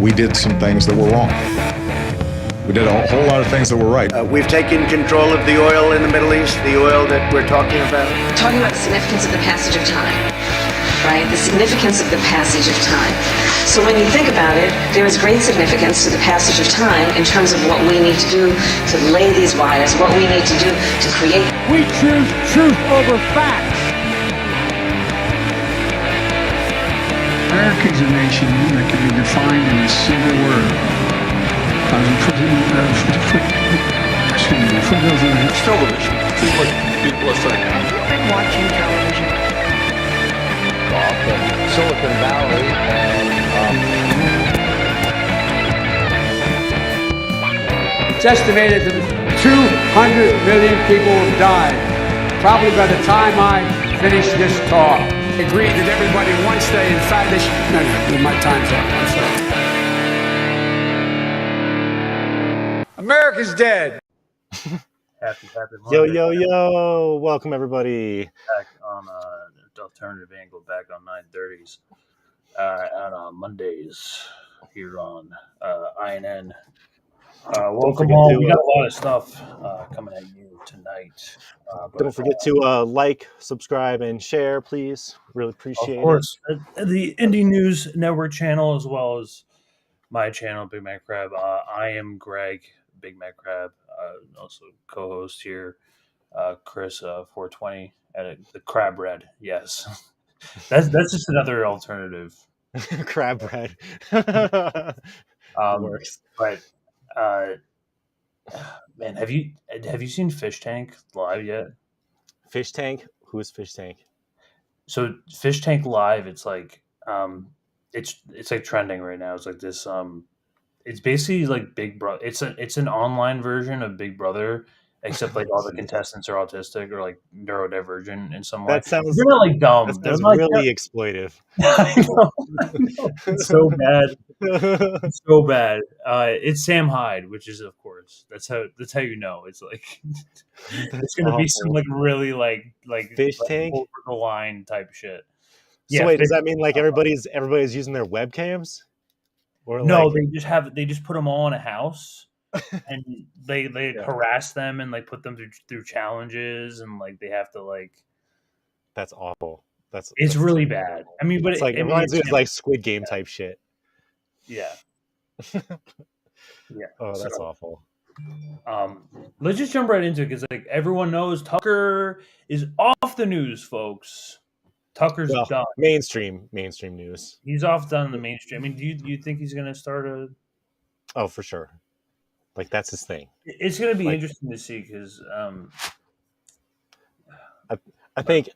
we did some things that were wrong. We did a whole lot of things that were right. We've taken control of the oil in the Middle East, the oil that we're talking about. Talking about the significance of the passage of time, right? The significance of the passage of time. So when you think about it, there is great significance to the passage of time in terms of what we need to do to lay these wires, what we need to do to create. We choose truth over fact. America is a nation that can be defined in a single word. I was president of foothills. Television is what people are saying. You've been watching television. Off in Silicon Valley It's estimated that 200 million people have died. Probably by the time I finish this talk. Agreed that everybody wants to stay inside this. No, my time's up. I'm sorry. America's dead. Happy Monday. Yo. Welcome, everybody. Back on Alternative Angle, back on 930s. On Mondays here on INN. Welcome all. We got a lot of stuff coming at you tonight. Don't forget to like, subscribe, and share, please. Really appreciate it. Of course. The Indie News Network channel, as well as my channel, Big Mac Crab. I am Greg, Big Mac Crab, also co-host here, Chris, 420, at the Crab Bread. Yes. That's just another alternative. Crab bread. Works. But man, have you seen Fish Tank live yet? Fish Tank? Who is Fish Tank? So Fish Tank Live, it's like it's like trending right now. It's like this it's basically like Big Brother. It's an online version of Big Brother, except like all the contestants are autistic or like neurodivergent in some way. That sounds they're not like dumb. That sounds like, really exploitive. I know. It's so bad. It's so bad. It's Sam Hyde, which is, of course, that's how you know. It's like it's gonna be some like really like Fish like Tank over the line type shit. So wait, does that mean like everybody's using their webcams? Or no, like... they just put them all in a house and they harass them and like put them through challenges and like they have to like. That's awful. It's really bad. I mean, but it's like it reminds me of like Squid Game type shit. Yeah. Yeah. Oh, that's awful. Let's just jump right into it because like everyone knows Tucker is off the news, folks. Tucker's done. Mainstream news. He's off done the mainstream. I mean, do you think he's going to start a? Oh, for sure. Like that's his thing. It's going to be interesting to see because I think.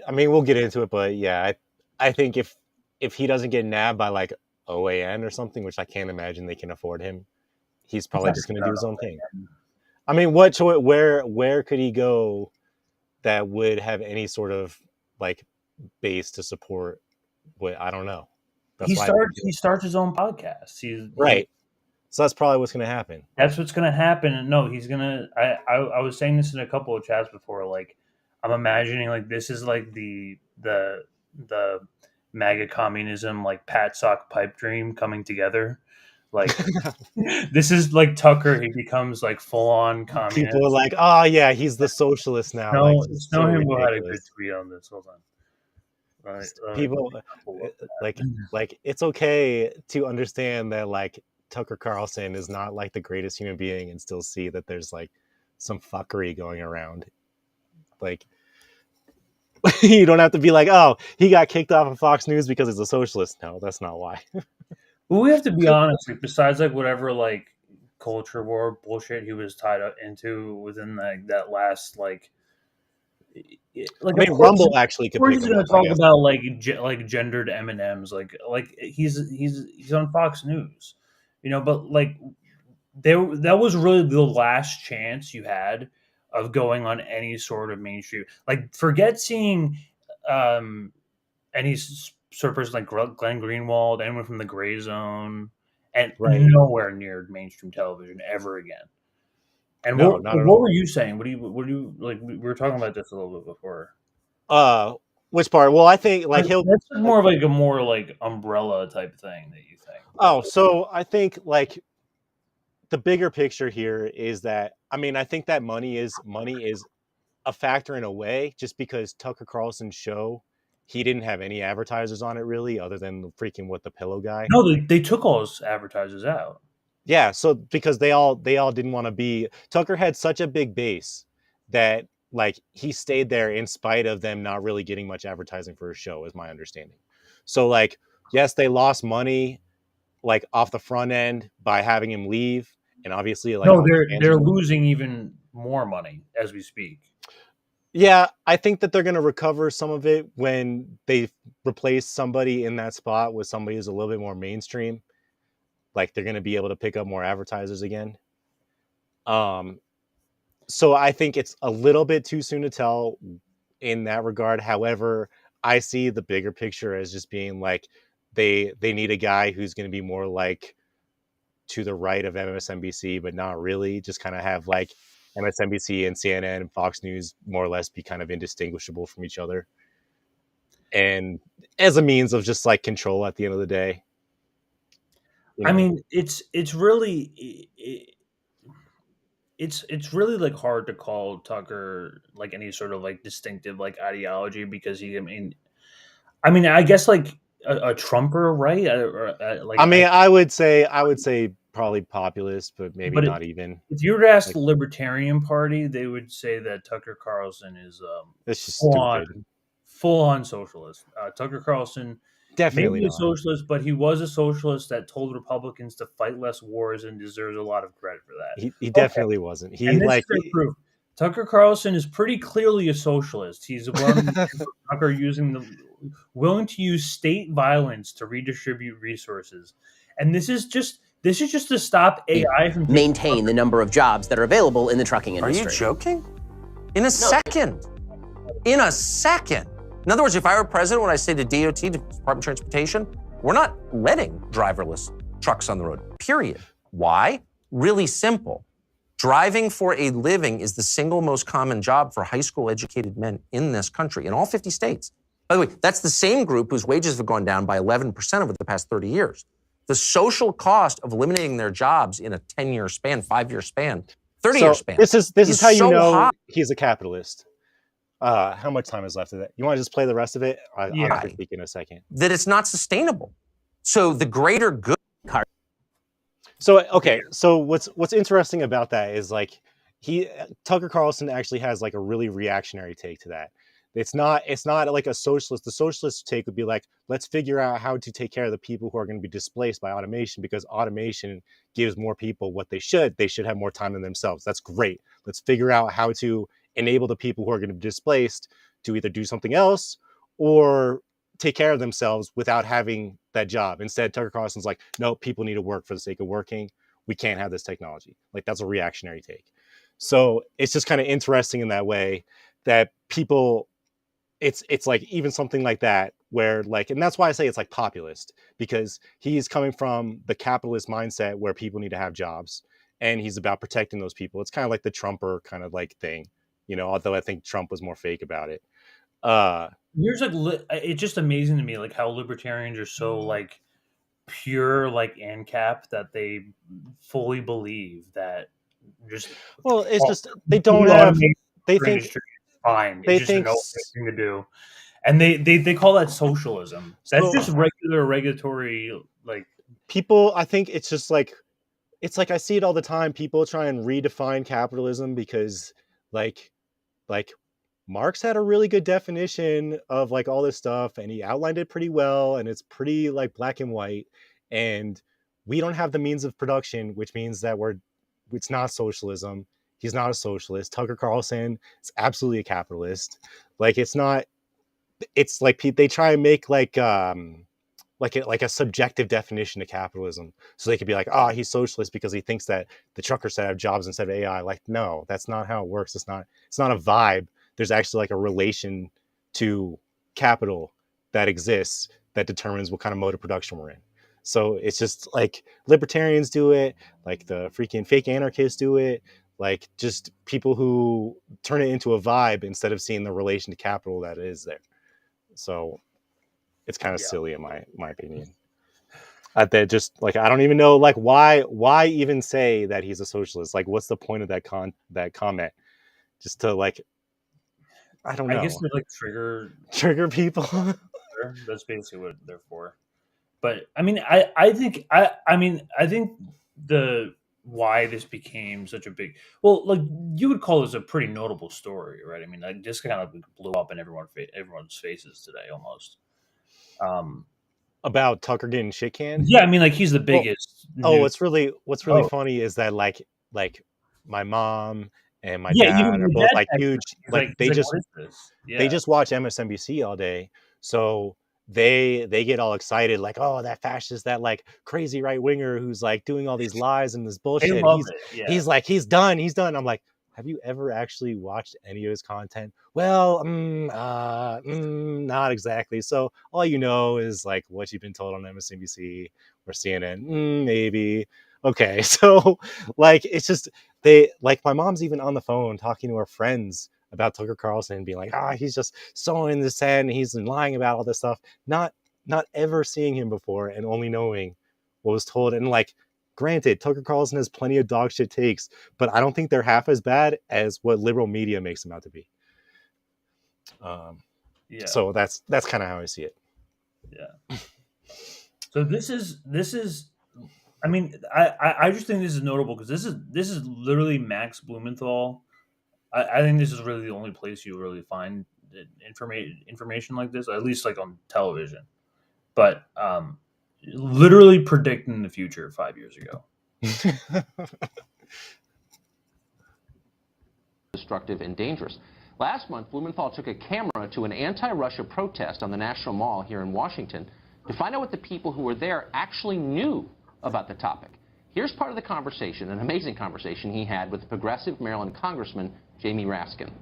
I mean, we'll get into it, but yeah, I think if he doesn't get nabbed by like OAN or something, which I can't imagine they can afford him, he's probably just going to do his own thing. I mean, where could he go that would have any sort of like base to support? What I don't know. He starts his own podcast. Right. So that's probably what's going to happen. That's what's going to happen. And no, he's going to. I was saying this in a couple of chats before. Like, I'm imagining like this is like the MAGA communism like Pat Sock pipe dream coming together. Like this is like Tucker. He becomes like full on communist. People are like, oh yeah, he's the socialist now. No, like, Snow him had a good tweet on this. Hold on. Right, people like it's okay to understand that like Tucker Carlson is not like the greatest human being and still see that there's like some fuckery going around. Like you don't have to be like, oh, he got kicked off of Fox News because he's a socialist. No, that's not why. Well, we have to be honest. Like, besides like whatever like culture war bullshit he was tied up into within like that last like I mean, Rumble actually could. We're going to talk about like gendered M&Ms. Like he's on Fox News, you know. But like that was really the last chance you had of going on any sort of mainstream. Like forget seeing any sort of person like Glenn Greenwald, anyone from the Gray Zone, and nowhere near mainstream television ever again. And what were you saying? What do you like? We were talking about this a little bit before. Which part? Well, I think like he'll. That's more of like a more like umbrella type thing that you think. Oh, so I think like the bigger picture here is that I think that money is a factor in a way, just because Tucker Carlson's show, he didn't have any advertisers on it really, other than the freaking What the Pillow guy. No, they took all those advertisers out. Yeah, so because they all didn't want to be. Tucker had such a big base that like he stayed there in spite of them not really getting much advertising for his show, is my understanding. So like, yes, they lost money like off the front end by having him leave, and obviously like no, they're losing even more money as we speak. Yeah, I think that they're going to recover some of it when they replace somebody in that spot with somebody who's a little bit more mainstream. Like they're going to be able to pick up more advertisers again. So I think it's a little bit too soon to tell in that regard. However, I see the bigger picture as just being like they need a guy who's going to be more like to the right of MSNBC, but not really. Just kind of have like MSNBC and CNN and Fox News more or less be kind of indistinguishable from each other, and as a means of just like control at the end of the day. You know? I mean, it's really it's really like hard to call Tucker like any sort of like distinctive like ideology, because I guess like a Trumper, right? I would say probably populist, but maybe not even. If you were to ask the Libertarian Party, they would say that Tucker Carlson is it's just stupid. Full on socialist. Tucker Carlson definitely maybe a socialist, but he was a socialist that told Republicans to fight less wars and deserves a lot of credit for that. He definitely wasn't. Proof. Tucker Carlson is pretty clearly a socialist. He's Tucker willing to use state violence to redistribute resources, and this is just to stop AI from maintain the number of jobs that are available in the trucking industry. Are you joking? In a second. In a second. In other words, if I were president, when I say to DOT, Department of Transportation, we're not letting driverless trucks on the road, period. Why? Really simple. Driving for a living is the single most common job for high school educated men in this country, in all 50 states. By the way, that's the same group whose wages have gone down by 11% over the past 30 years. The social cost of eliminating their jobs in a 10-year span, 5-year span, 30-year span. This is how you so know high. He's a capitalist. How much time is left of that? You want to just play the rest of it? I'll speak in a second. That it's not sustainable. So the greater good. So okay, so what's interesting about that is like Tucker Carlson actually has like a really reactionary take to that. It's not like a socialist. The socialist take would be like, let's figure out how to take care of the people who are going to be displaced by automation, because automation gives more people what they should. They should have more time than themselves. That's great. Let's figure out how to enable the people who are going to be displaced to either do something else or take care of themselves without having that job. Instead, Tucker Carlson's like, no, people need to work for the sake of working. We can't have this technology. Like, that's a reactionary take. So it's just kind of interesting in that way that people, it's like even something like that where like, and that's why I say it's like populist, because he's coming from the capitalist mindset where people need to have jobs and he's about protecting those people. It's kind of like the Trumper kind of like thing, you know, although I think Trump was more fake about it. Here's like, it's just amazing to me, like how libertarians are so like pure, like ANCAP, that they fully believe that just, well, it's just, they don't have, they think fine. They think thing to do. And they call that socialism. That's just regular regulatory, like people. I think it's just like, it's like I see it all the time. People try and redefine capitalism because like Marx had a really good definition of like all this stuff and he outlined it pretty well and it's pretty like black and white, and we don't have the means of production, which means that it's not socialism. He's not a socialist. Tucker Carlson is absolutely a capitalist. Like it's not, it's like they try and make like a subjective definition of capitalism. So they could be like, he's socialist because he thinks that the truckers should have jobs instead of AI. Like, no, that's not how it works. It's not a vibe. There's actually like a relation to capital that exists that determines what kind of mode of production we're in. So it's just like libertarians do it, like the freaking fake anarchists do it, like just people who turn it into a vibe instead of seeing the relation to capital that is there. So it's kind of silly in my opinion. That just like I don't even know like why even say that he's a socialist? Like what's the point of that comment? Just to like I don't know. I guess to like trigger people. That's basically what they're for. But I mean, I think the why this became such a big like you would call this a pretty notable story, right? I mean, like this kind of blew up in everyone's faces today almost. About Tucker getting shit canned? Yeah, I mean, like he's the biggest. What's really funny is that like my mom and my dad are both like huge. Like they just watch MSNBC all day, so they get all excited like, oh, that fascist, that like crazy right winger who's like doing all these lies and this bullshit. He's like he's done. I'm like, have you ever actually watched any of his content? Well, not exactly. So all you know is like what you've been told on MSNBC or CNN, maybe. Okay, so like it's just they like my mom's even on the phone talking to her friends about Tucker Carlson and being like, he's just sowing dissent and he's lying about all this stuff. Not ever seeing him before and only knowing what was told. And like, granted, Tucker Carlson has plenty of dog shit takes, but I don't think they're half as bad as what liberal media makes them out to be. So that's kind of how I see it. Yeah. So this is. I mean, I just think this is notable because this is literally Max Blumenthal. I think this is really the only place you really find information like this, at least like on television. But literally predicting the future 5 years ago. Destructive and dangerous. Last month, Blumenthal took a camera to an anti-Russia protest on the National Mall here in Washington to find out what the people who were there actually knew about the topic. Here's part of the conversation, an amazing conversation he had with the progressive Maryland Congressman Jamie Raskin.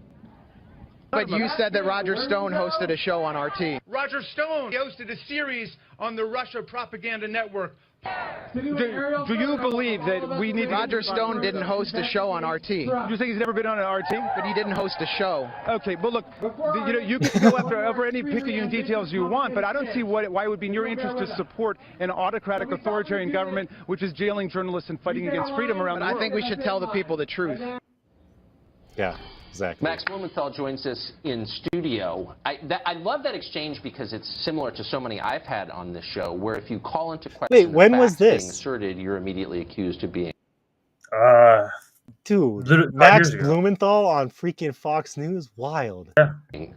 But you said that Roger Stone hosted a show on RT. Roger Stone hosted a series on the Russia Propaganda Network. Do you believe that we need Roger Stone didn't host a show on RT. You think he's never been on an RT? But he didn't host a show. Okay, but look, you can go after any picayune details you want, but I don't see why it would be in your interest to support an autocratic authoritarian government which is jailing journalists and fighting against freedom around the world. I think we should tell the people the truth. Yeah. Exactly. Max Blumenthal joins us in studio. I love that exchange because it's similar to so many I've had on this show, where if you call into question Wait, when was this being asserted, you're immediately accused of being. Dude, Max Blumenthal on freaking Fox News, wild. A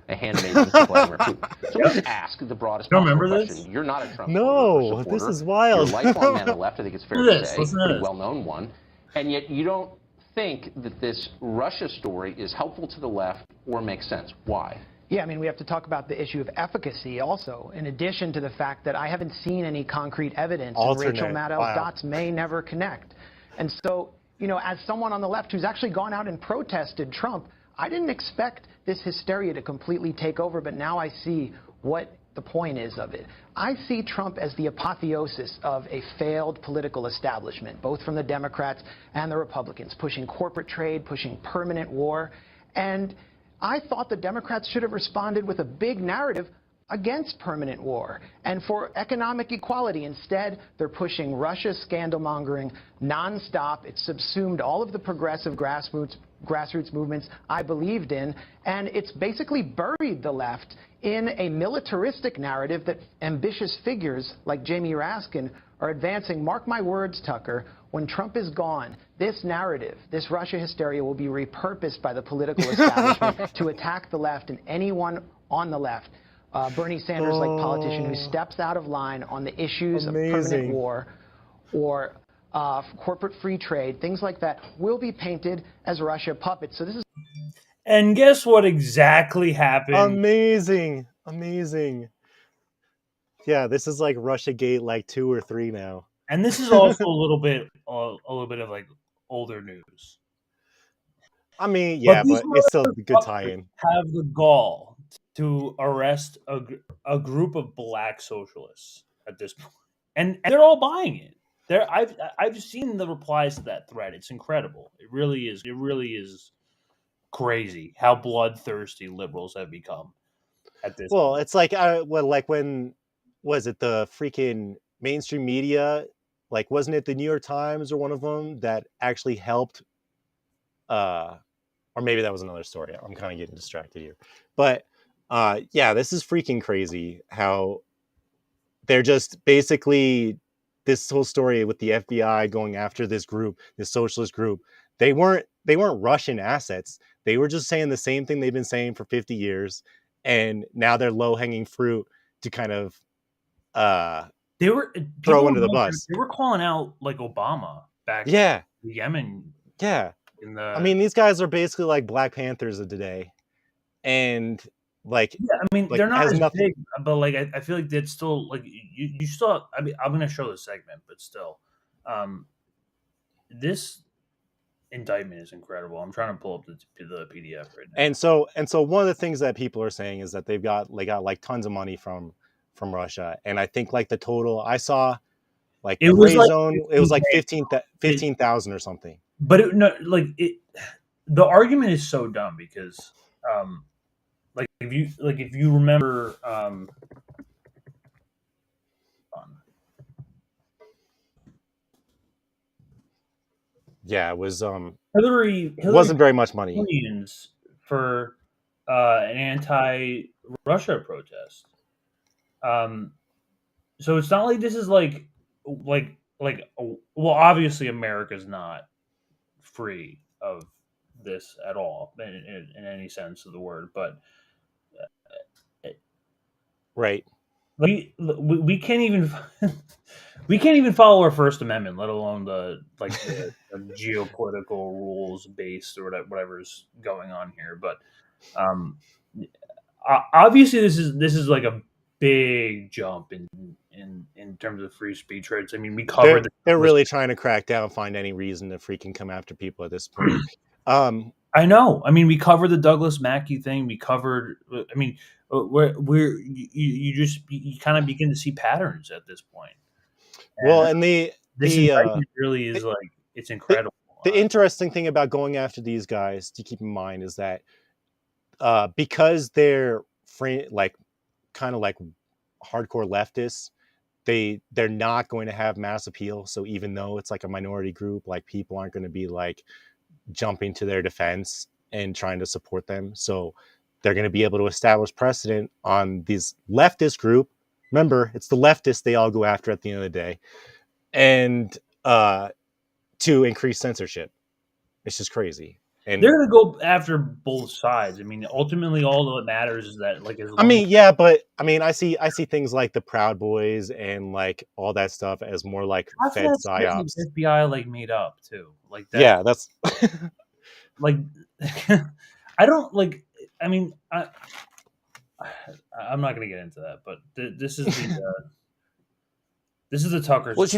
handmaiden to Vladimir Putin. So let's ask the broadest possible question. You're not a Trump supporter. This is wild. You're a lifelong man on the left. I think it's fair to say, pretty well-known one, and yet you don't think that this Russia story is helpful to the left or makes sense. Why? Yeah, I mean, we have to talk about the issue of efficacy also, in addition to the fact that I haven't seen any concrete evidence and Rachel Maddow's dots may never connect. And so, you know, as someone on the left who's actually gone out and protested Trump, I didn't expect this hysteria to completely take over, but now I see what the point is of it. I see Trump as the apotheosis of a failed political establishment, both from the Democrats and the Republicans, pushing corporate trade, pushing permanent war. And I thought the Democrats should have responded with a big narrative against permanent war and for economic equality. Instead, they're pushing Russia scandal-mongering nonstop. It's subsumed all of the progressive grassroots movements I believed in, and it's basically buried the left in a militaristic narrative that ambitious figures like Jamie Raskin are advancing. Mark my words, Tucker, when Trump is gone, this narrative, this Russia hysteria will be repurposed by the political establishment to attack the left and anyone on the left. Bernie Sanders, like politician who steps out of line on the issues of permanent war or corporate free trade, things like that, will be painted as Russia puppets. So this is. And guess what exactly happened? Amazing. Yeah, this is like Russiagate, like 2 or 3 now. And this is also a little bit of like older news. I mean, yeah, but it's still a good tie-in. Have the gall to arrest a group of black socialists at this point, and they're all buying it. I've seen the replies to that thread. It's incredible. It really is crazy how bloodthirsty liberals have become. at this. Well, it's like when was it the freaking mainstream media? Like, wasn't it the New York Times or one of them that actually helped? Or maybe that was another story. I'm kind of getting distracted here, but yeah, this is freaking crazy. How they're just basically this whole story with the FBI going after this group, this socialist group. They weren't Russian assets. They were just saying the same thing they've been saying for 50 years, and now they're low-hanging fruit to kind of they were throw under the bus. They were calling out like Obama back in the Yemen. Yeah. I mean, these guys are basically like Black Panthers of today. And like, yeah, I mean, like, they're not as big, but like, I feel like that's still like, you still, I mean, I'm going to show the segment, but still, this indictment is incredible. I'm trying to pull up the PDF right now. And so one of the things that people are saying is that they got like tons of money from Russia. And I think like the total I saw, like it was like 15,000 or something. But the argument is so dumb because, like if you remember, yeah, it was Hillary wasn't very much money. Millions for an anti-Russia protest. So it's not like this is like well, obviously America's not free of this at all in any sense of the word, but right, we can't even follow our First Amendment, let alone the geopolitical rules based or whatever's going on here. But obviously this is like a big jump in terms of free speech rights. I mean, we covered. They're really trying to crack down, find any reason to freaking come after people at this point. I know. I mean, we covered the Douglas Mackey thing. We covered. I mean, you kind of begin to see patterns at this point. Well, and this indictment really is like, it's incredible. The interesting thing about going after these guys to keep in mind is that because they're kind of like hardcore leftists, they're not going to have mass appeal. So even though it's like a minority group, like people aren't going to be like jumping to their defense and trying to support them. So they're going to be able to establish precedent on this leftist group. Remember, it's the leftists they all go after at the end of the day, and to increase censorship. It's just crazy. And they're going to go after both sides. I mean, ultimately, all that matters is that, like, I mean, yeah, but I mean, I see things like the Proud Boys and like all that stuff as more like Fed psyops. FBI like made up too, like that. Yeah, that's like I don't like. I mean, I'm not going to get into that, but this is the Tucker, which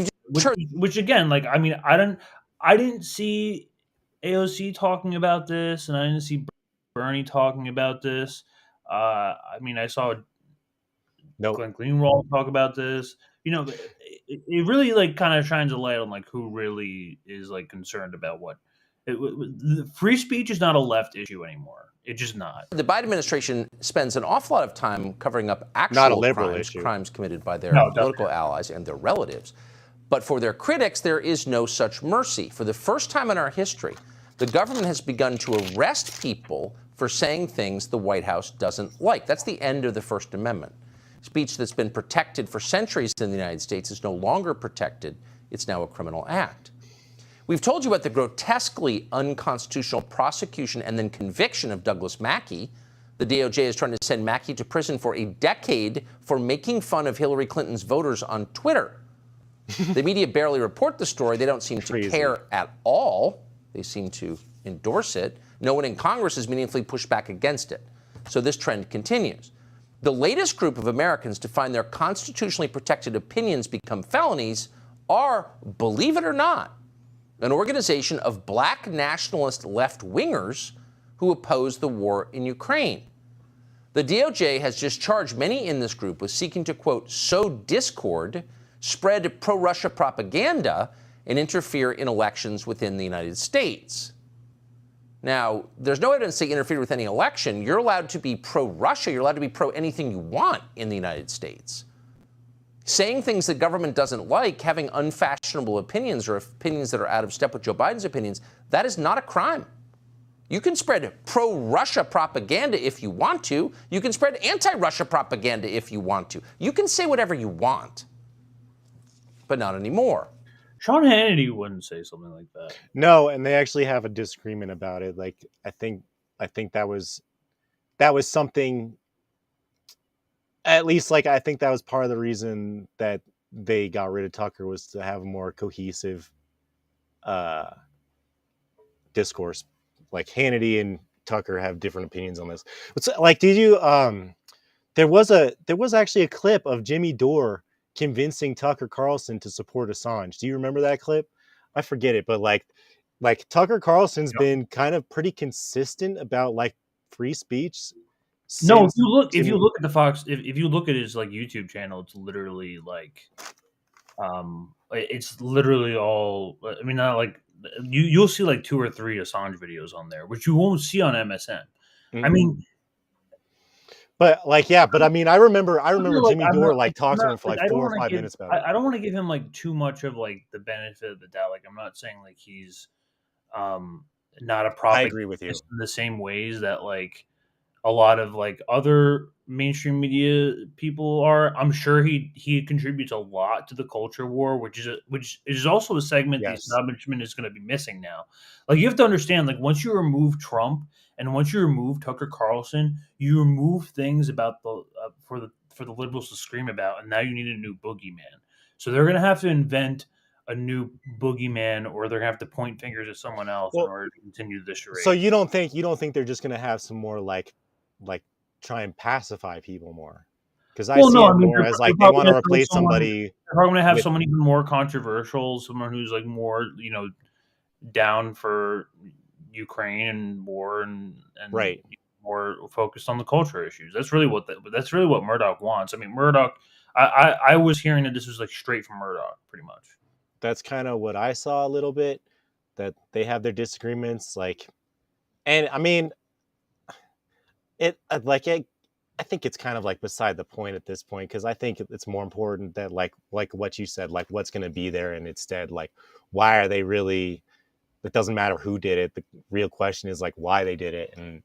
again, like, I mean, I didn't see AOC talking about this, and I didn't see Bernie talking about this. I mean, I saw Glenn Greenwald talk about this. You know, it really like kind of shines a light on like who really is like concerned about what. Free speech is not a left issue anymore. It's just not. The Biden administration spends an awful lot of time covering up actual crimes committed by their political allies and their relatives. But for their critics, there is no such mercy. For the first time in our history, the government has begun to arrest people for saying things the White House doesn't like. That's the end of the First Amendment. Speech that's been protected for centuries in the United States is no longer protected. It's now a criminal act. We've told you about the grotesquely unconstitutional prosecution and then conviction of Douglas Mackey. The DOJ is trying to send Mackey to prison for a decade for making fun of Hillary Clinton's voters on Twitter. The media barely report the story. They don't seem to care at all. They seem to endorse it. No one in Congress has meaningfully pushed back against it. So this trend continues. The latest group of Americans to find their constitutionally protected opinions become felonies are, believe it or not, an organization of black nationalist left-wingers who oppose the war in Ukraine. The DOJ has just charged many in this group with seeking to, quote, sow discord, spread pro-Russia propaganda, and interfere in elections within the United States. Now, there's no evidence they interfered with any election. You're allowed to be pro-Russia. You're allowed to be pro-anything you want in the United States. Saying things the government doesn't like, having unfashionable opinions or opinions that are out of step with Joe Biden's opinions, that is not a crime. You can spread pro-Russia propaganda if you want to. You can spread anti-Russia propaganda if you want to. You can say whatever you want, but not anymore. Sean Hannity wouldn't say something like that. No, and they actually have a disagreement about it. Like, I think that was something. At least, like, I think that was part of the reason that they got rid of Tucker, was to have a more cohesive discourse. Like, Hannity and Tucker have different opinions on this. But so, like, did you? There was actually a clip of Jimmy Dore convincing Tucker Carlson to support Assange. Do you remember that clip? I forget it, but like Tucker Carlson's been kind of pretty consistent about like free speech. No, if you look at the Fox, if you look at his like YouTube channel, it's literally like, it's literally all. I mean, not like you'll see like 2 or 3 Assange videos on there, which you won't see on MSN. Mm-hmm. I mean. But like, yeah, but I mean, I remember Jimmy Dore like talked to him for like 4 or 5 minutes about it. I don't want to give him like too much of like the benefit of the doubt. Like, I'm not saying like he's not a prophet. I agree with you in the same ways that like a lot of like other mainstream media people are. I'm sure he contributes a lot to the culture war, which is also a segment the establishment is going to be missing now. Like, you have to understand, like, once you remove Trump and once you remove Tucker Carlson, you remove things about the for the liberals to scream about, and now you need a new boogeyman. So they're going to have to invent a new boogeyman, or they're going to have to point fingers at someone else in order to continue this charade. So you don't think they're just going to have some more like try and pacify people more? Because I see it more as like they want to replace somebody. They're probably going to have someone even more controversial, someone who's like more, down for Ukraine and war and right, more focused on the culture issues. That's really what Murdoch wants. I mean, Murdoch. I was hearing that this was like straight from Murdoch, pretty much. That's kind of what I saw a little bit. That they have their disagreements, like, and I mean, I think it's kind of like beside the point at this point, because I think it's more important that like what you said, like what's going to be there, and instead like why are they really. It doesn't matter who did it. The real question is like why they did it, and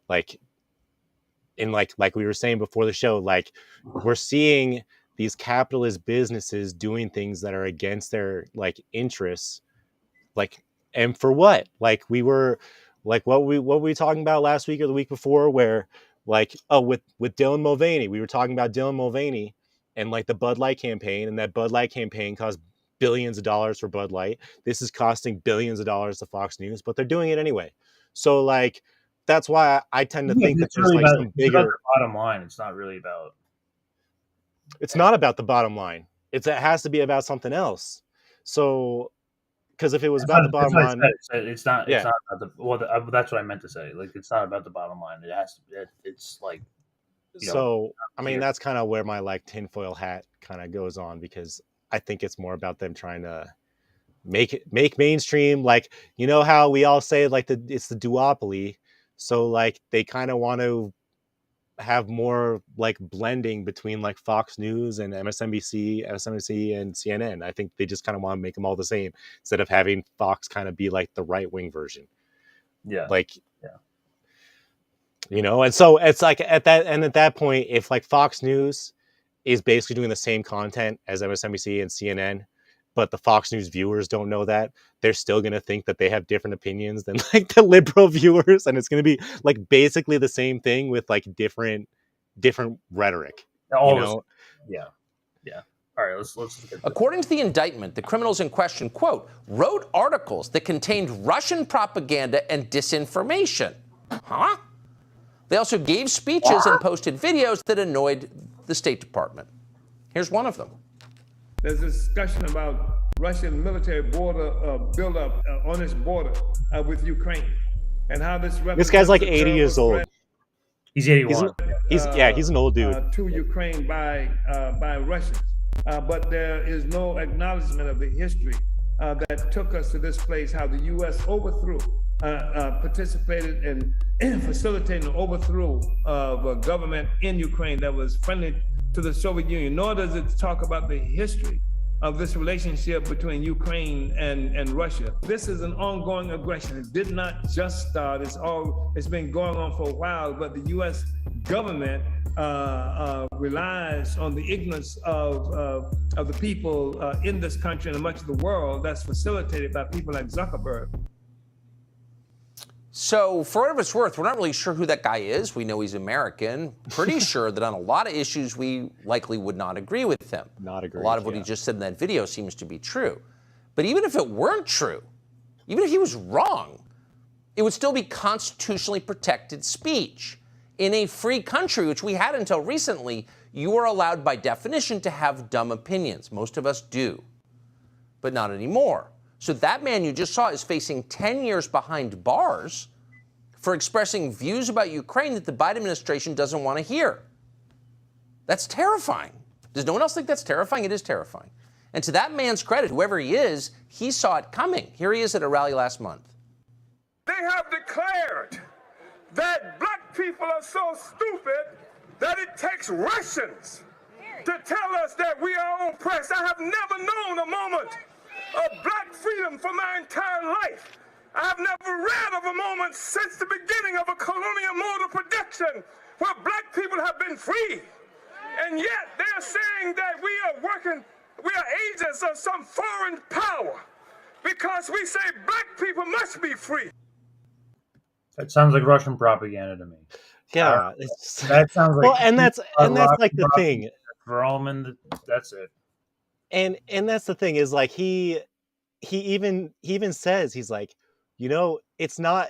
like we were saying before the show, like we're seeing these capitalist businesses doing things that are against their like interests, like, and for what? Like we were like what were we talking about last week or the week before, where like with Dylan Mulvaney, we were talking about Dylan Mulvaney and like the Bud Light campaign, and that Bud Light campaign caused billions of dollars for Bud Light. This is costing billions of dollars to Fox News, but they're doing it anyway. So like that's why I tend to think that there's really like some bigger the bottom line. It's not really about. It's not about the bottom line. It has to be about something else. So, because if it was about the bottom line, it's not. It's not about the. That's what I meant to say. Like, it's not about the bottom line. It has to. It's like. So I mean, that's kind of where my like tinfoil hat kind of goes on, because I think it's more about them trying to make mainstream. Like, you know how we all say like it's the duopoly. So like they kind of want to have more like blending between like Fox News and MSNBC and CNN. I think they just kind of want to make them all the same instead of having Fox kind of be like the right wing version. Yeah. Like, and so it's like at that point, if like Fox News is basically doing the same content as MSNBC and CNN, but the Fox News viewers don't know that, they're still going to think that they have different opinions than like the liberal viewers. And it's going to be like basically the same thing with like different rhetoric. Yeah. All right, let's get According to the indictment, the criminals in question, quote, wrote articles that contained Russian propaganda and disinformation. Huh? They also gave speeches and posted videos that annoyed the State Department. Here's one of them. There's a discussion about Russian military border buildup on its border with Ukraine, and how this guy's like 80 years old. He's 81. He's an old dude. To Ukraine by Russians, but there is no acknowledgement of the history that took us to this place, how the U.S. overthrew, participated in facilitating the overthrow of a government in Ukraine that was friendly to the Soviet Union, nor does it talk about the history of this relationship between Ukraine and Russia. This is an ongoing aggression. It did not just start. It's been going on for a while, but the U.S. government relies on the ignorance of the people in this country and much of the world that's facilitated by people like Zuckerberg. So, for whatever it's worth, we're not really sure who that guy is. We know he's American. Pretty sure that on a lot of issues, we likely would not agree with him. Not agree. A lot of what he just said in that video seems to be true. But even if it weren't true, even if he was wrong, it would still be constitutionally protected speech. In a free country, which we had until recently, you are allowed by definition to have dumb opinions. Most of us do, but not anymore. So that man you just saw is facing 10 years behind bars for expressing views about Ukraine that the Biden administration doesn't want to hear. That's terrifying. Does no one else think that's terrifying? It is terrifying. And to that man's credit, whoever he is, he saw it coming. Here he is at a rally last month. They have declared that black people are so stupid that it takes Russians to tell us that we are oppressed. I have never known a moment of black freedom for my entire life. I have never read of a moment since the beginning of a colonial mode of production where black people have been free. And yet they're saying that we are agents of some foreign power because we say black people must be free. That sounds like Russian propaganda to me. Yeah, that sounds like. Well, and that's like the thing. Roman, that's it. And that's the thing is like he even says, he's like, you know, it's not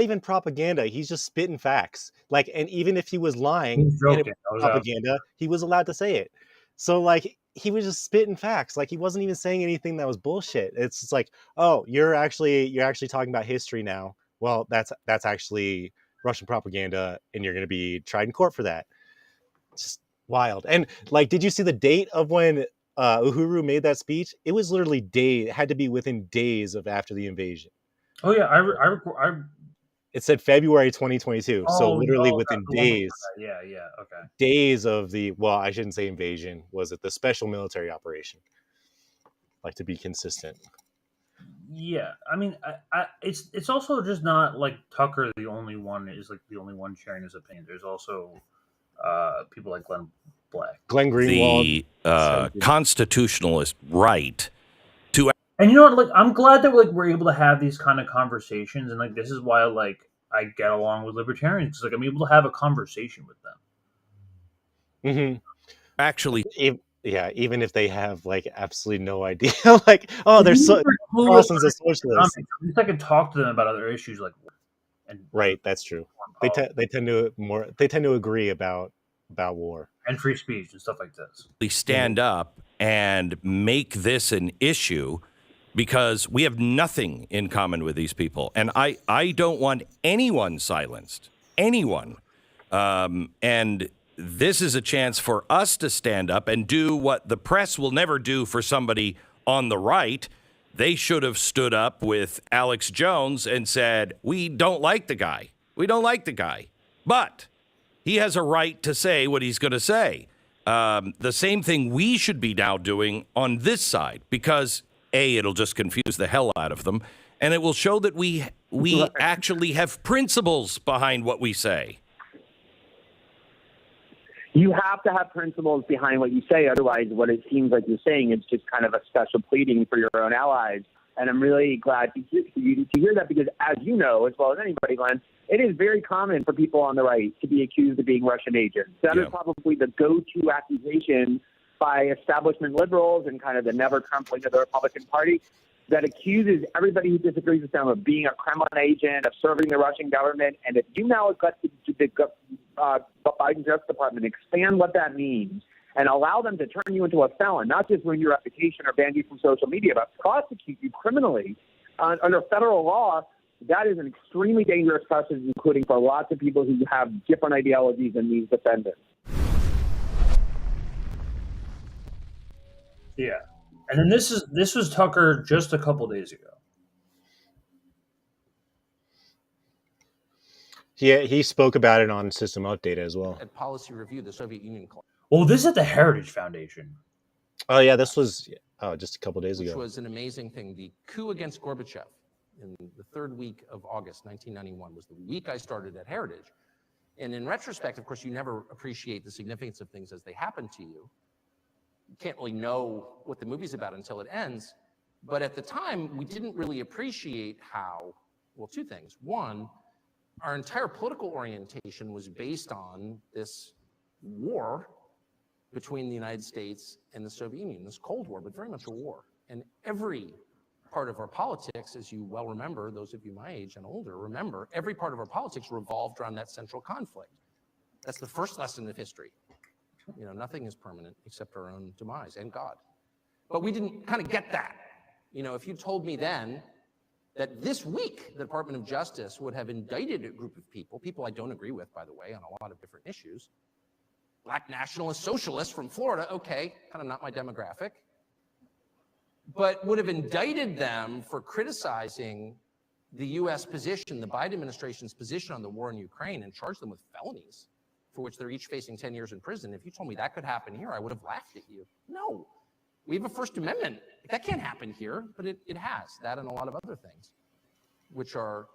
even propaganda. He's just spitting facts. Like, and even if he was lying and it was propaganda, he was allowed to say it. So like he was just spitting facts. Like he wasn't even saying anything that was bullshit. It's just like, oh, you're actually talking about history now. Well, that's actually Russian propaganda, and you're going to be tried in court for that. It's just wild. And like, did you see the date of when Uhuru made that speech? It was literally days. It had to be within days of after the invasion. Oh yeah, I It said February 2022. So literally within days. Yeah, okay. Days of the, well, I shouldn't say invasion. Was it the special military operation? Like, to be consistent. Yeah, I mean, it's also just not like Tucker the only one sharing his opinion. There's also people like Glenn Greenwald, the constitutionalist right to. And you know what? Like, I'm glad that we're able to have these kind of conversations, and like this is why like I get along with libertarians because like I'm able to have a conversation with them. Mm-hmm. Actually, yeah, even if they have like absolutely no idea, like, oh, there's Carlson's a socialist. At least I can talk to them about other issues, like, and right, that's true. They tend to agree about war and free speech and stuff like this. We stand up and make this an issue because we have nothing in common with these people, and I don't want anyone silenced, anyone, and. This is a chance for us to stand up and do what the press will never do for somebody on the right. They should have stood up with Alex Jones and said, we don't like the guy. We don't like the guy. But he has a right to say what he's going to say. The same thing we should be now doing on this side because, A, it'll just confuse the hell out of them, and it will show that we actually have principles behind what we say. You have to have principles behind what you say. Otherwise, what it seems like you're saying is just kind of a special pleading for your own allies. And I'm really glad to hear that because, as you know, as well as anybody, Glenn, it is very common for people on the right to be accused of being Russian agents. That is probably the go-to accusation by establishment liberals and kind of the never-Trump wing of the Republican Party that accuses everybody who disagrees with them of being a Kremlin agent, of serving the Russian government. And if you now got the Biden Justice Department expand what that means and allow them to turn you into a felon, not just ruin your reputation or ban you from social media, but prosecute you criminally under federal law, that is an extremely dangerous precedent, including for lots of people who have different ideologies than these defendants. Yeah. And then this was Tucker just a couple days ago. Yeah, he spoke about it on System Update as well. At policy review, the Soviet Union collapsed. Well, this is at the Heritage Foundation. Oh yeah, this was just a couple days ago. Which was an amazing thing. The coup against Gorbachev in the third week of August 1991 was the week I started at Heritage. And in retrospect, of course, you never appreciate the significance of things as they happen to you. You can't really know what the movie's about until it ends. But at the time, we didn't really appreciate how, well, two things. One, our entire political orientation was based on this war between the United States and the Soviet Union, this Cold War, but very much a war. And every part of our politics, as you well remember, those of you my age and older remember, every part of our politics revolved around that central conflict. That's the first lesson of history. You know, nothing is permanent except our own demise and God. But we didn't kind of get that. You know, if you told me then that this week the Department of Justice would have indicted a group of people I don't agree with, by the way, on a lot of different issues, black nationalist socialists from Florida, okay, kind of not my demographic, but would have indicted them for criticizing the U.S. position, the Biden administration's position on the war in Ukraine, and charged them with felonies for which they're each facing 10 years in prison. If you told me that could happen here, I would have laughed at you. No, we have a First Amendment. That can't happen here, but it has, that and a lot of other things, which are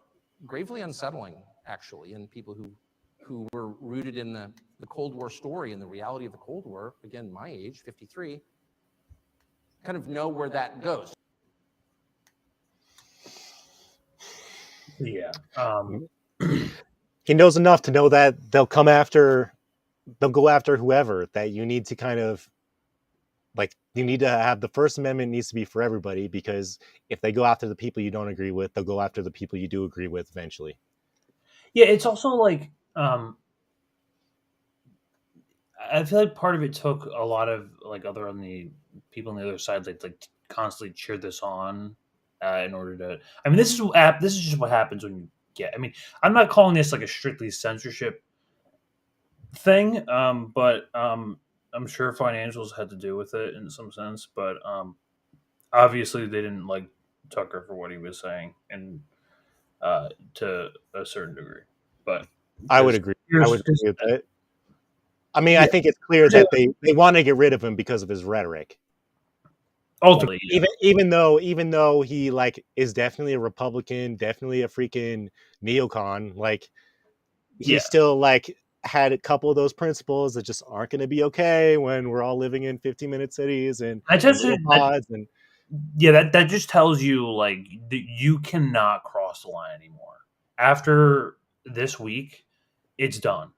gravely unsettling, actually, and people who were rooted in the Cold War story and the reality of the Cold War, again, my age, 53, kind of know where that goes. Yeah. He knows enough to know that they'll go after whoever, that you need to kind of, like, you need to have the First Amendment needs to be for everybody, because if they go after the people you don't agree with, they'll go after the people you do agree with eventually. Yeah, it's also like, I feel like part of it took a lot of like people on the other side like constantly cheered this on in order to. I mean, this is just what happens when you get. I mean, I'm not calling this like a strictly censorship thing, but I'm sure financials had to do with it in some sense. But obviously, they didn't like Tucker for what he was saying, and to a certain degree. But I would agree. I would agree with that. I mean, yeah. I think it's clear that they want to get rid of him because of his rhetoric. Ultimately, yeah. even though he like is definitely a Republican, definitely a freaking neocon, like he still like had a couple of those principles that just aren't going to be okay when we're all living in 15-minute cities and pods and. Yeah, that just tells you like that you cannot cross the line anymore. After this week, it's done.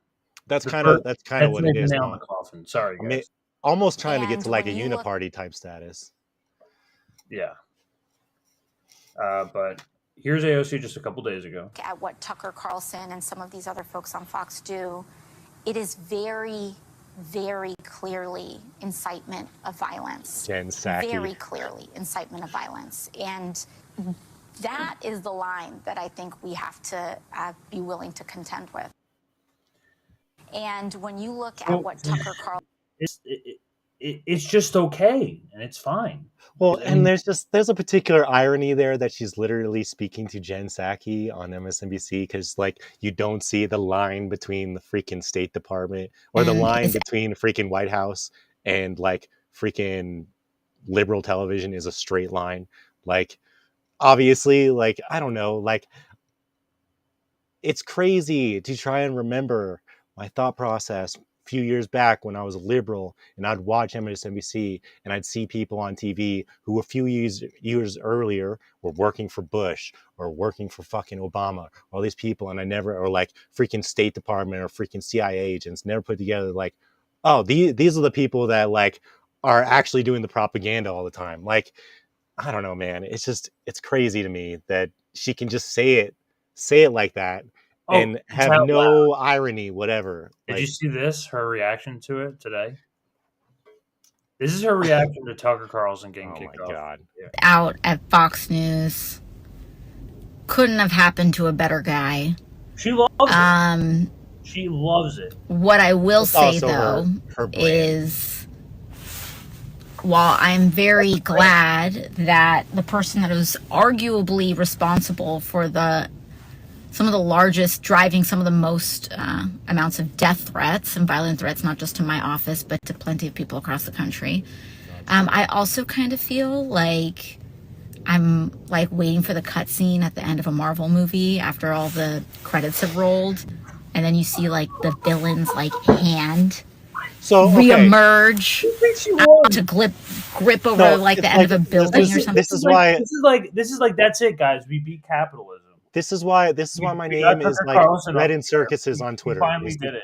That's kind of what it is. Nail in the coffin. Sorry, guys. I mean, almost trying to get to like a uniparty type status. Yeah. But here's AOC just a couple days ago. At what Tucker Carlson and some of these other folks on Fox do, it is very, very clearly incitement of violence. Jen Psaki. Very clearly incitement of violence. And that is the line that I think we have to be willing to contend with. And when you look at what Tucker Carlson... It's just okay, and it's fine. Well, and there's a particular irony there that she's literally speaking to Jen Psaki on MSNBC, because like you don't see the line between the freaking State Department or the line between the freaking White House and like freaking liberal television is a straight line. Like obviously, like I don't know, like it's crazy to try and remember my thought process a few years back when I was a liberal and I'd watch MSNBC and I'd see people on TV who a few years earlier were working for Bush or working for fucking Obama, all these people, and or like freaking State Department or freaking CIA agents, never put together like, oh, these are the people that like are actually doing the propaganda all the time. Like, I don't know, man. It's crazy to me that she can just say it like that. And have no irony, whatever. Did you see this? Her reaction to it today? This is her reaction to Tucker Carlson getting kicked off. God. Out at Fox News. Couldn't have happened to a better guy. She loves it. She loves it. What I will say, though, is while I'm very glad that the person that was arguably responsible for some of the largest, driving some of the most amounts of death threats and violent threats, not just to my office, but to plenty of people across the country. I also kind of feel like I'm like waiting for the cutscene at the end of a Marvel movie after all the credits have rolled, and then you see like the villain's like hand reemerge to grip over like the end of a building or something. This is like that's it, guys. We beat capitalism. This is why my name is like Red in Circuses on Twitter. We finally did it.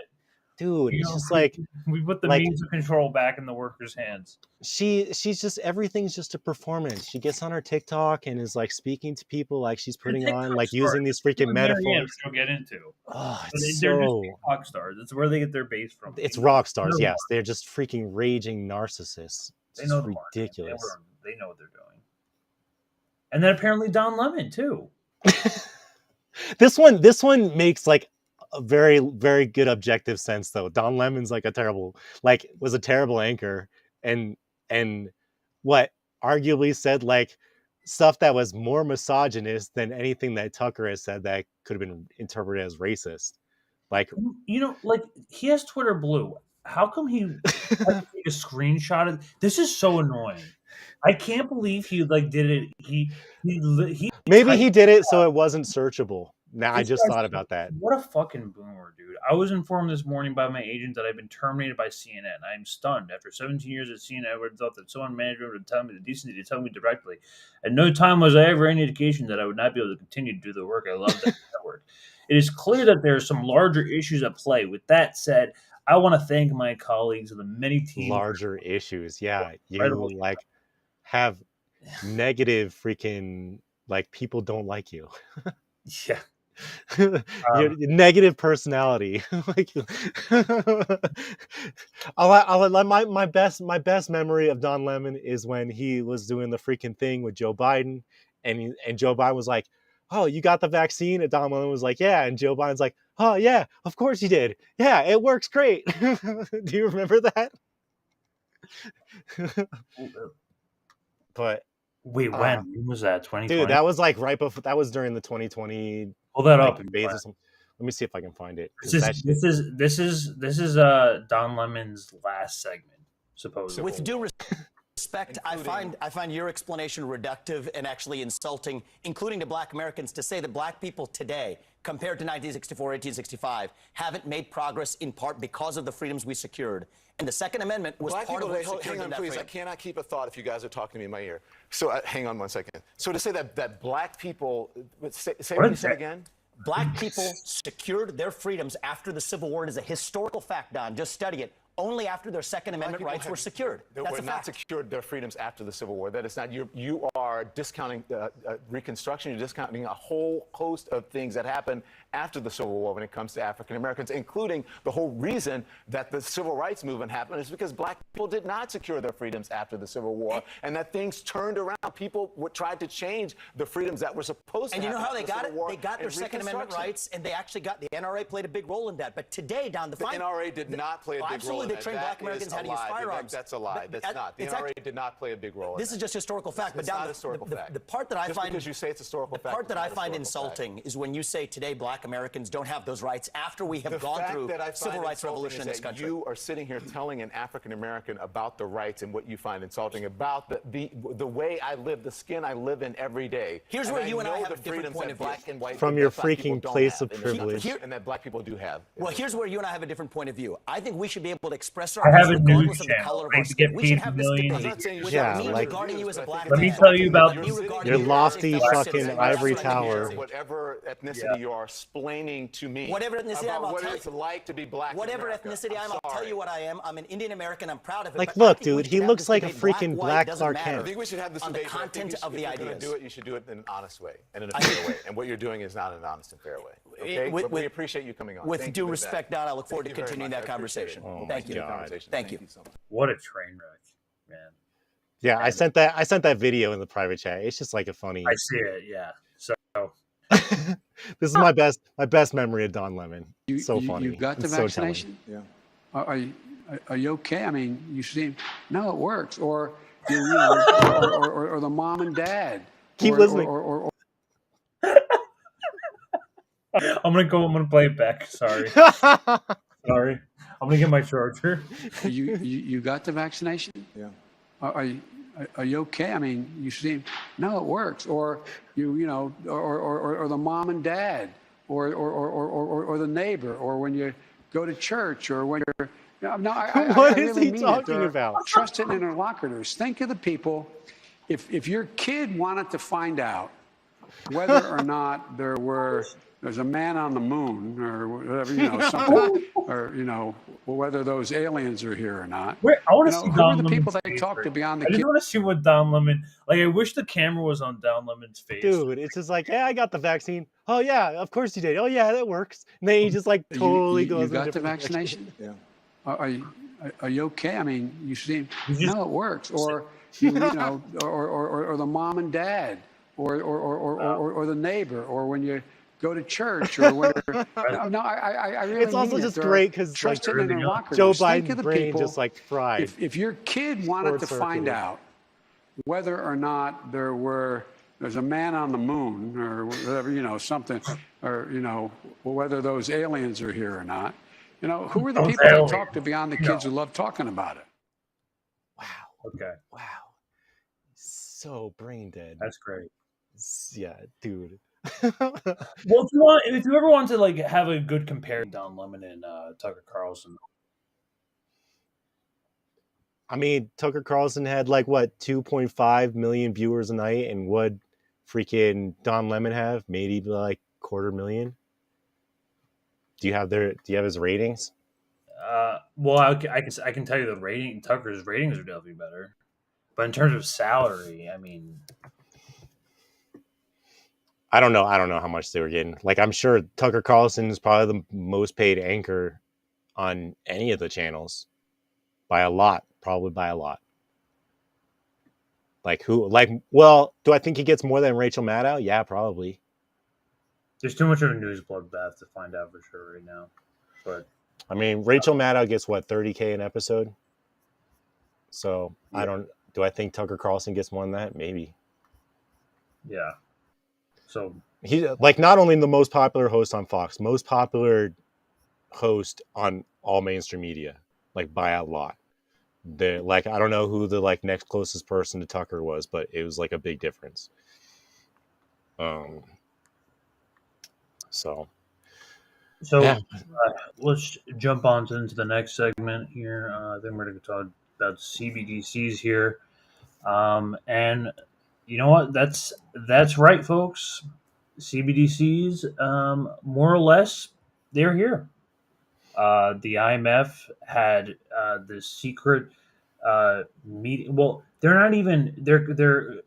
Dude, it's just like we put the means of control back in the workers' hands. She's just, everything's just a performance. She gets on her TikTok and is like speaking to people like she's putting on, like using these freaking metaphors. We'll get into. Oh, they're just rock stars. It's where they get their base from. It's rock stars, yes. They're just freaking raging narcissists. It's just ridiculous. They know what they're doing. And then apparently Don Lemon too. This one makes like a very, very good objective sense though. Don Lemon's like was a terrible anchor and what arguably said like stuff that was more misogynist than anything that Tucker has said that could have been interpreted as racist. Like, like he has Twitter Blue. How come he had to take a screenshot of this? Is so annoying. I can't believe he like did it. He maybe he did it so it wasn't searchable. Now I just thought about that. What a fucking boomer, dude. I was informed this morning by my agent that I've been terminated by CNN. I am stunned. After 17 years at CNN, I would have thought that someone in management would tell me the decency to tell me directly. At no time was I ever any indication that I would not be able to continue to do the work I love at the network. It is clear that there are some larger issues at play. With that said, I want to thank my colleagues and the many teams. Larger issues, yeah. You like have negative freaking like people don't like you. Yeah. Your negative personality. Like, my best memory of Don Lemon is when he was doing the freaking thing with Joe Biden, and Joe Biden was like, "Oh, you got the vaccine?" And Don Lemon was like, "Yeah." And Joe Biden's like, "Oh yeah, of course you did. Yeah, it works great." Do you remember that? But wait, when was that? 2020? Dude, that was like right before. That was during the 2020. Pull that up. Let me see if I can find it. This is Don Lemon's last segment, supposedly. With due respect, I find your explanation reductive and actually insulting, including to Black Americans, to say that Black people today, compared to 1964, 1865, haven't made progress in part because of the freedoms we secured. And the Second Amendment was part of what secured hang on, that please. freedom. I cannot keep a thought if you guys are talking to me in my ear. So hang on one second. So to say that Black people, say what you said again? Black people secured their freedoms after the Civil War. It is a historical fact, Don. Just study it. Only after their Second Amendment rights were secured. They That's were a not fact. secured their freedoms after the Civil War. That is not, you are discounting Reconstruction. You're discounting a whole host of things that happened after the Civil War when it comes to African Americans, including the whole reason that the Civil Rights Movement happened is because Black people did not secure their freedoms after the Civil War, and that things turned around. People tried to change the freedoms that were supposed to And you know happen how they after the got Civil it? War They got their and Second Amendment rights, and they actually got the NRA played a big role in that. But today, Don, The NRA did not play a big role absolutely, in they that. trained Black Americans how to use firearms. That's a lie. That's not. The NRA did not play a big role in that. This is just historical fact. But It's Don, not historical fact. the part that I Just find because you say it's historical fact. the part that I find historical insulting is when you say today Black Americans don't have those rights after we have gone through civil rights revolution in this country. You are sitting here telling an African American about the rights and what you find insulting about the way I live, the skin I live in every day. Here's where you and I have a different point of view. Black and white From your freaking place of privilege. And that Black people do have. Well, here's where you and I have a different point of view. I think we should be able to express I our have views a news regardless of the channel. color of I our to get skin. We should paid have this millions. debate Yeah, without me like- regarding you as a Black Let me man. tell you about Me this. regarding Your you as lofty a black fucking citizen. ivory That's what I tower. mean. Whatever ethnicity you are explaining to me. Whatever ethnicity I am, about I'll what tell it's you. like to be Black. Whatever in America. ethnicity I am, I'll tell you what I am. I'm an Indian American. I'm proud of it. Like, but look, I think we dude, should he have looks this like a debate. freaking white, Black doesn't Clark matter Kent. I think we should have this on the debate. but I think content of the if you're gonna ideas. do it, you should do it in an honest way and in a fair way. And what you're doing is not an honest and fair way. Okay? But we appreciate you coming on. With Thank due you for respect, that. Don, I look forward to Thank you very continuing much. that I appreciate conversation. it. Thank you. Thank you. So much. What a train wreck, man. Yeah, I sent that video in the private chat. It's just like a funny. I see it. Yeah. So this is my best memory of Don Lemon. So funny. You got the It's so vaccination? telling. Are you okay? I mean, you seem no, it works. Or or the mom and dad. Keep listening. I'm gonna play it back. Sorry. Sorry. I'm gonna get my charger. You got the vaccination? Yeah. Are you okay? I mean, you seem no, it works. Or or the mom and dad, or the neighbor, or when you go to church, or when you're What is really he mean talking about? Trusted interlocutors. Think of the people. If your kid wanted to find out whether or not there's a man on the moon or whatever, something, or whether those aliens are here or not. I want to see who Don are the people Lemon's they face talk to right beyond now. the I just kid? want to see what Don Lemon. Like, I wish the camera was on Don Lemon's face. Dude, it's just like, yeah, I got the vaccine. Oh yeah, of course you did. Oh yeah, that works. And then he just like totally goes. You in a got the different vaccination? Yeah. Are you okay? I mean, you seem no, it works. Or or the mom and dad, or the neighbor, or when you go to church, or when I really It's also mean just it. great because trusted interlocutors. Joe Think Biden's of the brain people. just like fried. If your kid wanted to find out whether or not there's a man on the moon or whatever, something, or whether those aliens are here or not, who are the people they talk to beyond the kids who love talking about it? Wow. Okay. Wow. So brain dead. That's great. Yeah, dude. Well, if you ever want to like have a good comparison, Don Lemon and Tucker Carlson. I mean, Tucker Carlson had like what 2.5 million viewers a night, and what freaking Don Lemon have? Maybe like 250,000. Do you have his ratings? Well, I can tell you the rating. Tucker's ratings are definitely better, but in terms of salary, I mean, I don't know how much they were getting. Like, I'm sure Tucker Carlson is probably the most paid anchor on any of the channels by a lot, probably by a lot. Like who? Like, well, do I think he gets more than Rachel Maddow? Yeah, probably. There's too much of a news bloodbath to find out for sure right now. But I mean, Rachel Maddow gets what, 30K an episode? So yeah. Do I think Tucker Carlson gets more than that? Maybe. Yeah. So he's like not only the most popular host on Fox, most popular host on all mainstream media, like by a lot. I don't know who the like next closest person to Tucker was, but it was like a big difference. So yeah. Let's jump on into the next segment here. Then we're going to talk about CBDCs here. And you know what? That's right, folks. CBDCs, more or less, they're here. The IMF had this secret meeting. Well, they're not even. They're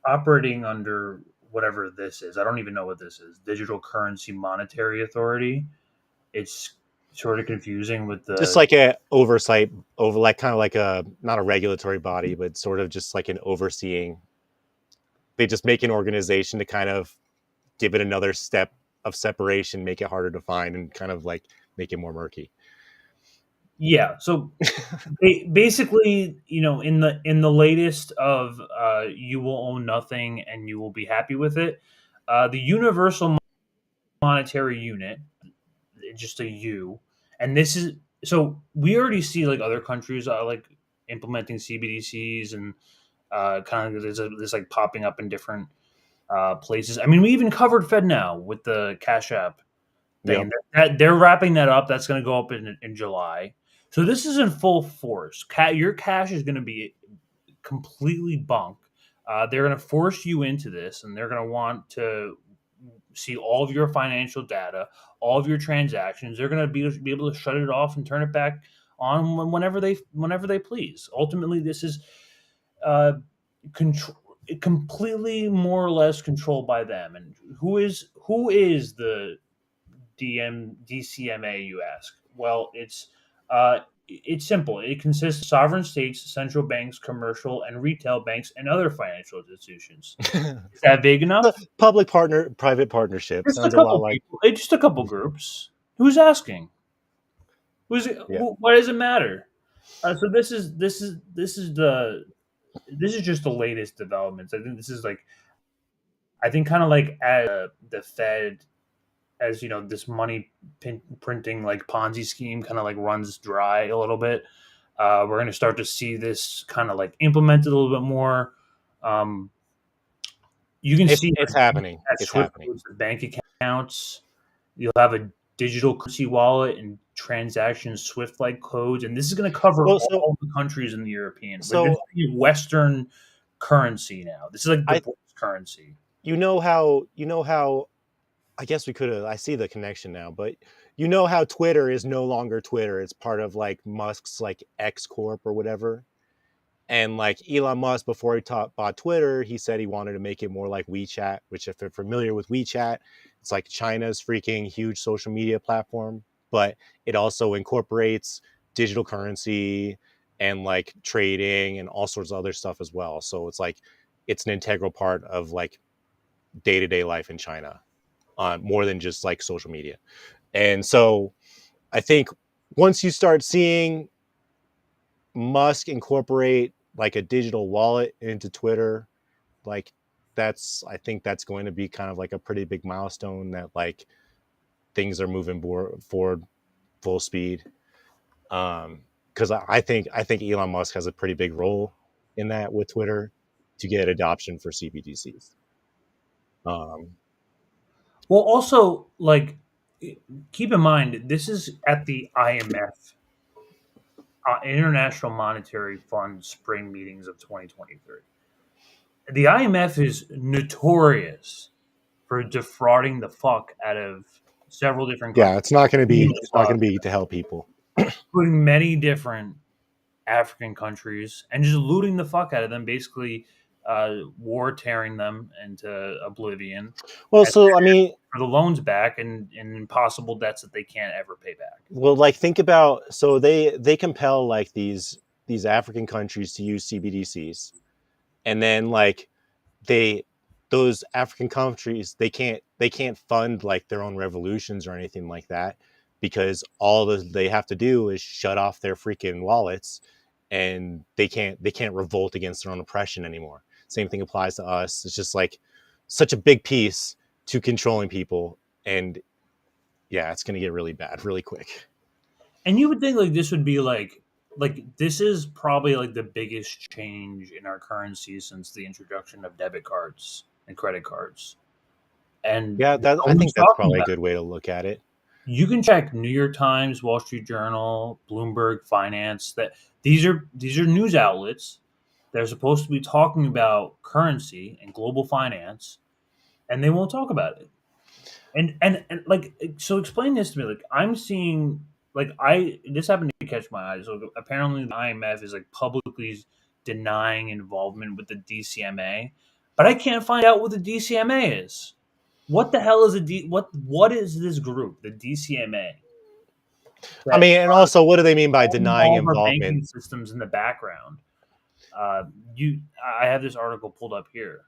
operating under whatever this is. I don't even know what this is. Digital Currency Monetary Authority. It's sort of confusing with the just like a oversight over like kind of like a not a regulatory body, but sort of just like an overseeing. They just make an organization to kind of give it another step of separation, make it harder to find, and kind of like make it more murky. Yeah. So basically, in the latest of you will own nothing and you will be happy with it. The Universal Monetary Unit, just a U, and this is so we already see like other countries are like implementing CBDCs and kind of this like popping up in different places. I mean, we even covered FedNow with the Cash App thing. Yep. They're wrapping that up. That's going to go up in July. So this is in full force. Your cash is going to be completely bunk. They're going to force you into this, and they're going to want to see all of your financial data, all of your transactions. They're going to be able to shut it off and turn it back on whenever they please. Ultimately, this is completely more or less controlled by them. And who is the DCMA, you ask? Well, it's simple. It consists of sovereign states, central banks, commercial and retail banks, and other financial institutions. Is that vague enough? Private partnership. Sounds a lot like just a couple groups. Who's asking? Who's it? Yeah. Why does it matter? So this is the this is just the latest developments. I think this is like, I think kind of like as the Fed, as you know, this money printing like Ponzi scheme kind of like runs dry a little bit. We're going to start to see this kind of like implemented a little bit more. You can see it's happening. It's Swift happening. codes to bank accounts. You'll have a digital currency wallet and transaction Swift-like codes, and this is going to cover all the countries in the European. We're going to see Western currency now. This is like the British currency. You know how. I guess we could have. I see the connection now, but you know how Twitter is no longer Twitter. It's part of like Musk's like X Corp or whatever. And like Elon Musk, before he bought Twitter, he said he wanted to make it more like WeChat, which if you're familiar with WeChat, it's like China's freaking huge social media platform, but it also incorporates digital currency and like trading and all sorts of other stuff as well. So it's like, it's an integral part of like day-to-day life in China, more than just like social media. And so I think once you start seeing Musk incorporate like a digital wallet into Twitter, like I think that's going to be kind of like a pretty big milestone that like things are moving forward full speed. Because I think Elon Musk has a pretty big role in that with Twitter to get adoption for CBDCs. Well, also, like, keep in mind, this is at the IMF, International Monetary Fund spring meetings of 2023. The IMF is notorious for defrauding the fuck out of several different countries. Yeah, it's not going to be to help people, including many different African countries, and just looting the fuck out of them, basically war tearing them into oblivion. Well, so I mean, for the loans back and impossible debts that they can't ever pay back. Well, like think about, so they compel like these African countries to use CBDCs, and then like those African countries they can't fund like their own revolutions or anything like that, because they have to do is shut off their freaking wallets, and they can't revolt against their own oppression anymore. Same thing applies to us. It's just like such a big piece to controlling people, and yeah, it's going to get really bad really quick. And you would think like this would be like this is probably like the biggest change in our currency since the introduction of debit cards and credit cards. And yeah, I think that's probably a good way to look at it. You can check New York Times, Wall Street Journal, Bloomberg Finance, that these are news outlets. They're supposed to be talking about currency and global finance, and they won't talk about it. And like, so explain this to me. Like, I'm seeing, like, this happened to catch my eye. So apparently the IMF is like publicly denying involvement with the DCMA, but I can't find out what the DCMA is. What the hell is what is this group, the DCMA? I mean, and also, what do they mean by denying involvement? Banking systems in the background. I have this article pulled up here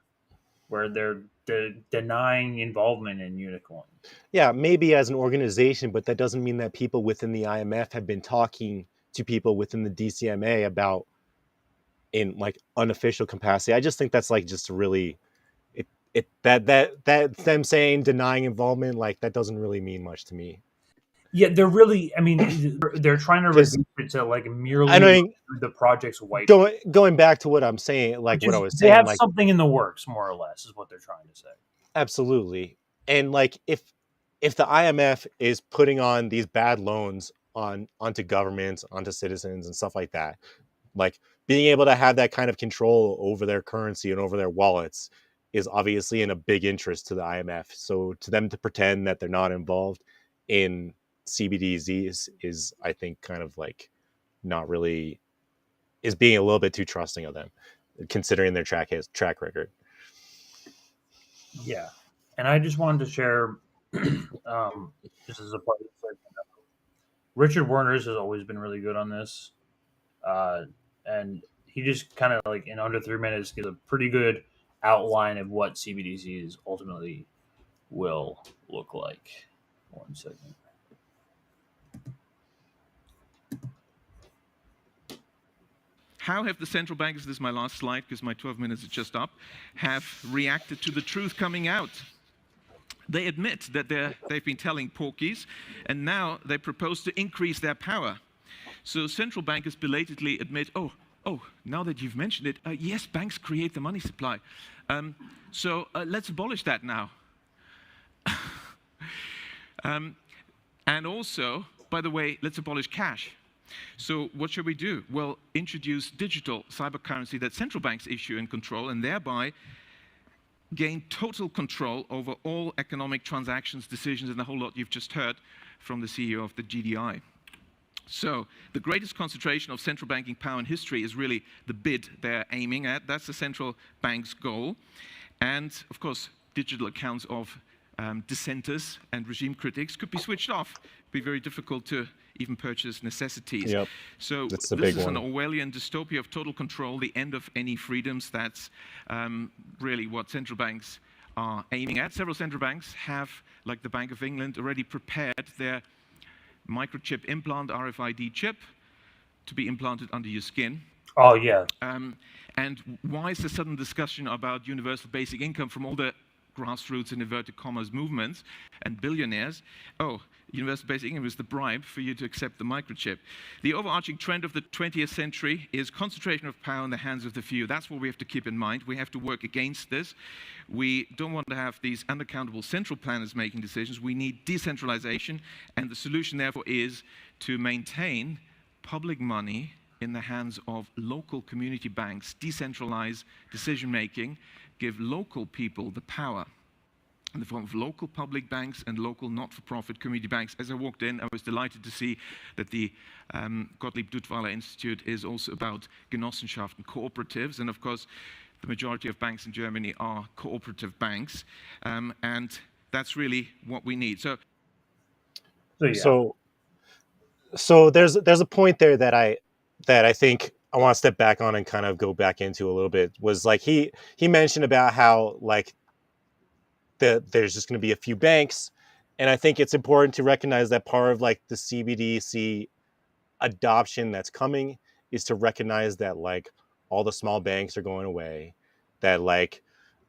where they're denying involvement in Unicoin. Yeah, maybe as an organization, but that doesn't mean that people within the IMF have been talking to people within the DCMA about in like unofficial capacity. I just think that's like just really that them saying denying involvement, like that doesn't really mean much to me. Yeah, they're really. I mean, they're trying to reduce it to like merely the project's white. Going back to what I'm saying, like what I was saying, they have like, something in the works, more or less, is what they're trying to say. Absolutely, and like if the IMF is putting on these bad loans onto governments, onto citizens, and stuff like that, like being able to have that kind of control over their currency and over their wallets is obviously in a big interest to the IMF. So to them to pretend that they're not involved in CBDCs is, I think, kind of like not really, is being a little bit too trusting of them, considering their track record. Yeah, and I just wanted to share, just as a part of the Richard Werner's has always been really good on this, and he just kind of like in under 3 minutes gives a pretty good outline of what CBDCs ultimately will look like. 1 second. how have the central bankers, this is my last slide because my 12 minutes is just up, have reacted to the truth coming out? They admit that they've been telling porkies, and now they propose to increase their power. So central bankers belatedly admit, oh, now that you've mentioned it, yes, banks create the money supply. So let's abolish that now. And also, by the way, let's abolish cash. So what should we do? Well, introduce digital cyber currency that central banks issue and control, and thereby gain total control over all economic transactions, decisions, and the whole lot you've just heard from the CEO of the GDI. So the greatest concentration of central banking power in history is really the bid they're aiming at. That's the central bank's goal. And of course, digital accounts of dissenters and regime critics could be switched off. It'd be very difficult to even purchase necessities. Yep. So this is an Orwellian dystopia of total control, the end of any freedoms. That's really what central banks are aiming at. Several central banks have, like the Bank of England, already prepared their microchip implant, RFID chip, to be implanted under your skin. Oh, yeah. And why is the sudden discussion about universal basic income from all the grassroots and inverted commas movements and billionaires? Oh, universal basic income is the bribe for you to accept the microchip. The overarching trend of the 20th century is concentration of power in the hands of the few. That's what we have to keep in mind. We have to work against this. We don't want to have these unaccountable central planners making decisions. We need decentralization, and the solution therefore is to maintain public money in the hands of local community banks, decentralize decision-making, give local people the power in the form of local public banks and local not-for-profit community banks. As I walked in, I was delighted to see that the Gottlieb Duttweiler Institute is also about Genossenschaften, cooperatives, and of course, the majority of banks in Germany are cooperative banks, and that's really what we need. So there's a point there that I think I want to step back on and kind of go back into a little bit. Was like he mentioned about how like there's just going to be a few banks, and I think it's important to recognize that part of like the CBDC adoption that's coming is to recognize that like all the small banks are going away, that like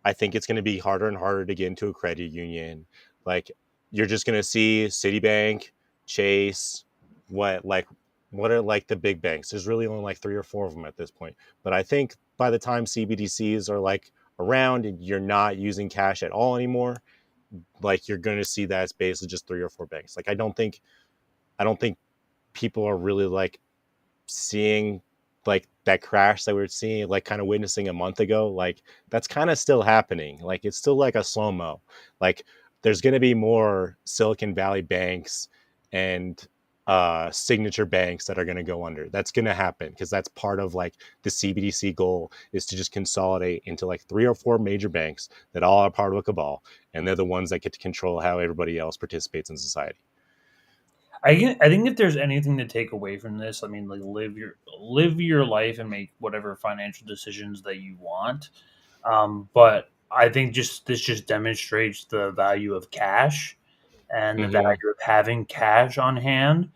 I think it's going to be harder and harder to get into a credit union. Like you're just going to see Citibank, Chase, what are like the big banks? There's really only like 3 or 4 of them at this point. But I think by the time CBDCs are like around and you're not using cash at all anymore, like you're going to see that it's basically just 3 or 4 banks. Like I don't think people are really like seeing like that crash that we were seeing, like kind of witnessing a month ago. Like that's kind of still happening. Like it's still like a slow-mo. Like there's going to be more Silicon Valley banks and signature banks that are going to go under. That's going to happen because that's part of like the CBDC goal, is to just consolidate into like 3 or 4 major banks that all are part of a cabal, and they're the ones that get to control how everybody else participates in society. I think if there's anything to take away from this, I mean, like live your life and make whatever financial decisions that you want. But I think this just demonstrates the value of cash and the value of having cash on hand.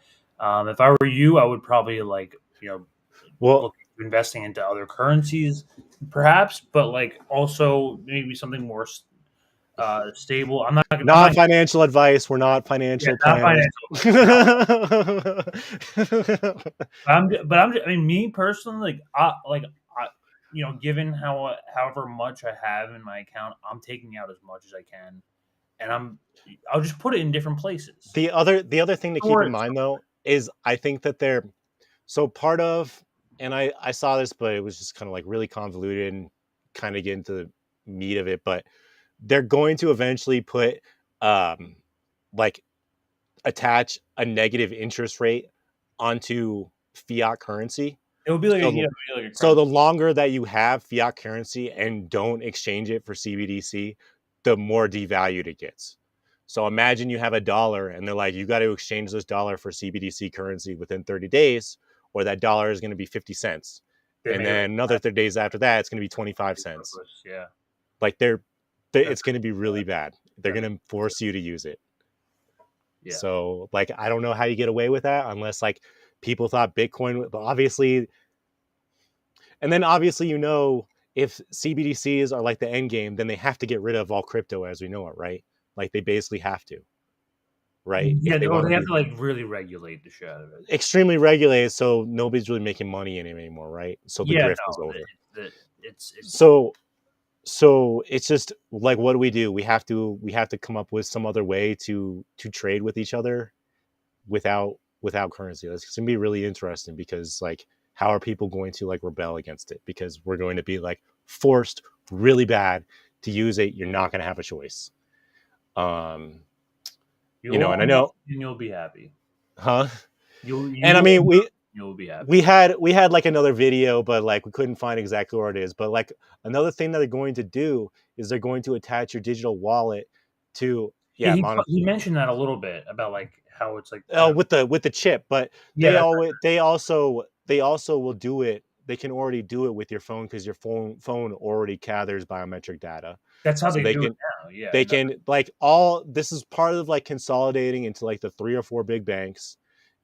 If I were you, I would probably look at investing into other currencies, perhaps, but like also maybe something more stable. Not financial advice. We're not financial planners. I mean, me personally, given however much I have in my account, I'm taking out as much as I can, and I'll just put it in different places. The other thing to keep in mind though is I think that they're so part of, and I saw this, but it was just kind of like really convoluted and kind of get into the meat of it, but they're going to eventually put attach a negative interest rate onto fiat currency. It would be like so the longer that you have fiat currency and don't exchange it for CBDC, the more devalued it gets. So imagine you have $1 and they're like, you got to exchange this dollar for CBDC currency within 30 days, or that dollar is going to be 50 cents. And then another 30 days after that, it's going to be 25 cents. Yeah. Like it's going to be really bad. They're going to force you to use it. Yeah. So like, I don't know how you get away with that unless like people thought Bitcoin, but obviously And then obviously, if CBDCs are like the end game, then they have to get rid of all crypto as we know it, right? Like they basically have to, right? Yeah, they have to like really regulate the shit out of it. Extremely regulated, so nobody's really making money in it anymore, right? So the grift is over. So it's just like, what do? We have to come up with some other way to trade with each other without currency. It's gonna be really interesting because like, how are people going to like rebel against it? Because we're going to be like forced really bad to use it. You're not going to have a choice. And I know you'll be happy, huh? You'll be happy. We had like another video, but like we couldn't find exactly where it is. But like another thing that they're going to do is they're going to attach your digital wallet to he mentioned that a little bit about like how it's like with the chip, but they also will do it. They can already do it with your phone because your phone already gathers biometric data. That's how they do it now. Yeah, they can like this is part of like consolidating into like the 3 or 4 big banks,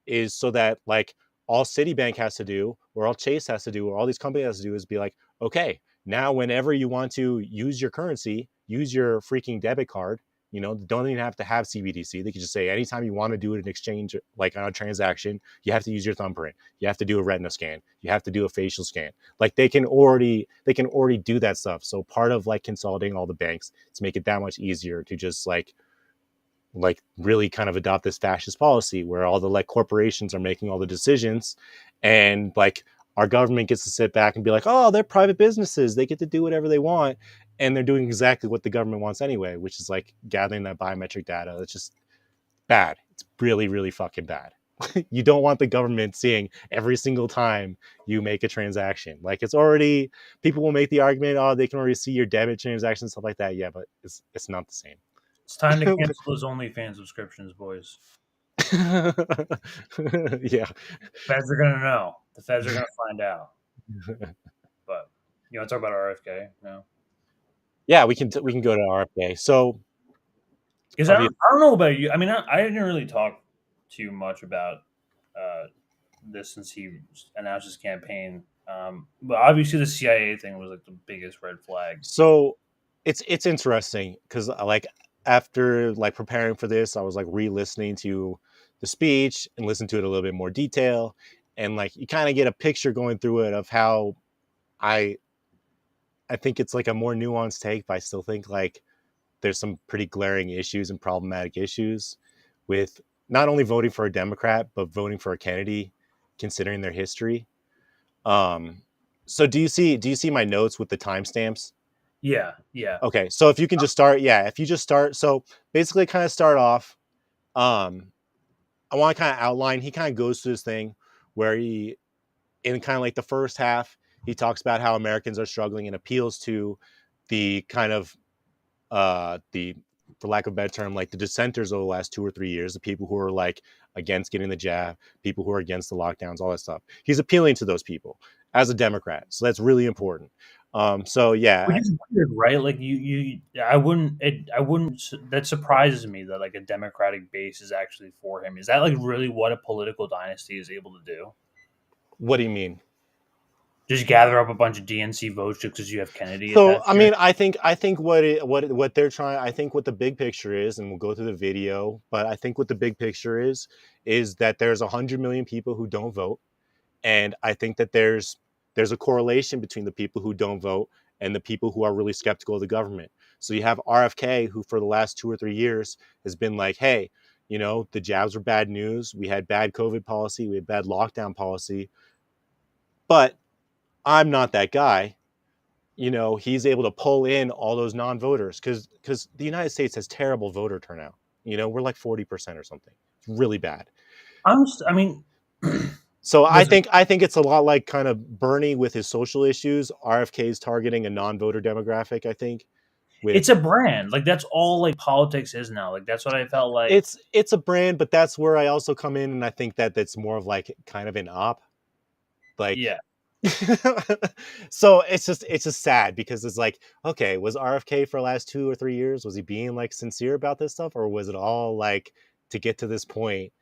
is so that like all Citibank has to do, or all Chase has to do, or all these companies has to do is be like, okay, now whenever you want to use your currency, use your freaking debit card. Don't even have to have CBDC. They can just say anytime you want to do an exchange, like on a transaction, you have to use your thumbprint. You have to do a retina scan. You have to do a facial scan. Like they can already do that stuff. So part of like consolidating all the banks to make it that much easier to just like really kind of adopt this fascist policy where all the like corporations are making all the decisions, and like our government gets to sit back and be like, oh, they're private businesses. They get to do whatever they want. And they're doing exactly what the government wants anyway, which is like gathering that biometric data. It's just bad. It's really, really fucking bad. You don't want the government seeing every single time you make a transaction. Like it's already, people will make the argument, oh, they can already see your debit transactions, stuff like that. Yeah, but it's not the same. It's time to cancel those OnlyFans subscriptions, boys. Yeah. Feds are going to know. The feds are going to find out. But you want to talk about RFK? No. Yeah, we can go to RFK. So, because I don't know about you. I mean, I didn't really talk too much about this since he announced his campaign. But obviously, the CIA thing was like the biggest red flag. So, it's interesting because like after like preparing for this, I was like re-listening to the speech and listen to it a little bit more detail, and like you kind of get a picture going through it of how I think it's like a more nuanced take, but I still think like there's some pretty glaring issues and problematic issues with not only voting for a Democrat, but voting for a Kennedy, considering their history. So do you see my notes with the timestamps? Yeah. Okay, so if you can just start, so basically kind of start off, I want to kind of outline, he kind of goes through this thing where he, in kind of like the first half, he talks about how Americans are struggling and appeals to the kind of, for lack of a better term, like the dissenters over the last 2 or 3 years, the people who are like against getting the jab, people who are against the lockdowns, all that stuff. He's appealing to those people as a Democrat. So that's really important. So yeah. Which is weird, right? Like I wouldn't, that surprises me that like a Democratic base is actually for him. Is that like really what a political dynasty is able to do? What do you mean? Just gather up a bunch of DNC votes just because you have Kennedy. So I mean, I think what they're trying. I think what the big picture is, and we'll go through the video. But I think what the big picture is that there's 100 million people who don't vote, and I think that there's a correlation between the people who don't vote and the people who are really skeptical of the government. So you have RFK, who for the last 2 or 3 years has been like, hey, the jabs were bad news. We had bad COVID policy. We had bad lockdown policy, but I'm not that guy. He's able to pull in all those non-voters because the United States has terrible voter turnout. We're like 40% or something. It's really bad. So I think it's a lot like kind of Bernie with his social issues. RFK is targeting a non-voter demographic, I think. It's a brand. Like that's all like politics is now. Like that's what I felt like. It's a brand, but that's where I also come in, and I think that that's more of like kind of an op. Like yeah. So it's just sad because it's like, okay, was RFK for the last 2 or 3 years, was he being like sincere about this stuff, or was it all like to get to this point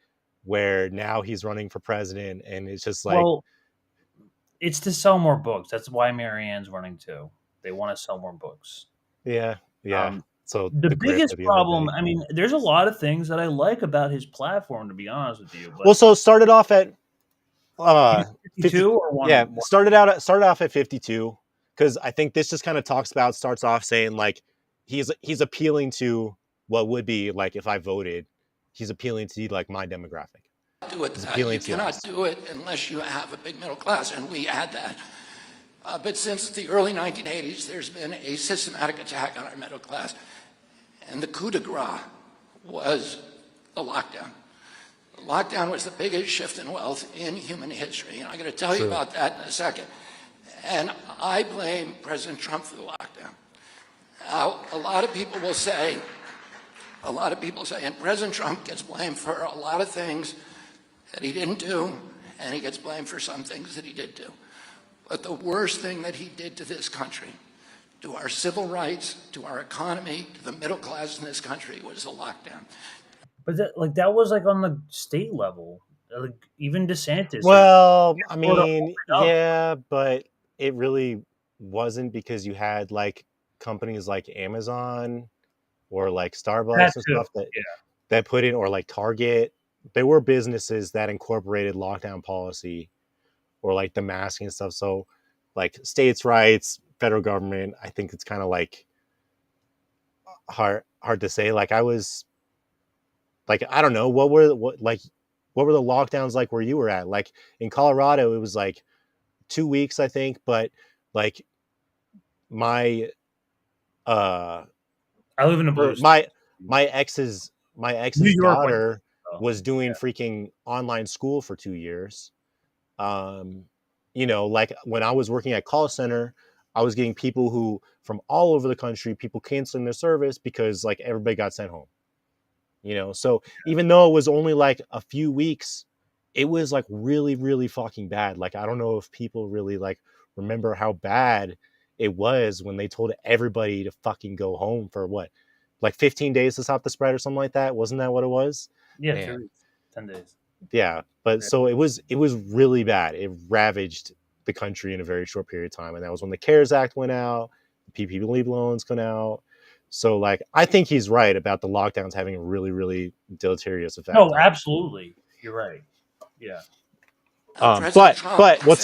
where now he's running for president and it's just like, It's to sell more books. That's why Marianne's running too. They want to sell more books. Yeah. So the biggest at the end of the problem, day. I mean, there's a lot of things that I like about his platform, to be honest with you. But Well, so it started off at 52 or one. Yeah, started off at 52 because I think this just kind of starts off saying like he's appealing to what would be like if I voted, he's appealing to like my demographic. Do it. You cannot do it unless you have a big middle class, and we had that. But since the early 1980s, there's been a systematic attack on our middle class, and the coup de grace was the lockdown. The lockdown was the biggest shift in wealth in human history, and I'm going to tell you about that in a second. And I blame President Trump for the lockdown. Now, a lot of people say, and President Trump gets blamed for a lot of things that he didn't do, and he gets blamed for some things that he did do. But the worst thing that he did to this country, to our civil rights, to our economy, to the middle class in this country, was the lockdown. But that was like on the state level. Like even DeSantis. Well, I mean, yeah, but it really wasn't because you had like companies like Amazon or like Starbucks and stuff that put in, or like Target. There were businesses that incorporated lockdown policy or like the masking and stuff. So like states' rights, federal government, I think it's kind of like hard to say. Like I was like, I don't know, what were the lockdowns like where you were at? Like in Colorado, it was like 2 weeks, I think, but like my I live in a blue my ex's daughter was doing freaking online school for 2 years. You know, like when I was working at call center, I was getting people who from all over the country, people canceling their service because like everybody got sent home. You know, so even though it was only like a few weeks, it was like really, really fucking bad. Like I don't know if people really like remember how bad it was when they told everybody to fucking go home for what, like 15 days to stop the spread or something like that. Wasn't that what it was? Yeah, 10 days. Yeah, but so it was really bad. It ravaged the country in a very short period of time, and that was when the CARES Act went out, the PPP loans went out. So like, I think he's right about the lockdowns having a really, really deleterious effect. No, absolutely, you're right. Yeah. But what's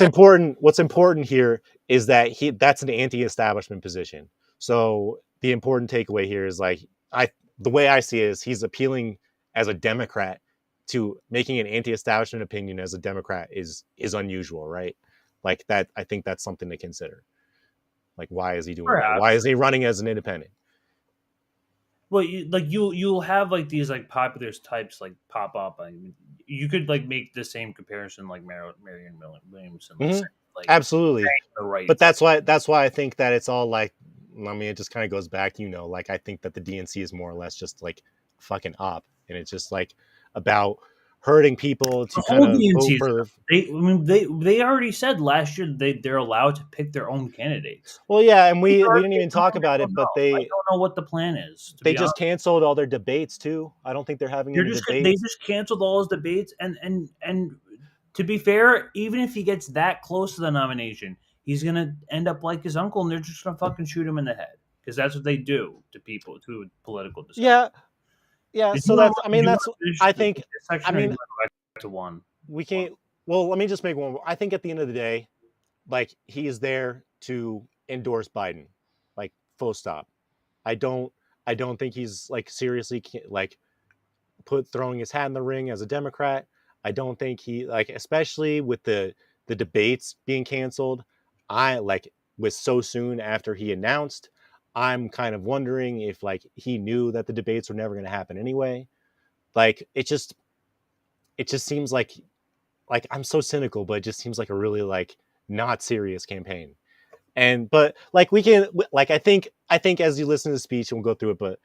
important here is that that's an anti-establishment position. So the important takeaway here is like the way I see it is he's appealing as a Democrat to making an anti-establishment opinion as a Democrat is unusual, right? Like that, I think that's something to consider. Like, why is he doing that? Why is he running as an independent? Well, you'll have like these like popular types like pop up. I mean, you could like make the same comparison like Marianne Williamson. Like, absolutely, right. But that's why I think that it's all like, I mean, it just kind of goes back, you know, like I think that the DNC is more or less just like fucking op, and it's just like about hurting people to kind of vote for. They already said last year they're allowed to pick their own candidates. Well, yeah, and we didn't even talk about it, but I don't know what the plan is. They just canceled all their debates too. I don't think they're having any debates. They just canceled all his debates, and to be fair, even if he gets that close to the nomination, he's gonna end up like his uncle, and they're just gonna fucking shoot him in the head because that's what they do to people, to political dissent. Yeah, so that's, I mean, that's, I think, I mean, to one. We can't, well, let me just make one. I think at the end of the day, like, he is there to endorse Biden, like, full stop. I don't think he's, like, seriously, like, throwing his hat in the ring as a Democrat. I don't think he, like, especially with the debates being canceled, was so soon after he announced, I'm kind of wondering if like he knew that the debates were never going to happen anyway. Like it just seems like I'm so cynical, but it just seems like a really like not serious campaign. But like we can, like I think as you listen to the speech and we'll go through it, but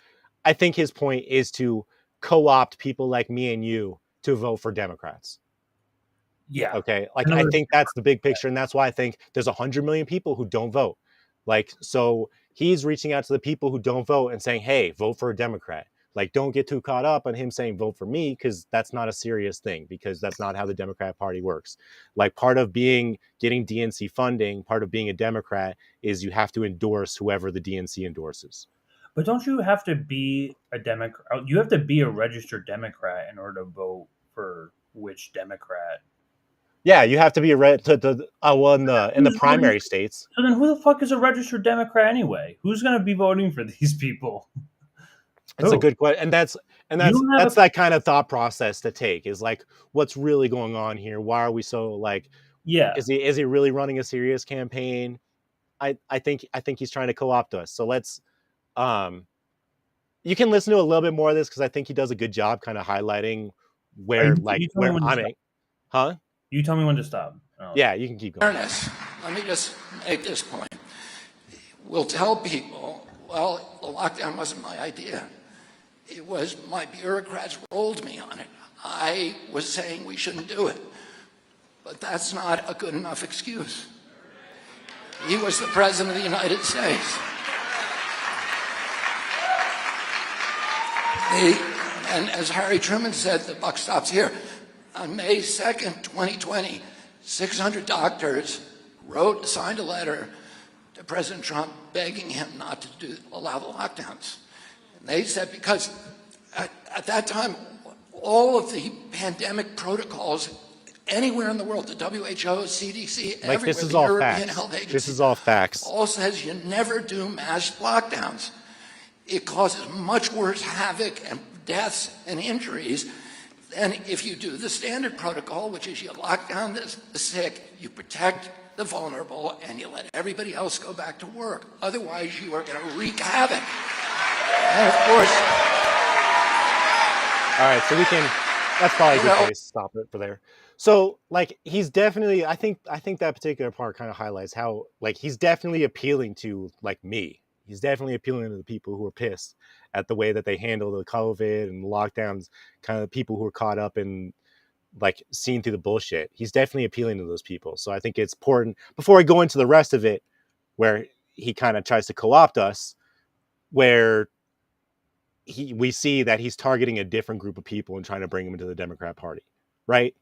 I think his point is to co-opt people like me and you to vote for Democrats. Yeah. Okay. Like I think that's the big picture, and that's why I think there's 100 million people who don't vote. Like so. He's reaching out to the people who don't vote and saying, hey, vote for a Democrat. Like, don't get too caught up on him saying vote for me, because that's not a serious thing, because that's not how the Democrat Party works. Like, part of getting DNC funding, part of being a Democrat is you have to endorse whoever the DNC endorses. But don't you have to be a Democrat? You have to be a registered Democrat in order to vote for which Democrat. Yeah, you have to be in the primary states. So then, who the fuck is a registered Democrat anyway? Who's going to be voting for these people? It's a good question, and that's that kind of thought process to take, is like, what's really going on here? Why are we so like? Yeah, is he really running a serious campaign? I think he's trying to co-opt us. So let's you can listen to a little bit more of this, because I think he does a good job kind of highlighting where I'm at. Huh? You tell me when to stop. Oh. Yeah, you can keep going. Let me just make this point. We'll tell people, well, the lockdown wasn't my idea. It was my bureaucrats rolled me on it. I was saying we shouldn't do it. But that's not a good enough excuse. He was the President of the United States. And as Harry Truman said, the buck stops here. On May 2nd, 2020, 600 doctors signed a letter to President Trump begging him not to allow the lockdowns. And they said, because at that time, all of the pandemic protocols anywhere in the world, the WHO, CDC, like, everywhere, this is the all European facts. Health Agency, This is all facts. all says you never do mass lockdowns. It causes much worse havoc and deaths and injuries than if you do the standard protocol, which is you lock down the sick, you protect the vulnerable, and you let everybody else go back to work. Otherwise, you are going to wreak havoc. And of course... All right, so that's probably a good place to stop it for there. So, like, he's definitely, I think that particular part kind of highlights how, like, he's definitely appealing to, like, me. He's definitely appealing to the people who are pissed at the way that they handle the COVID and the lockdowns, kind of the people who are caught up in, like, seeing through the bullshit. He's definitely appealing to those people. So I think it's important, before I go into the rest of it, where he kind of tries to co-opt us, where we see that he's targeting a different group of people and trying to bring them into the Democrat Party, right?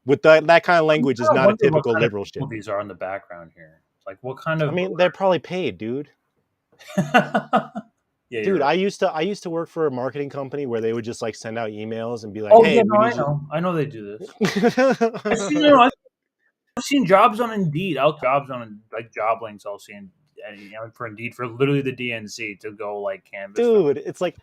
With that kind of language is not a typical liberal shit. These are in the background here. Like, what kind of? I mean, they're probably paid, dude. Yeah, dude, right. I used to work for a marketing company where they would just, like, send out emails and be like, "Oh, hey, yeah, no, I know they do this." I've seen jobs on Indeed. Jobs on, like, job links. I'll see for Indeed, for literally the DNC to go, like, canvas. Dude, it's like,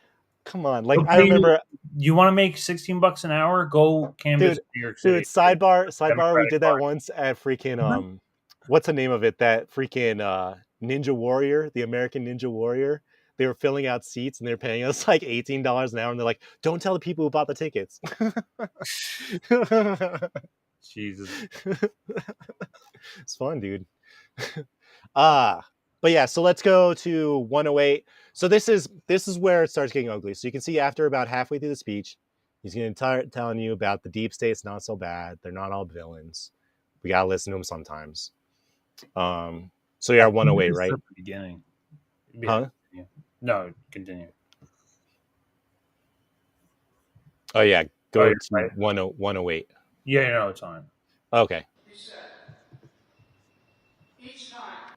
come on. Like, I remember. You want to make $16 an hour? Go canvas New York City. Dude, sidebar. We did that once at freaking what's the name of it? That freaking Ninja Warrior, the American Ninja Warrior. They were filling out seats and they're paying us like $18 an hour, and they're like, "Don't tell the people who bought the tickets." Jesus, it's fun, dude. But yeah, so let's go to 108. So this is where it starts getting ugly. So you can see after about halfway through the speech, he's going to start telling you about the deep state's not so bad. They're not all villains. We gotta listen to them sometimes. So yeah, 108, right? The beginning. Huh? No, continue. Oh yeah, go to 108. Yeah, no, it's on. Okay.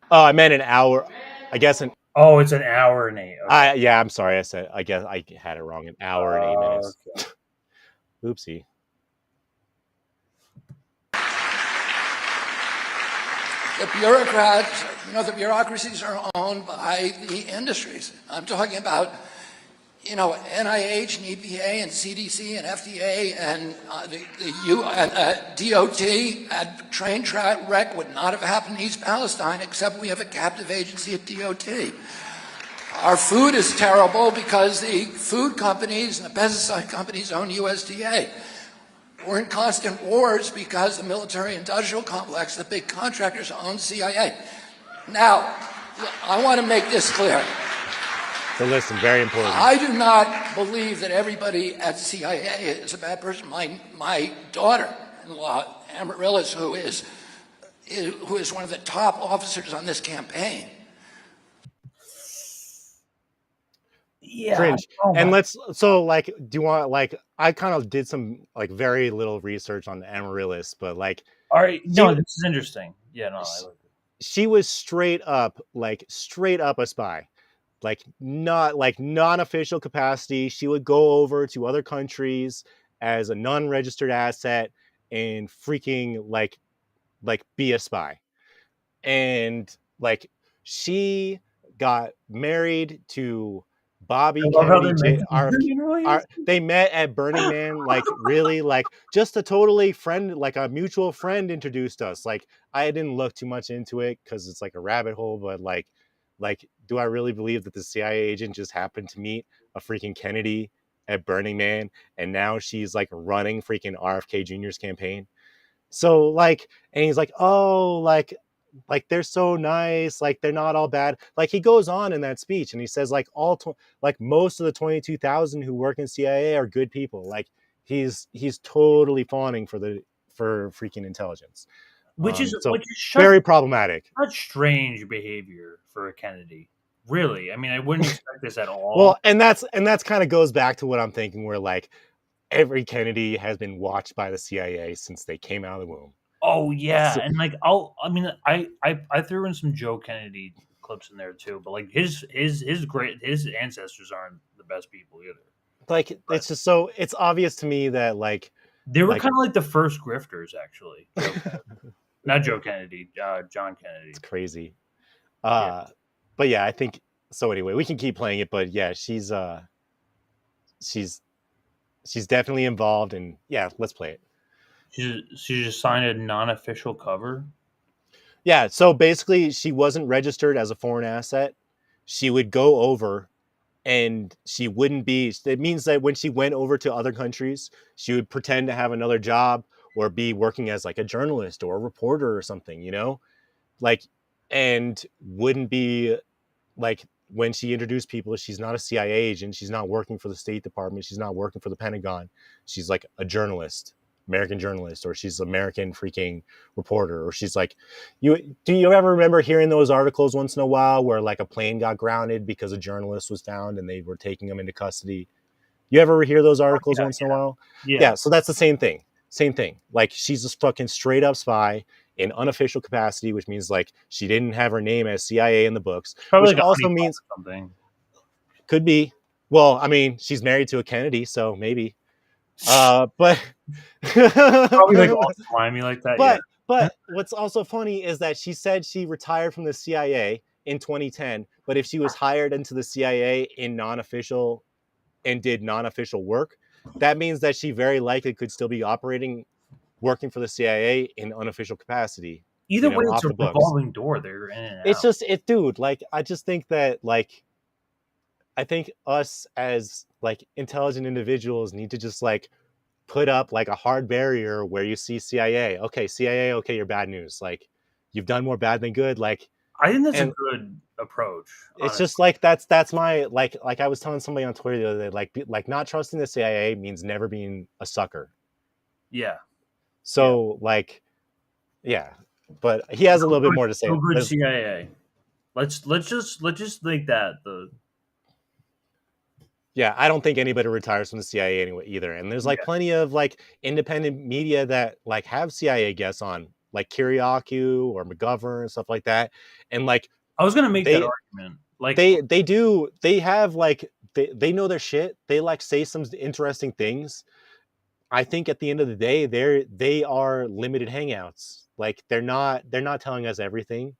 Oh, I meant an hour. I guess Oh, it's an hour and 8. Okay. Yeah, I'm sorry. I guess I had it wrong. An hour and 8 minutes. Okay. Oopsie. The bureaucrats, the bureaucracies are owned by the industries. I'm talking about, NIH and EPA and CDC and FDA and DOT. A train track wreck would not have happened in East Palestine, except we have a captive agency at DOT. Our food is terrible because the food companies and the pesticide companies own USDA. We're in constant wars because the military-industrial complex, the big contractors, own CIA. Now, I want to make this clear. So listen, very important. I do not believe that everybody at CIA is a bad person. My daughter-in-law, Amaryllis, who is one of the top officers on this campaign. Cringe. And like, do you want, like, I kind of did some, like, very little research on the Amaryllis, but, like... All right, no, this is interesting. Yeah, no, I like it. She was straight up a spy. Like, not, like, non-official capacity. She would go over to other countries as a non-registered asset and freaking, like be a spy. And, like, she got married to Bobby Kennedy. They met at Burning Man, like, really, like, just a totally friend, like a mutual friend introduced us. Like, I didn't look too much into it because it's like a rabbit hole, but like, do I really believe that the CIA agent just happened to meet a freaking Kennedy at Burning Man, and now she's like running freaking RFK Jr.'s campaign? So, like, and he's like, oh, like they're so nice, like they're not all bad. Like, he goes on in that speech and he says, like, like most of the 22,000 who work in CIA are good people. Like, he's totally fawning for freaking intelligence, which is very problematic. Such strange behavior for a Kennedy. Really, I mean, I wouldn't expect this at all. Well, and that's kind of goes back to what I'm thinking, where like every Kennedy has been watched by the CIA since they came out of the womb. Oh yeah, and like I threw in some Joe Kennedy clips in there too, but like his ancestors aren't the best people either. Like, it's just so it's obvious to me that like they were kind of like the first grifters, actually. Not Joe Kennedy, John Kennedy. It's crazy. But yeah, I think so. Anyway, we can keep playing it, but yeah, she's definitely involved, and yeah, let's play it. She just signed a non-official cover. Yeah, so basically, she wasn't registered as a foreign asset. She would go over, and she wouldn't be. It means that when she went over to other countries, she would pretend to have another job or be working as like a journalist or a reporter or something, you know, like, and wouldn't be like, when she introduced people, she's not a CIA agent. She's not working for the State Department. She's not working for the Pentagon. She's like a journalist, American journalist, or she's American freaking reporter, or she's like, do you ever remember hearing those articles once in a while where like a plane got grounded because a journalist was found and they were taking him into custody? You ever hear those articles once in a while? Yeah. So that's the same thing. Same thing. Like, she's a fucking straight up spy in unofficial capacity, which means like she didn't have her name as CIA in the books. Probably which also means something. Could be. Well, I mean, she's married to a Kennedy, so maybe. But probably like all slimy like that. But what's also funny is that she said she retired from the CIA in 2010, but if she was hired into the CIA in non-official and did non-official work, that means that she very likely could still be working for the CIA in unofficial capacity. Either way, it's a revolving door. They're in and out. It's just dude. Like, I just think that like, I think us as like intelligent individuals need to just like put up like a hard barrier where you see CIA. Okay, CIA. Okay, you're bad news. Like, you've done more bad than good. Like, I think that's a good approach. Honestly. It's just like that's my like I was telling somebody on Twitter the other day, like not trusting the CIA means never being a sucker. Yeah. So like, yeah, but he has a little bit more to say. Good CIA. Let's just think that the. Yeah, I don't think anybody retires from the CIA anyway either. And there's like plenty of like independent media that like have CIA guests on, like Kiriakou or McGovern and stuff like that. And like, I was gonna make that argument. Like they have like they know their shit. They like say some interesting things. I think at the end of the day, they are limited hangouts. Like, they're not telling us everything.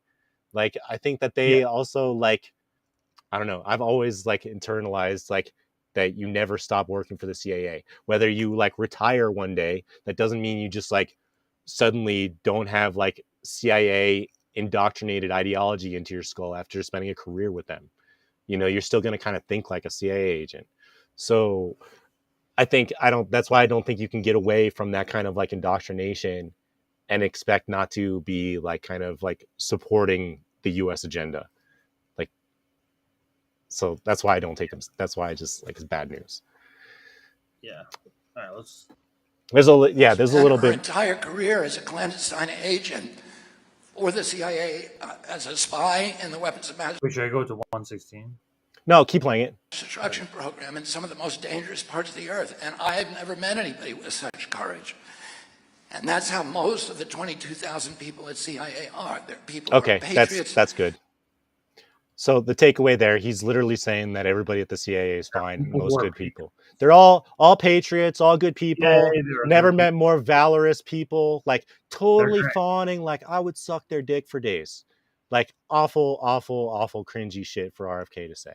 Like, I think that they also like, I don't know. I've always like internalized like that you never stop working for the CIA. Whether you like retire one day, that doesn't mean you just like suddenly don't have like CIA indoctrinated ideology into your skull after spending a career with them. You know, you're still going to kind of think like a CIA agent. So that's why I don't think you can get away from that kind of like indoctrination and expect not to be like kind of like supporting the US agenda. Like, so that's why I don't take them. That's why I just like, it's bad news. Yeah. All right, let's. There's a little bit. Her entire career as a clandestine agent for the CIA as a spy in the weapons of mass. Wait, should I go to 116? No, keep playing it. Destruction program in some of the most dangerous parts of the earth. And I've never met anybody with such courage. And that's how most of the 22,000 people at CIA are. They're people who are patriots. That's good. So the takeaway there, he's literally saying that everybody at the CIA is fine, most good people. They're all patriots, all good people. Never met more valorous people, like totally fawning, like I would suck their dick for days. Like awful, awful, awful cringy shit for RFK to say.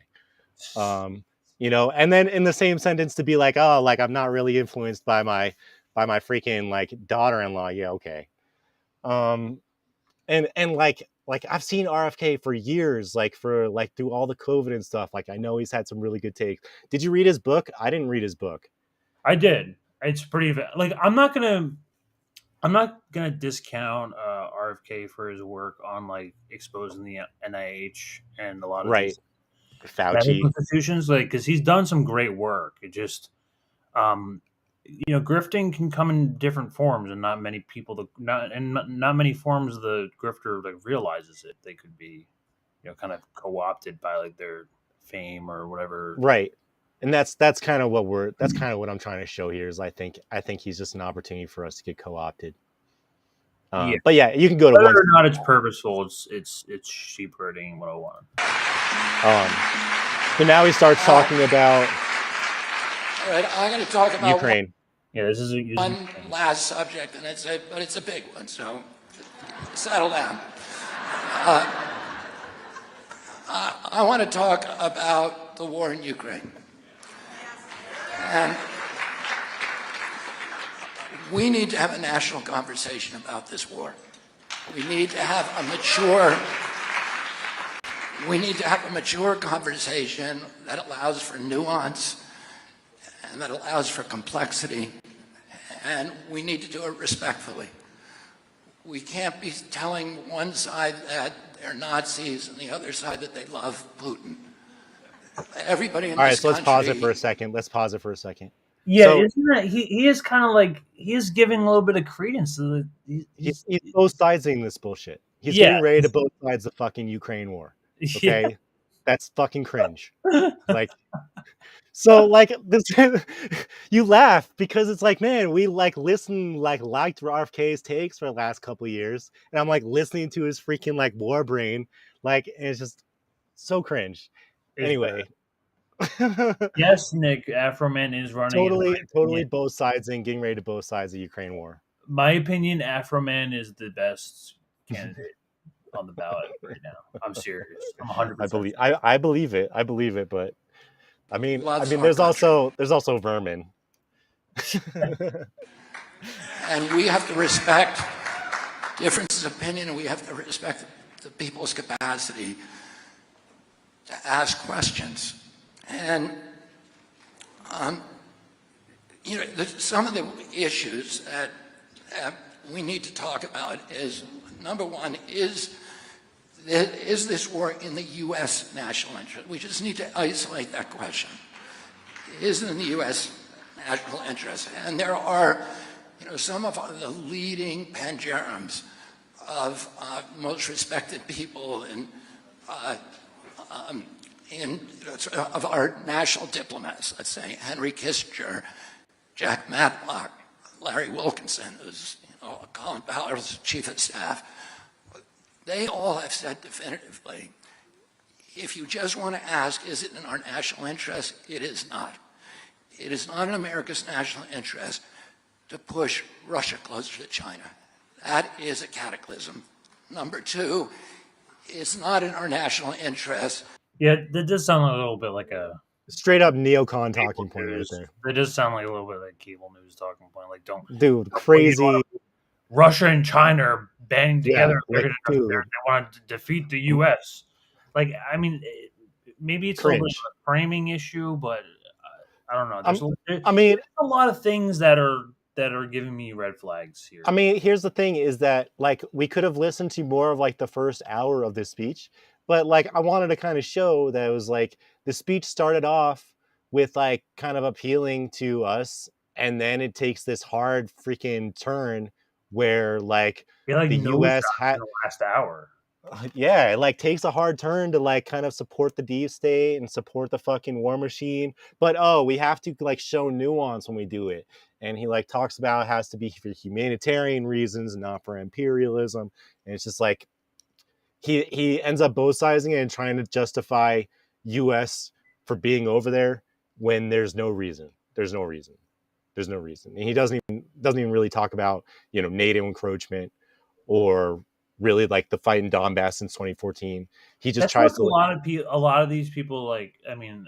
You know, and then in the same sentence to be like, oh, like I'm not really influenced by my freaking like daughter-in-law. Yeah, okay. And like I've seen RFK for years, like through all the COVID and stuff. Like I know he's had some really good takes. Did you read his book? I didn't read his book. I did. It's pretty like I'm not gonna discount RFK for his work on like exposing the NIH and a lot of these Fauci institutions, like because he's done some great work. It just you know, grifting can come in different forms, and not many people, not many forms the grifter like realizes it. They could be, you know, kind of co-opted by like their fame or whatever. Right, and that's kind of what I'm trying to show here. Is I think he's just an opportunity for us to get co-opted. Yeah. But yeah, you can go to whether one. or not it's purposeful. It's sheep herding 101. But now he starts talking about. All right, I'm going to talk about Ukraine. Yeah, this is one last subject, and it's a big one, so settle down. I want to talk about the war in Ukraine. And we need to have a national conversation about this war. We need to have a mature conversation that allows for nuance and that allows for complexity, and we need to do it respectfully. We can't be telling one side that they're Nazis and the other side that they love Putin. Everybody in this country... All right, so let's pause it for a second. Yeah, so, isn't that he is kind of like he is giving a little bit of credence to the he's both sidesing this bullshit. He's getting ready to both sides the fucking Ukraine war. Okay, yeah. That's fucking cringe. Like, so like this, you laugh because it's like, man, we like liked RFK's takes for the last couple of years, and I'm like listening to his freaking like war brain, like, and it's just so cringe. Anyway. Yes, Nick, Afroman is running. Totally both sides and getting ready to both sides of the Ukraine war. My opinion, Afroman is the best candidate on the ballot right now. I'm serious. I'm 100%. I believe it, but I mean there's also vermin. And we have to respect differences of opinion, and we have to respect the people's capacity to ask questions. And you know, some of the issues that we need to talk about is, number one, is this war in the U.S. national interest? We just need to isolate that question. Is it in the U.S. national interest? And there are, you know, some of the leading pangerms of most respected people of our national diplomats, let's say Henry Kissinger, Jack Matlock, Larry Wilkinson, who's, you know, Colin Powell's chief of staff. They all have said definitively, if you just want to ask, is it in our national interest? It is not. It is not in America's national interest to push Russia closer to China. That is a cataclysm. Number two, it's not in our national interest. Yeah, that does sound a little bit like a straight up neocon talking point right there. It does sound like a little bit like cable news talking point. Like, crazy. Russia and China are banding together. They want to defeat the U.S. Like, I mean, maybe it's a little bit of a framing issue, but I don't know. There's a lot of things that are giving me red flags here. I mean, here's the thing: is that like we could have listened to more of like the first hour of this speech. But like, I wanted to kind of show that it was like the speech started off with like kind of appealing to us, and then it takes this hard freaking turn where like the U.S. had the last hour. Yeah, it like takes a hard turn to like kind of support the deep state and support the fucking war machine. But we have to like show nuance when we do it. And he like talks about it has to be for humanitarian reasons, not for imperialism. And it's just like he ends up both sizing it and trying to justify US for being over there when there's no reason. There's no reason. There's no reason. And he doesn't even really talk about, NATO encroachment or really like the fight in Donbass since 2014. He just tries to a lot of these people like, I mean,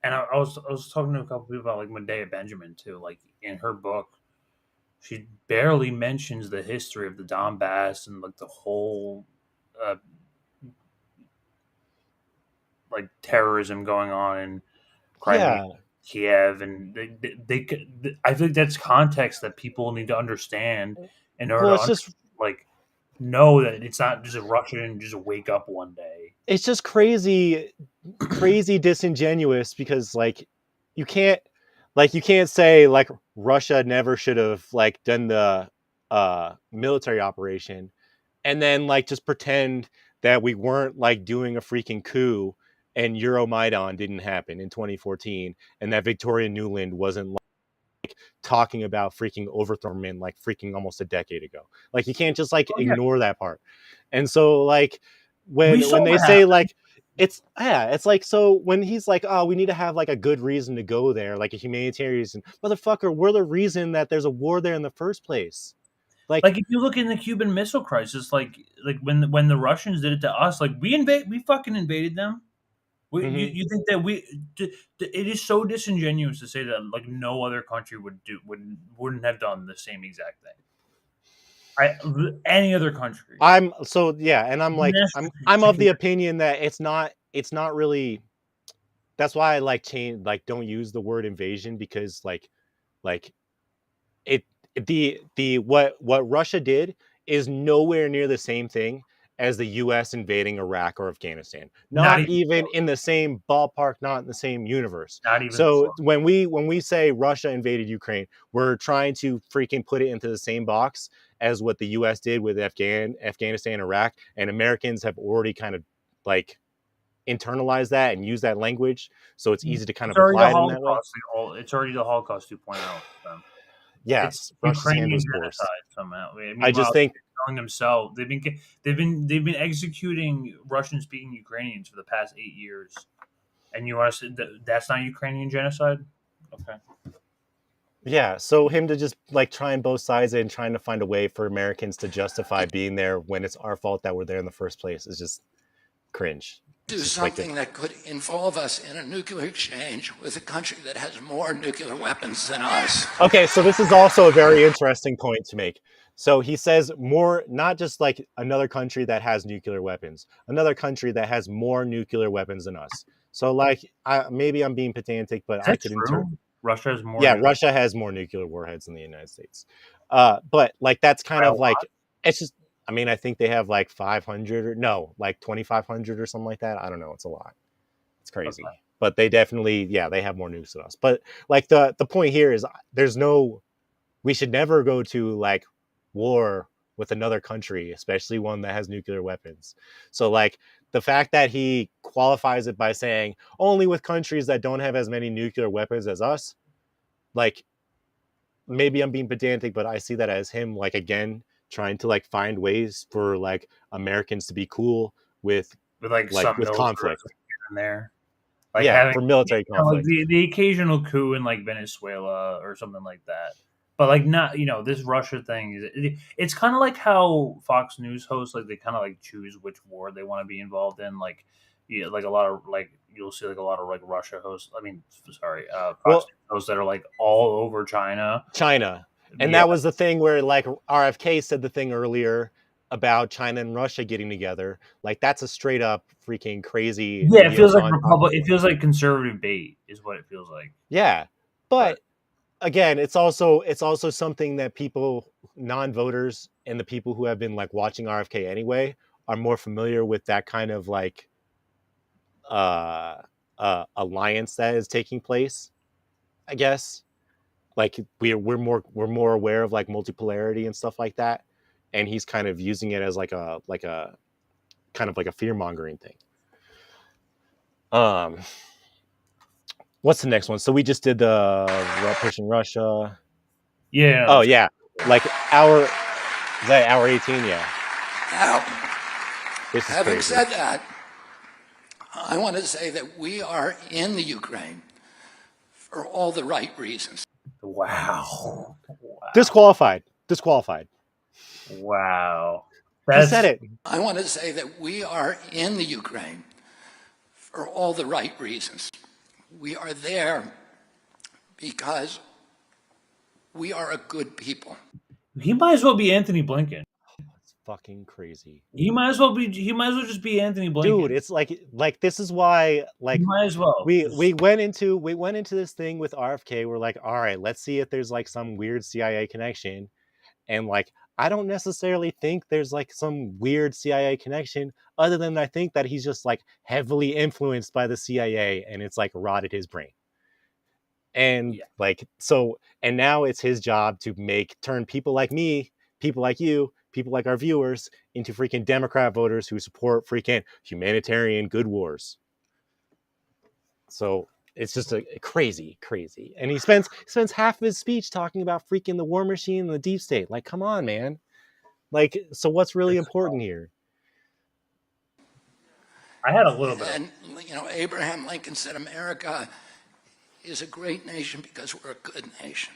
and I was talking to a couple people about like Medea Benjamin too. Like in her book, she barely mentions the history of the Donbass and like the whole like terrorism going on in Crimea, Kiev, and they I think that's context that people need to understand in order to like know that it's not just a Russia and just wake up one day. It's just crazy disingenuous because like you can't say like Russia never should have like done the military operation and then like just pretend that we weren't like doing a freaking coup and Euromaidan didn't happen in 2014 and that Victoria Nuland wasn't like talking about freaking overthrown like freaking almost a decade ago. Like you can't just like ignore that part. And so like when they say like it's like, so when he's like, oh, we need to have like a good reason to go there, like a humanitarian reason, motherfucker, we're the reason that there's a war there in the first place. Like if you look in the Cuban Missile Crisis, like when the Russians did it to us, like we fucking invaded them. You think that it is so disingenuous to say that like no other country wouldn't have done the same exact thing. Any other country. I'm of the opinion that it's not really. That's why I like change, like don't use the word invasion because like what Russia did is nowhere near the same thing as the US invading Iraq or Afghanistan. Not even in the same ballpark, not in the same universe. Not even so when we say Russia invaded Ukraine, we're trying to freaking put it into the same box as what the US did with Afghanistan, Iraq, and Americans have already kind of like internalized that and use that language. So it's easy to kind of apply it in that way. It's already the Holocaust 2.0. Yes, Ukrainian genocide somehow. I just think themselves they've been executing Russian-speaking Ukrainians for the past 8 years, and you want to say that's not Ukrainian genocide? Okay. Yeah, so him to just like try and both sides and trying to find a way for Americans to justify being there when it's our fault that we're there in the first place is just cringe. Do something that could involve us in a nuclear exchange with a country that has more nuclear weapons than us. Okay, so this is also a very interesting point to make. So he says more, not just like another country that has nuclear weapons, another country that has more nuclear weapons than us. So like, maybe I'm being pedantic, but I could Russia has more. Yeah, Russia has more nuclear warheads than the United States. But like that's kind of like it's just. I mean, I think they have like 500 or no, like 2,500 or something like that. I don't know. It's a lot. It's crazy. Okay. But they definitely, they have more nukes than us. But like the point here is we should never go to like war with another country, especially one that has nuclear weapons. So like the fact that he qualifies it by saying only with countries that don't have as many nuclear weapons as us, like maybe I'm being pedantic, but I see that as him like again trying to like find ways for like Americans to be cool with conflict in there. Like for military conflict. Like the occasional coup in like Venezuela or something like that. But like not, this Russia thing it's kind of like how Fox News hosts like they kind of like choose which war they want to be involved in. Like like a lot of like you'll see like a lot of like Russia hosts. I mean, sorry, Fox News hosts that are like all over China. And that was the thing where like RFK said the thing earlier about China and Russia getting together. Like that's a straight up freaking crazy. Yeah, it feels like Republic. It feels like conservative bait is what it feels like. Yeah, but again, it's also something that people, non-voters, and the people who have been like watching RFK anyway are more familiar with that kind of like alliance that is taking place, I guess. Like we're more aware of like multipolarity and stuff like that. and he's kind of using it as like a kind of like a fear-mongering thing. What's the next one? So we just did the pushing Russia. Yeah. Oh yeah, like hour 18. Yeah. Now, This is having crazy. said that, I want to say that we are in the Ukraine for all the right reasons. Wow. Disqualified. Wow. He said it. I want to say that we are in the Ukraine for all the right reasons. We are there because we are a good people. He might as well be Anthony Blinken. It's fucking crazy. He might as well just be Anthony Blinken. Dude, it's like this is why like he might as well. We went into this thing with RFK. We're like, all right, let's see if there's like some weird CIA connection. And like, I don't necessarily think there's like some weird CIA connection, other than I think that he's just like heavily influenced by the CIA and it's like rotted his brain. And like, so, and now it's his job to turn people like me, people like you, people like our viewers into freaking Democrat voters who support freaking humanitarian good wars. So it's just a crazy. And he spends half of his speech talking about freaking the war machine and the deep state. Like, come on, man. Like, so what's really important here? I had a little bit. And, Abraham Lincoln said America is a great nation because we're a good nation.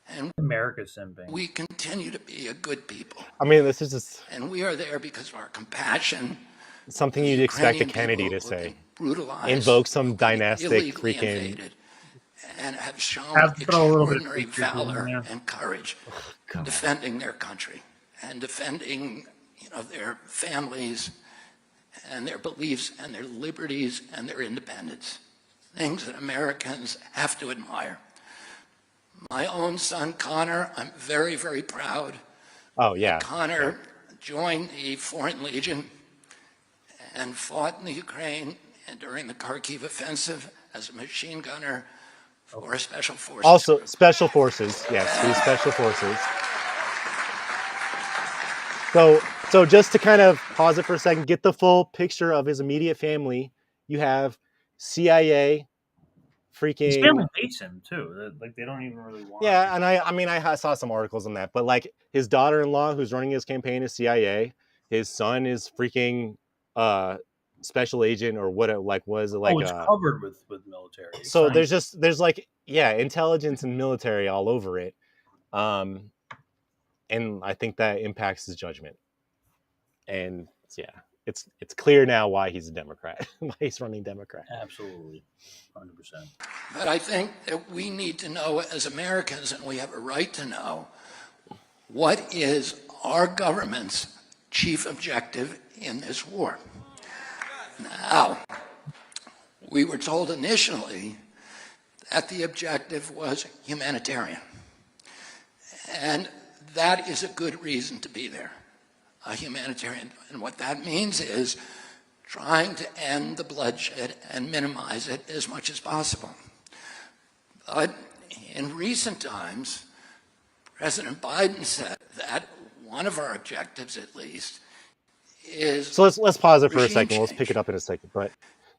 And America's simping. We continue to be a good people. I mean, this is just... And we are there because of our compassion. Something you'd expect a Kennedy to say. Invoke some dynastic freaking... And have shown extraordinary valor and courage defending their country and defending, their families and their beliefs and their liberties and their independence. Things that Americans have to admire. My own son, Connor, I'm very, very proud. Oh, yeah. Connor joined the Foreign Legion and fought in the Ukraine and during the Kharkiv offensive as a machine gunner for Special Forces. Also, Special Forces. Yes, these Special Forces. So just to kind of pause it for a second, get the full picture of his immediate family. You have CIA, freaking... His family hates him, too. Like, they don't even really want him. Yeah, and I saw some articles on that. But, like, his daughter-in-law, who's running his campaign, is CIA. His son is freaking special agent, or what it was. Like, it's covered with military. So there's like, intelligence and military all over it. And I think that impacts his judgment. And, it's clear now why he's a Democrat, why he's running Democrat. Absolutely, 100%. But I think that we need to know as Americans, and we have a right to know, what is our government's chief objective in this war? Now, we were told initially that the objective was humanitarian. And that is a good reason to be there. A humanitarian, and what that means is trying to end the bloodshed and minimize it as much as possible. But in recent times, President Biden said that one of our objectives, at least, is... So let's pause it for a second. Let's pick it up in a second. But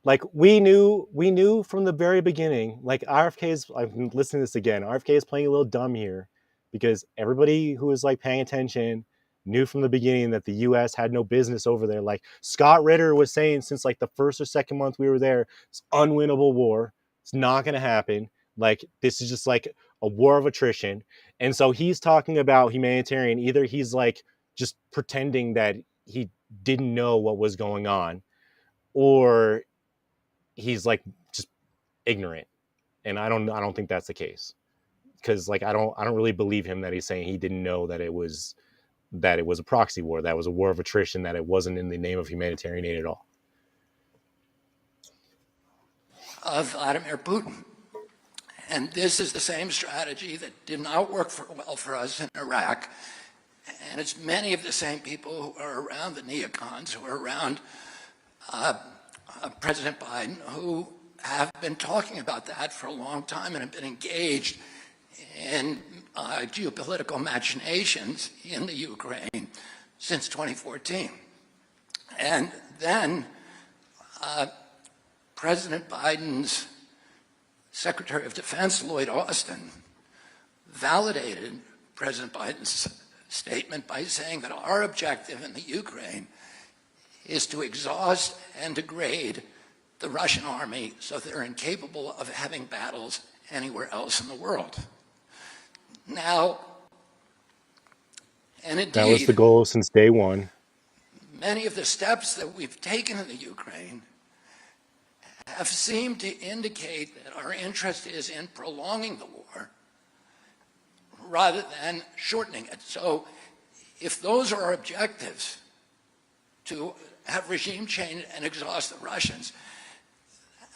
like we knew from the very beginning, like RFK's, I'm listening to this again, RFK is playing a little dumb here because everybody who was like paying attention knew from the beginning that the U.S. had no business over there. Like Scott Ritter was saying since like the first or second month we were there, it's unwinnable war. It's not going to happen. Like this is just like a war of attrition. And so he's talking about humanitarian. Either he's like just pretending that he didn't know what was going on, or he's like just ignorant. And I don't think that's the case. Because like I don't really believe him that he's saying he didn't know that it was a proxy war, that was a war of attrition, that it wasn't in the name of humanitarian aid at all. Of Vladimir Putin. And this is the same strategy that did not work well for us in Iraq. And it's many of the same people who are around the neocons, who are around President Biden, who have been talking about that for a long time and have been engaged in geopolitical machinations in the Ukraine since 2014. And then President Biden's Secretary of Defense, Lloyd Austin, validated President Biden's statement by saying that our objective in the Ukraine is to exhaust and degrade the Russian army so they're incapable of having battles anywhere else in the world. Now, and indeed, that was the goal since day one. Many of the steps that we've taken in the Ukraine have seemed to indicate that our interest is in prolonging the war rather than shortening it. So if those are our objectives, to have regime change and exhaust the Russians,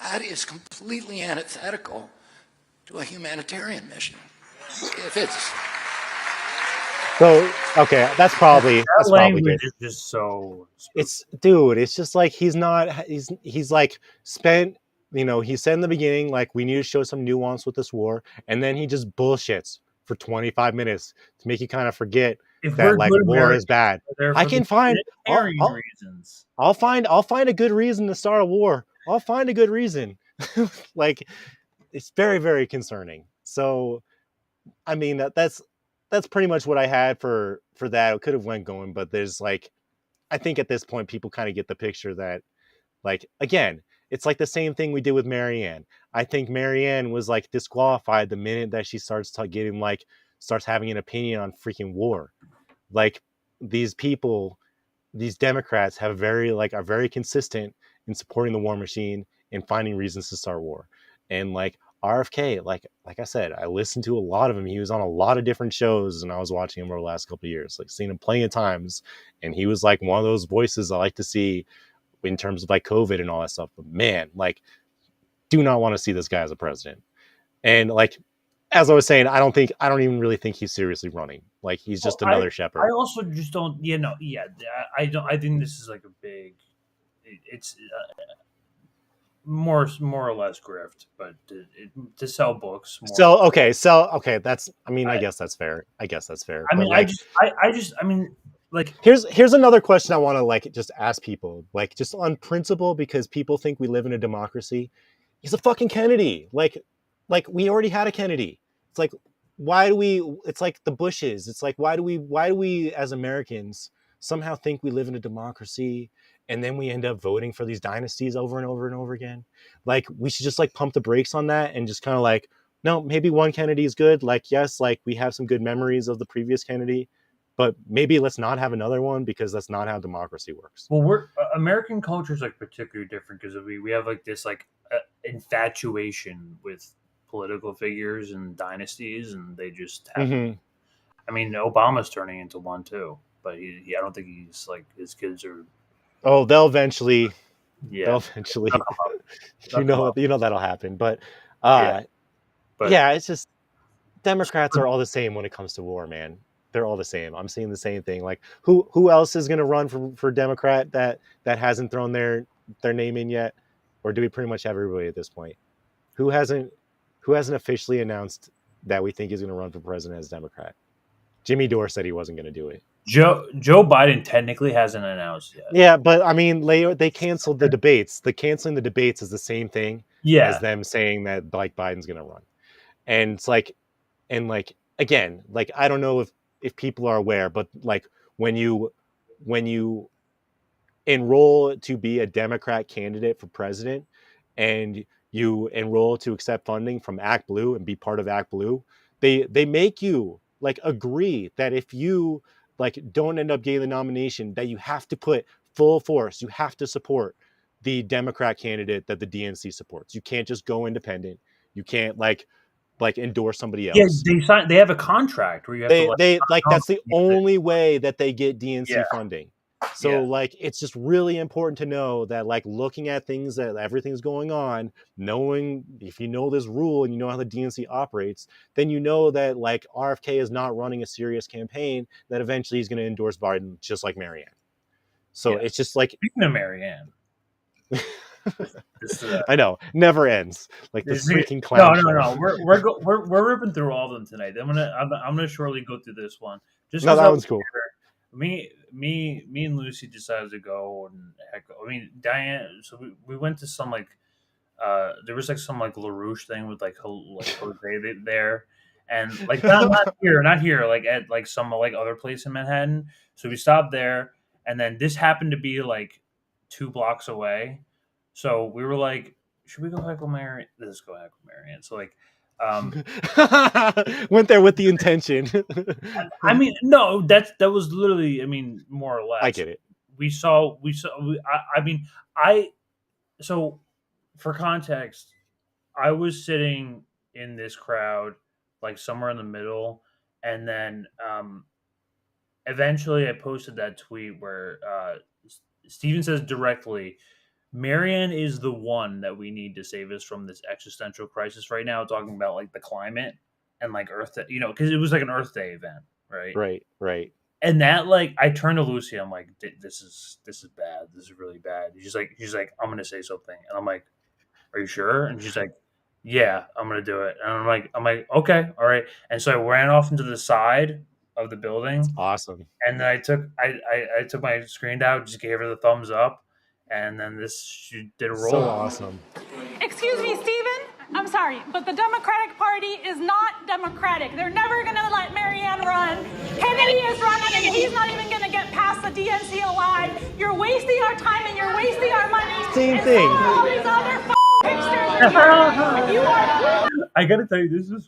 that is completely antithetical to a humanitarian mission. If it's so, okay, that's probably language good. is just so. It's just like he's like spent, he said in the beginning, like, we need to show some nuance with this war, and then he just bullshits for 25 minutes to make you kind of forget that like war is bad. I can find reasons. I'll find a good reason to start a war. I'll find a good reason. Like, it's very, very concerning. So, I mean, that's pretty much what I had for that. It could have went going, but there's like, I think at this point people kind of get the picture that, like, again, it's like the same thing we did with Marianne. I think Marianne was like disqualified the minute that she starts having an opinion on freaking war. Like, these people, these Democrats are very consistent in supporting the war machine and finding reasons to start war. And like RFK, like I said, I listened to a lot of him. He was on a lot of different shows, and I was watching him over the last couple of years, like seen him plenty of times. And he was like one of those voices I like to see in terms of like COVID and all that stuff. But man, like, do not want to see this guy as a president. And like, as I was saying, I don't even really think he's seriously running. Like, he's just another shepherd. I also just don't, I think this is like a big, it's more or less grift, but to sell books. Okay. That's, I guess that's fair. I mean, like, here's another question I want to like just ask people, like, just on principle, because people think we live in a democracy. He's a fucking Kennedy. Like we already had a Kennedy. It's like, it's like the Bushes. It's like, why do we as Americans somehow think we live in a democracy, and then we end up voting for these dynasties over and over and over again? Like, we should just like pump the brakes on that and just kind of like, no, maybe one Kennedy is good. Like, yes, like we have some good memories of the previous Kennedy, but maybe let's not have another one, because that's not how democracy works. Well, American culture is like particularly different because we have like this like infatuation with political figures and dynasties, and they just have. Mm-hmm. I mean, Obama's turning into one too, but I don't think he's like, his kids are. Oh, they'll eventually. Yeah. They'll eventually. You know that'll happen, but it's just Democrats are all the same when it comes to war, man. They're all the same. I'm seeing the same thing. Like, who else is going to run for Democrat that hasn't thrown their name in yet? Or do we pretty much have everybody at this point? Who hasn't officially announced that we think is going to run for president as Democrat? Jimmy Dore said he wasn't going to do it. Joe Biden technically hasn't announced yet. Yeah, but I mean, they canceled the debates. The canceling the debates is the same thing as them saying that like Biden's going to run. And it's like, again, like, I don't know if people are aware, but like when you enroll to be a Democrat candidate for president and you enroll to accept funding from Act Blue and be part of Act Blue, they make you like agree that if you like don't end up getting the nomination, that you have to put full force, you have to support the Democrat candidate that the DNC supports. You can't just go independent. You can't like endorse somebody else. Yeah, they have a contract where you have that's the only way that they get DNC funding. So like, it's just really important to know that, like, looking at things that everything's going on, knowing if you know this rule and you know how the DNC operates, then you know that like RFK is not running a serious campaign, that eventually he's going to endorse Biden, just like Marianne. So it's just like, speaking of Marianne, I know, never ends. Like this freaking No, clown show. We're ripping through all of them tonight. I'm gonna shortly go through this one. Just No, that one's cool. Me and Luci decided to go, and Diane. So we went to some like there was like some like LaRouche thing with like Jose there, and like not here, like at like some like other place in Manhattan. So we stopped there, and then this happened to be like 2 blocks away. So we were like, should we go heckle Marianne? Let's go heckle Marianne. So like, went there with the intention. I mean, no, that was literally, I mean, more or less. I get it. So for context, I was sitting in this crowd, like somewhere in the middle, and then eventually I posted that tweet where Steven says directly, Marianne is the one that we need to save us from this existential crisis right now, talking about like the climate and like Earth Day, because it was like an Earth Day event, right? Right. And that, like, I turned to Luci, I'm like, this is bad. This is really bad. She's like, I'm gonna say something, and I'm like, are you sure? And she's like, yeah, I'm gonna do it. And I'm like, okay, all right. And so I ran off into the side of the building. That's awesome. And then I took my screen down, just gave her the thumbs up, and then she did a roll. So awesome. Excuse me, Stephen. I'm sorry, but the Democratic Party is not democratic. They're never going to let Marianne run. Kennedy is running, and he's not even going to get past the DNC alive. You're wasting our time, and you're wasting our money. Same thing. All these other hipsters. You are. I gotta tell you,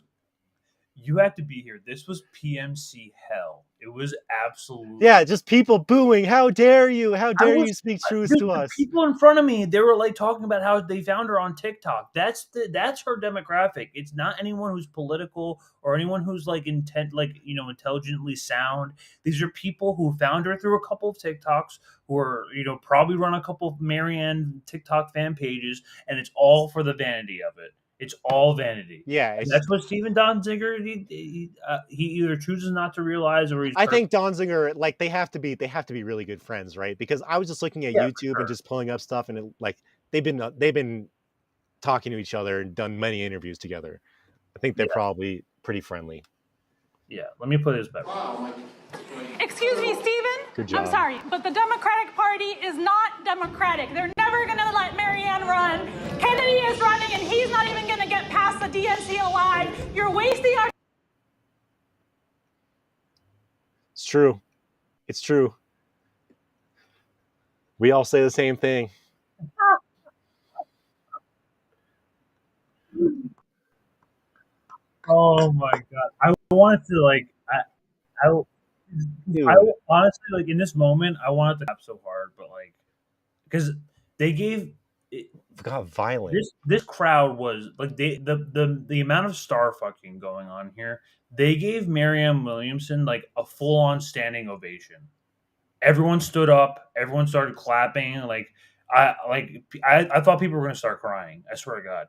you have to be here. This was PMC hell. It was absolutely just people booing. How dare you? How dare you speak truth to us? People in front of me, they were like talking about how they found her on TikTok. That's her demographic. It's not anyone who's political or anyone who's like intelligently sound. These are people who found her through a couple of TikToks, who are probably run a couple of Marianne TikTok fan pages, and it's all for the vanity of it. It's all vanity. Yeah, and that's what Stephen Donziger he either chooses not to realize, or I think Donziger, like they have to be really good friends, right? Because I was just looking at YouTube and just pulling up stuff, and they've been talking to each other and done many interviews together. I think they're probably pretty friendly. Yeah, let me put this back. Excuse me, Stephen. Good job. I'm sorry, but the Democratic Party is not democratic. They're never going to let Marianne run. Kennedy is running, and he's not even going to get past the DNC alive. You're wasting our... It's true. It's true. We all say the same thing. Oh my God. I wanted to I honestly, like, in this moment, I wanted to clap so hard, but like, because they gave God, violent. This crowd was like the amount of star fucking going on here. They gave Marianne Williamson like a full on standing ovation. Everyone stood up. Everyone started clapping. I thought people were gonna start crying. I swear to God.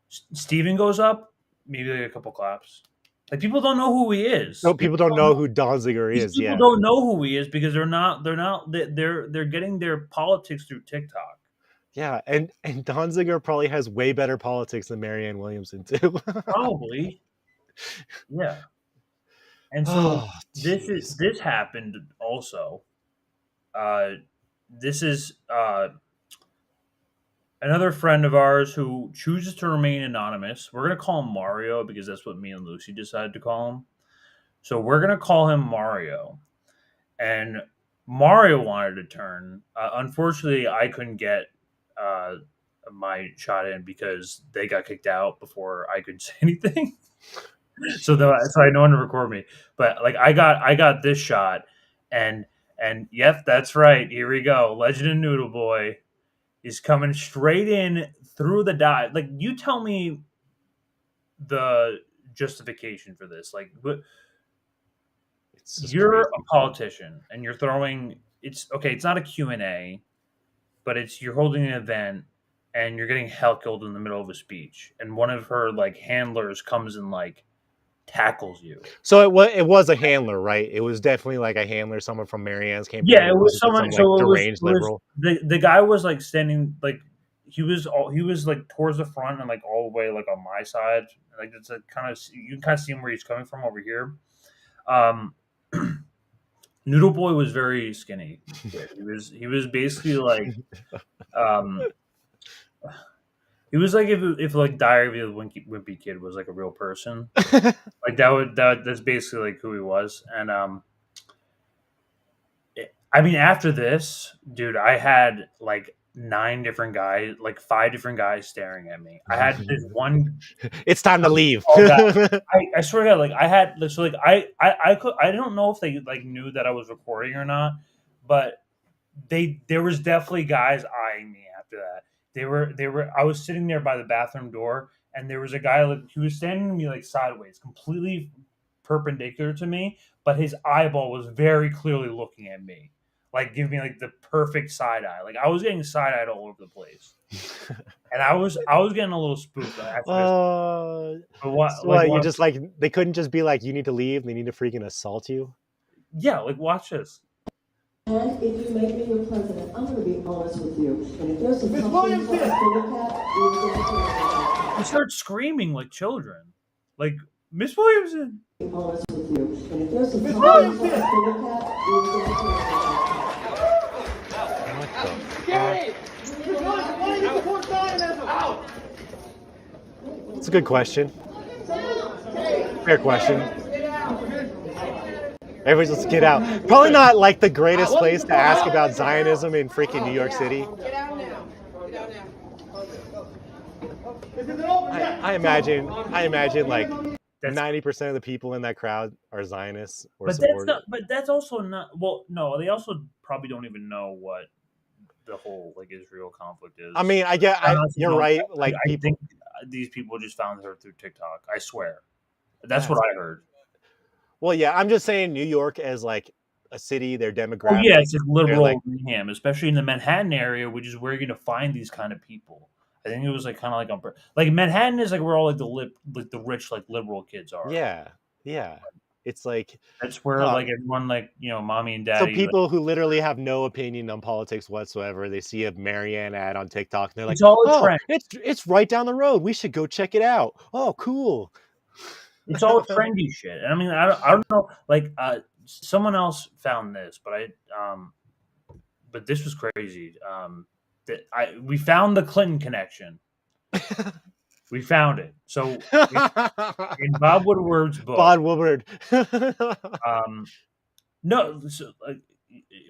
Steven goes up, maybe like a couple claps. Like, people don't know who he is. No, people don't know who Donziger is. People don't know who he is because they're getting their politics through TikTok. Yeah, and Donziger probably has way better politics than Marianne Williamson too. Probably. Yeah. And so this happened also. This is another friend of ours who chooses to remain anonymous. We're going to call him Mario because that's what me and Luci decided to call him. So we're going to call him Mario. And Mario wanted to turn. Unfortunately, I couldn't get my shot in because they got kicked out before I could say anything. So I had no one to record me. But like I got this shot, and yep, that's right. Here we go. Legend and Noodle Boy is coming straight in through the dive. Like, you tell me the justification for this. Like, you're a politician and you're throwing. It's okay. It's not a Q&A, but you're holding an event and you're getting heckled in the middle of a speech, and one of her like handlers comes and like tackles you. So it was a handler, right? It was definitely like a handler, someone from Marianne's campaign. Yeah, it was someone. Deranged liberal. The guy was like standing, like he was like towards the front and like all the way like on my side. Like it's a kind of, you can kind of see him where he's coming from over here. Noodle Boy was very skinny. He was basically like he was like if like Diary of the Wimpy Kid was like a real person. Like that's basically like who he was. And I mean, after this, dude, I had like 5 different guys staring at me. I had this one. It's time to leave. I swear to God, like I had so like I don't know if they like knew that I was recording or not, but there was definitely guys eyeing me after that. They were I was sitting there by the bathroom door, and there was a guy like he was standing to me like sideways, completely perpendicular to me, but his eyeball was very clearly looking at me. Like give me like the perfect side eye. Like I was getting side eyed all over the place, and I was getting a little spooked. You just like they couldn't just be like you need to leave. They need to freaking assault you. Yeah, like watch this. And if you make me your president, I'm going to be honest with you. And if there's some things to look at, you start screaming like children, like Miss Williamson. Be honest with you. And if there's some things to look at, It's a good question. Fair question. Everybody's just get out. Probably not like the greatest place to ask about Zionism in freaking New York City. I imagine like 90% of the people in that crowd are Zionists or supporters. But that's also not. Well, no, they also probably don't even know what the whole like Israel conflict is. I mean, you're right. Like I think these people just found her through TikTok. I swear, that's what I heard. Well, yeah, I'm just saying New York as like a city, their demographic. Oh, yeah, it's a liberal Manhattan, especially in the Manhattan area, which is where you're going to find these kind of people. I think it was like kind of like Manhattan is like where all like the rich like liberal kids are. Yeah. It's like that's where like everyone like mommy and daddy. So people who literally have no opinion on politics whatsoever, they see a Marianne ad on TikTok and they're like, it's all a trend. It's right down the road. We should go check it out. Oh, cool. It's all trendy shit. And I mean, I don't know. Like someone else found this, but this was crazy. We found the Clinton connection. We found it. So in Bob Woodward's book, Bob Woodward.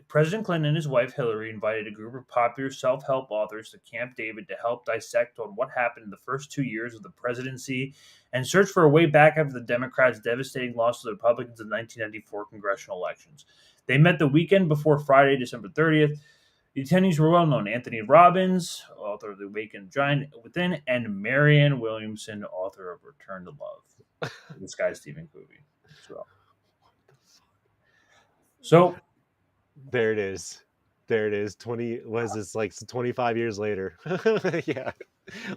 President Clinton and his wife Hillary invited a group of popular self-help authors to Camp David to help dissect on what happened in the first 2 years of the presidency and search for a way back after the Democrats' devastating loss to the Republicans in the 1994 congressional elections. They met the weekend before Friday, December 30th. The attendees were well known: Anthony Robbins, author of The Awakened Giant Within, and Marianne Williamson, author of Return to Love. This guy's Stephen Covey as well. So there it is. 25 years later. Yeah.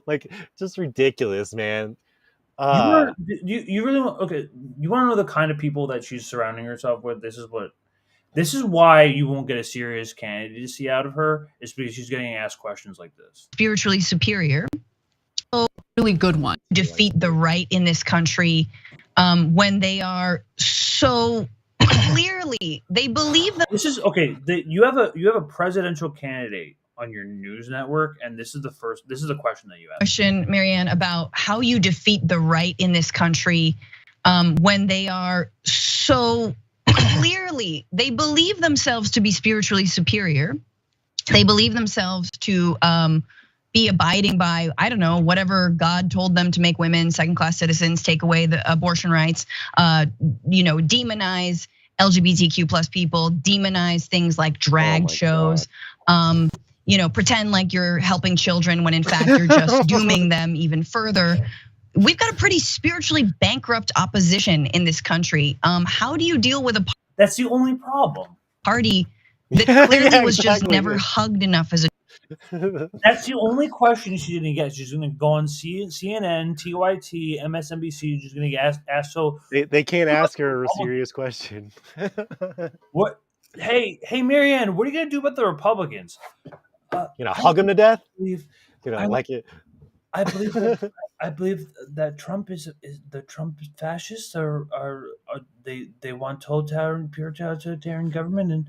Like just ridiculous, man. You really want, okay, you want to know the kind of people that she's surrounding herself with? This is why you won't get a serious candidacy out of her, is because she's getting asked questions like this. Spiritually superior. A really good one. Defeat the right in this country when they are so clearly, they believe that. This is okay. You have a presidential candidate on your news network, and this is the question that you asked. Question, Marianne, about how you defeat the right in this country when they are so clearly, they believe themselves to be spiritually superior. They believe themselves to be abiding by, I don't know, whatever God told them to make women second-class citizens, take away the abortion rights, demonize LGBTQ plus people, demonize things like drag shows, pretend like you're helping children when in fact you're just dooming them even further. We've got a pretty spiritually bankrupt opposition in this country. How do you deal with That's the only problem. Party that clearly was just never hugged enough as a. That's the only question she's going to get. She's going to go on CNN, TYT, MSNBC. She's going to get asked. So they can't ask her a serious question. What? Hey, Marianne, what are you going to do about the Republicans? Hug them to death? I believe that Trump is the Trump fascists are they want pure totalitarian government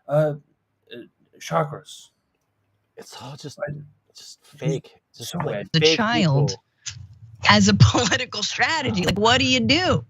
and chakras. It's all just fake. Just so like the fake child people. as a political strategy. Like, what do you do?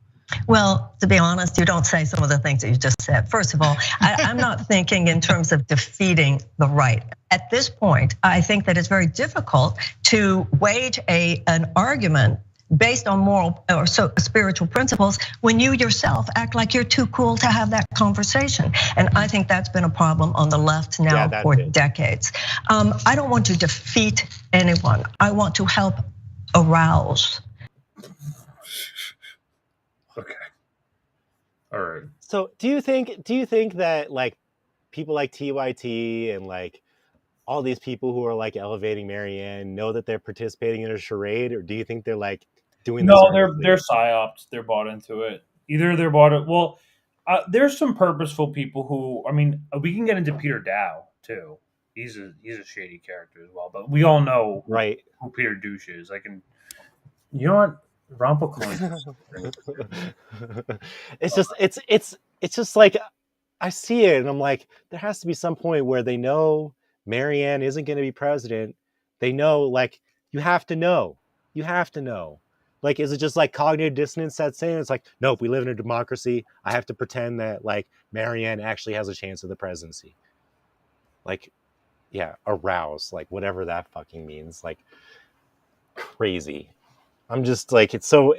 Well, to be honest, you don't say some of the things that you just said. First of all, I'm not thinking in terms of defeating the right. At this point, I think that it's very difficult to wage an argument based on moral or spiritual principles when you yourself act like you're too cool to have that conversation. And I think that's been a problem on the left now for decades. I don't want to defeat anyone. I want to help arouse. Okay. All right. So do you think that like people like TYT and like all these people who are like elevating Marianne know that they're participating in a charade, or do you think they're like doing this? No, they're psyops. They're bought into it. Either they're bought it. Well, there's some purposeful people who. I mean, we can get into Peter Dow too. He's a shady character as well. But we all know who Peter Douche is. You know what? It's just like I see it and I'm like, there has to be some point where they know Marianne isn't going to be president. They know, like, you have to know. Like, is it just like cognitive dissonance that's saying it's like, nope, we live in a democracy. I have to pretend that like Marianne actually has a chance of the presidency. Like, yeah, arouse, like whatever that fucking means. Like, crazy. I'm just like, it's why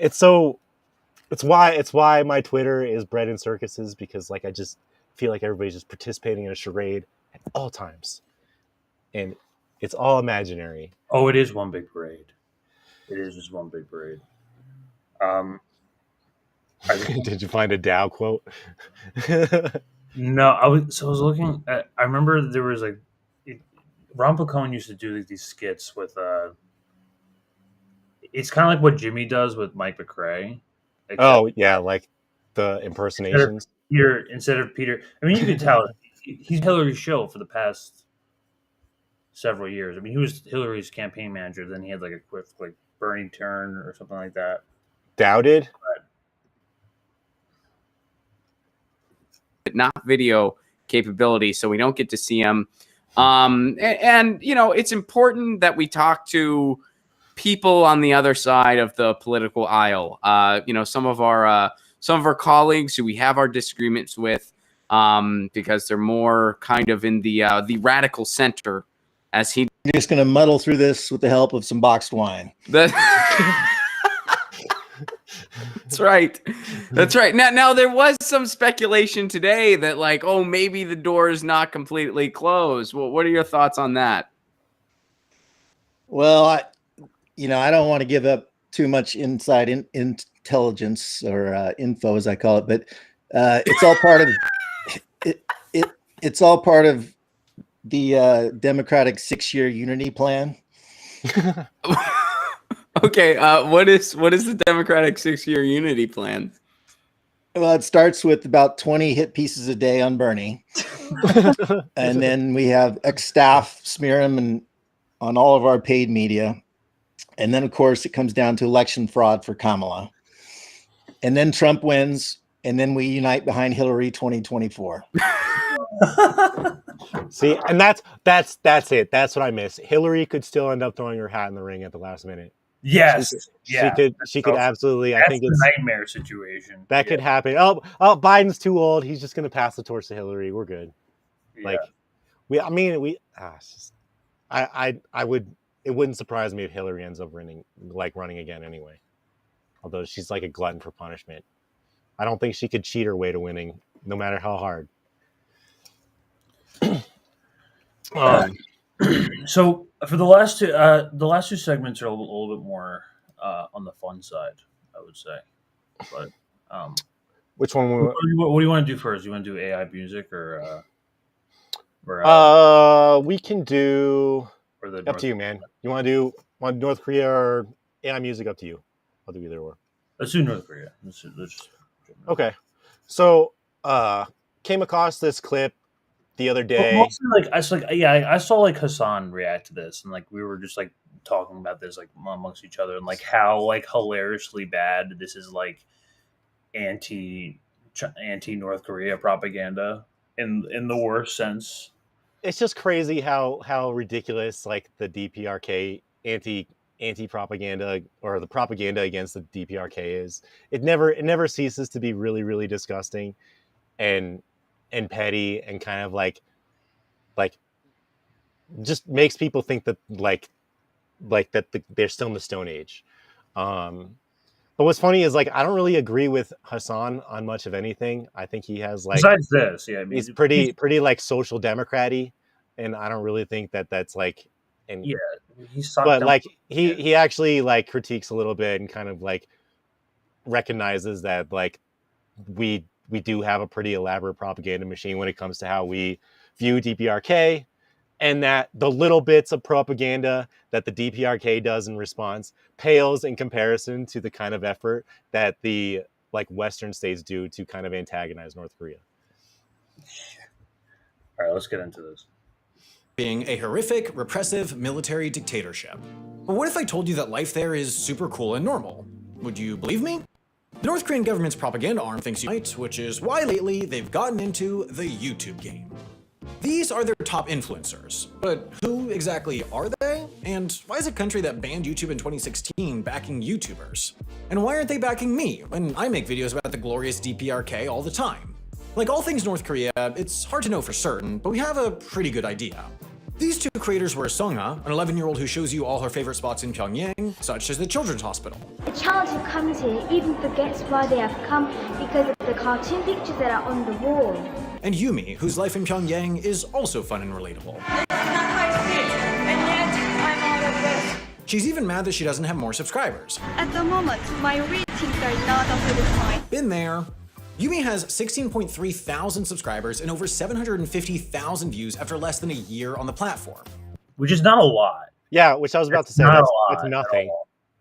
my Twitter is bred in circuses, because like I just feel like everybody's just participating in a charade at all times, and it's all imaginary. Oh, it is one big parade. It is just one big parade. Did you find a Dow quote? No, I was looking at. I remember there was like, Ron Pacone used to do these skits with. It's kind of like what Jimmy does with Mike McRae. Oh yeah, like the impersonations. Instead of Peter, I mean, you can tell he's Hillary's shill for the past several years. I mean, he was Hillary's campaign manager. Then he had like a quick like Bernie turn or something like that. Doubted. Not video capability, so we don't get to see him. And you know, it's important that we talk to people on the other side of the political aisle. You know, some of our colleagues who we have our disagreements with, because they're more kind of in the radical center. As you're just going to muddle through this with the help of some boxed wine. That's right. That's right. Now there was some speculation today that like, oh, maybe the door is not completely closed. Well, what are your thoughts on that? Well, I don't want to give up too much inside intelligence or info, as I call it, but it's all part of it's all part of the Democratic 6-year unity plan. Okay, what is the Democratic 6-year unity plan? Well, it starts with about 20 hit pieces a day on Bernie, and then we have ex-staff smear him on all of our paid media. And then, of course, it comes down to election fraud for Kamala. And then Trump wins, and then we unite behind Hillary 2024. See, and that's it. That's what I miss. Hillary could still end up throwing her hat in the ring at the last minute. Yes. She could absolutely. I think it's a nightmare situation. That could happen. Oh, Biden's too old. He's just going to pass the torch to Hillary. We're good. Yeah. It wouldn't surprise me if Hillary ends up running again anyway. Although she's like a glutton for punishment. I don't think she could cheat her way to winning, no matter how hard. So for the last two segments are a little bit more on the fun side, I would say. But which one? What do you want to do first? You want to do AI music or we can do. Up to you, man. You want to do North Korea or AI music? Up to you. I'll do either or. Let's do North Korea. Okay. So, came across this clip the other day. Mostly, I saw like Hassan react to this, and like we were just like talking about this like amongst each other and like how like hilariously bad this is like anti North Korea propaganda in the worst sense. It's just crazy how ridiculous like the DPRK anti propaganda or the propaganda against the DPRK is. It never ceases to be really, really disgusting and petty and kind of like just makes people think that they're still in the Stone Age. But what's funny is like I don't really agree with Hassan on much of anything. I think he has like besides this, yeah, I mean, he's pretty like social democrat-y, and I don't really think that that's like and yeah, but like he actually like critiques a little bit and kind of like recognizes that like we do have a pretty elaborate propaganda machine when it comes to how we view DPRK, and that the little bits of propaganda that the DPRK does in response pales in comparison to the kind of effort that the like Western states do to kind of antagonize North Korea. All right, let's get into this. Being a horrific, repressive military dictatorship. But what if I told you that life there is super cool and normal? Would you believe me? The North Korean government's propaganda arm thinks you're right, which is why lately they've gotten into the YouTube game. These are their top influencers, but who exactly are they? And why is a country that banned YouTube in 2016 backing YouTubers? And why aren't they backing me when I make videos about the glorious DPRK all the time? Like all things North Korea, it's hard to know for certain, but we have a pretty good idea. These two creators were Sungha, an 11-year-old who shows you all her favorite spots in Pyongyang, such as the Children's Hospital. A child who comes here even forgets why they have come because of the cartoon pictures that are on the wall. And Yumi, whose life in Pyongyang is also fun and relatable. She's even mad that she doesn't have more subscribers. At the moment, my ratings are not up to the point. Been there. Yumi has 16.3 thousand subscribers and over 750,000 views after less than a year on the platform. Which is not a lot. Yeah, which I was about to say. That's nothing.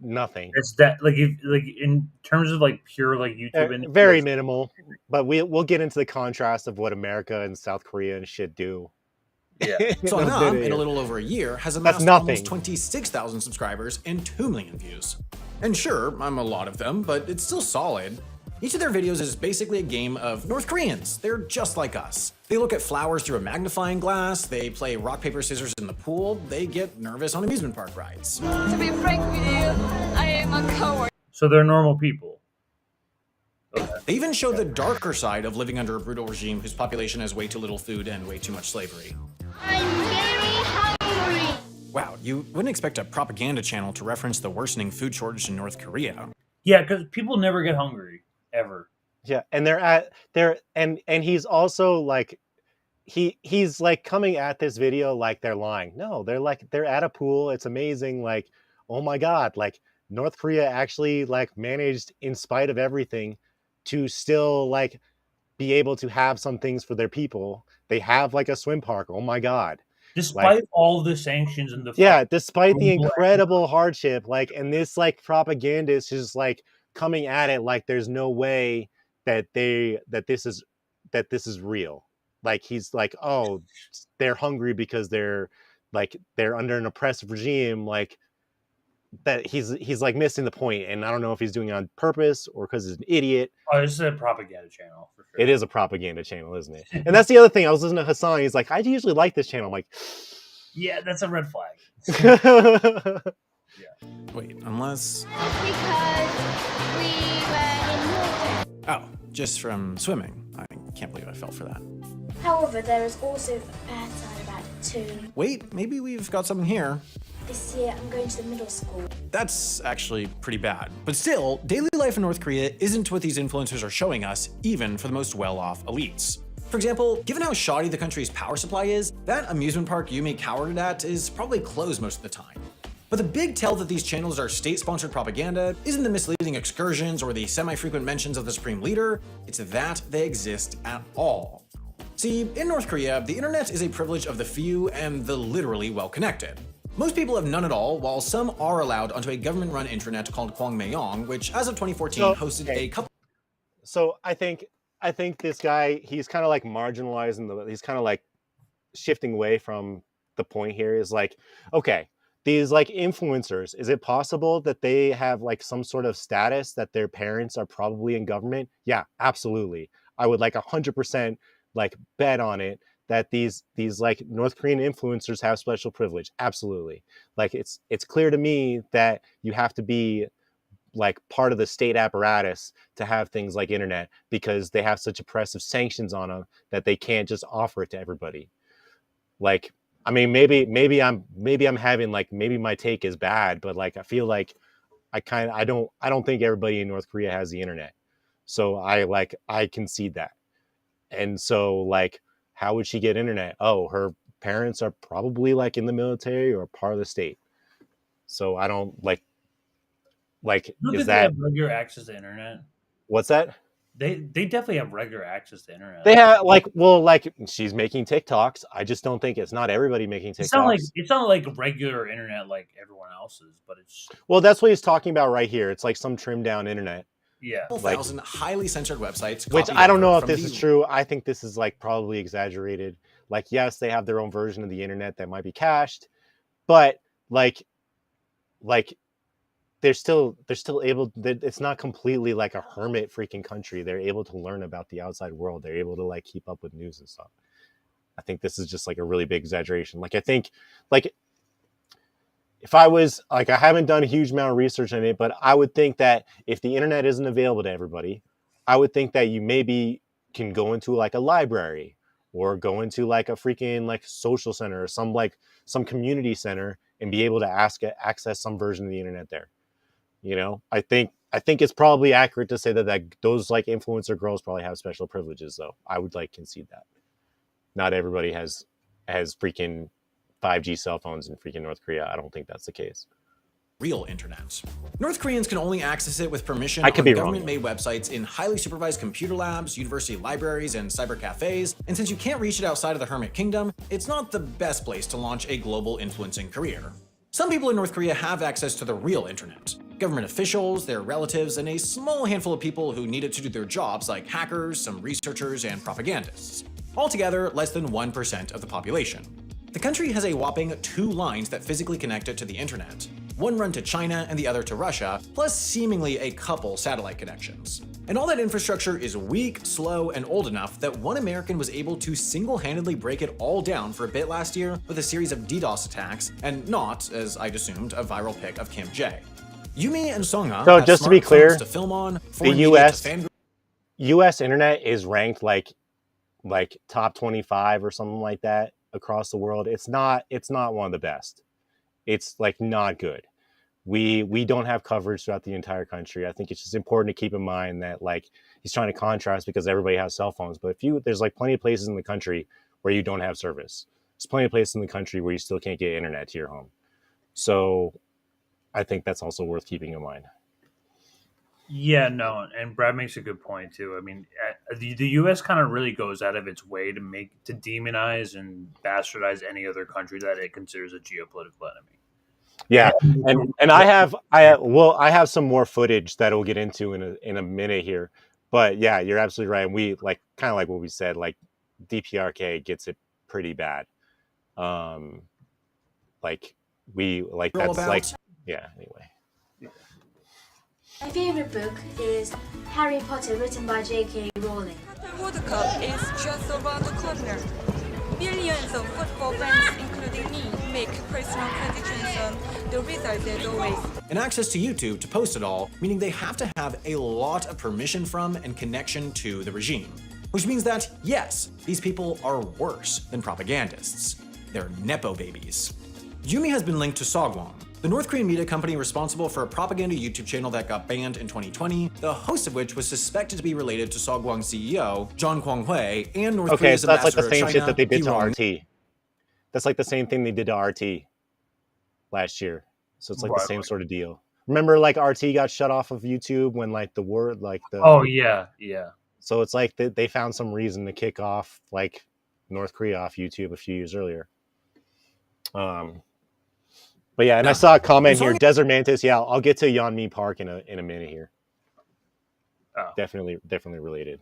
Nothing. It's that like in terms of like pure like YouTube and very minimal. But we'll get into the contrast of what America and South Korea and shit do. Yeah. Sungha, in a little over a year, has amassed almost 26,000 subscribers and 2 million views. And sure, I'm a lot of them, but it's still solid. Each of their videos is basically a game of North Koreans. They're just like us. They look at flowers through a magnifying glass, they play rock, paper, scissors in the pool, they get nervous on amusement park rides. To be frank with you, I am a coward. So they're normal people. Okay. They even show the darker side of living under a brutal regime whose population has way too little food and way too much slavery. I'm very hungry. Wow, you wouldn't expect a propaganda channel to reference the worsening food shortage in North Korea. Yeah, because people never get hungry. Ever. Yeah, and and he's also like he's like coming at this video like they're lying. No, they're at a pool. It's amazing. Like, oh my God, like North Korea actually like managed in spite of everything to still like be able to have some things for their people. They have like a swim park. Oh my God. Despite like, all the sanctions and despite the incredible hardship, like, and this like propagandist is like coming at it like there's no way that this is real. Like he's like, oh, they're hungry because they're under an oppressive regime. Like that he's like missing the point, and I don't know if he's doing it on purpose or because he's an idiot. Oh, this is a propaganda channel for sure. It is a propaganda channel, isn't it? And that's the other thing. I was listening to Hassan. He's like, I usually like this channel. I'm like, yeah, that's a red flag. Yeah. Wait, unless... Because we were in water. Oh, just from swimming. I can't believe I fell for that. However, there is also a bad side about it too. Wait, maybe we've got something here. This year, I'm going to the middle school. That's actually pretty bad. But still, daily life in North Korea isn't what these influencers are showing us, even for the most well-off elites. For example, given how shoddy the country's power supply is, that amusement park Yumi cowered at is probably closed most of the time. But the big tell that these channels are state-sponsored propaganda isn't the misleading excursions or the semi-frequent mentions of the supreme leader, it's that they exist at all. See, in North Korea, the internet is a privilege of the few and the literally well-connected. Most people have none at all, while some are allowed onto a government-run intranet called Kwangmyeong, which as of 2014 hosted a couple... So I think this guy, he's kind of like marginalizing he's kind of like shifting away from the point here is like, okay, these like influencers, is it possible that they have like some sort of status that their parents are probably in government? Yeah, absolutely. I would like 100% like bet on it that these like North Korean influencers have special privilege. Absolutely. Like it's clear to me that you have to be like part of the state apparatus to have things like internet, because they have such oppressive sanctions on them that they can't just offer it to everybody. Like, I mean, maybe I'm having like, maybe my take is bad, but like I feel like I don't think everybody in North Korea has the internet. So I concede that. And so like, how would she get internet? Oh, her parents are probably like in the military or part of the state. So I don't like is They that have regular access to internet? What's that? They definitely have regular access to internet. They have like she's making TikToks. I just don't think it's not everybody making TikToks. It's not like regular internet like everyone else's, but it's Well, that's what he's talking about right here. It's like some trimmed down internet. Yeah. Like, 1,000 highly censored websites. which copied I don't know over if this from is the- true. I think this is like probably exaggerated. Like, yes, they have their own version of the internet that might be cached, but like they're still able. It's not completely like a hermit freaking country. They're able to learn about the outside world. They're able to like keep up with news and stuff. I think this is just like a really big exaggeration. Like I think like if I was like, I haven't done a huge amount of research on it, but I would think that if the internet isn't available to everybody, I would think that you maybe can go into like a library or go into like a freaking like social center or some community center and be able to access some version of the internet there. You know, I think it's probably accurate to say that those like influencer girls probably have special privileges, though. I would like concede that. Not everybody has freaking 5G cell phones in freaking North Korea. I don't think that's the case. Real internet. North Koreans can only access it with permission I could on be wrong, government-made websites in highly supervised computer labs, university libraries, and cyber cafes. And since you can't reach it outside of the Hermit Kingdom, it's not the best place to launch a global influencing career. Some people in North Korea have access to the real internet. Government officials, their relatives, and a small handful of people who need it to do their jobs, like hackers, some researchers, and propagandists. Altogether, less than 1% of the population. The country has a whopping 2 lines that physically connect it to the internet. One run to China and the other to Russia, plus seemingly a couple satellite connections. And all that infrastructure is weak, slow, and old enough that one American was able to single-handedly break it all down for a bit last year with a series of DDoS attacks, and not, as I'd assumed, a viral pic of Kim J. Yumi and Songa So have just to be smartphones clear, to film on, the foreign media to US internet is ranked like top 25 or something like that across the world. It's not one of the best. It's like not good. We don't have coverage throughout the entire country. I think it's just important to keep in mind that like he's trying to contrast because everybody has cell phones, but there's like plenty of places in the country where you don't have service. There's plenty of places in the country where you still can't get internet to your home. So I think that's also worth keeping in mind. Yeah, no, and Brad makes a good point too. I mean, the U.S. kind of really goes out of its way to demonize and bastardize any other country that it considers a geopolitical enemy. Yeah, and I have some more footage that we'll get into in a minute here, but yeah, you're absolutely right. And we like kind of like what we said, like DPRK gets it pretty bad. Anyway. My favorite book is Harry Potter, written by J.K. Rowling. The World Cup is just around the corner. Millions of football fans, including me, make personal predictions on the result as always. And access to YouTube to post it all, meaning they have to have a lot of permission from and connection to the regime. Which means that, yes, these people are worse than propagandists. They're Nepo babies. Yumi has been linked to Sogwon, the North Korean media company responsible for a propaganda YouTube channel that got banned in 2020, the host of which was suspected to be related to Sogwon's CEO, John Kwang-hui, and North Korea's so that's like the ambassador same to shit China, that they did to Hee-Rong. RT. That's like the same thing they did to RT last year. So it's like the same sort of deal. Remember, like RT got shut off of YouTube when like the word like the Oh yeah. So it's like they found some reason to kick off like North Korea off YouTube a few years earlier. But yeah, and I saw a comment here, Desert Mantis. Yeah, I'll get to Yeonmi Park in a minute here. Oh. Definitely related.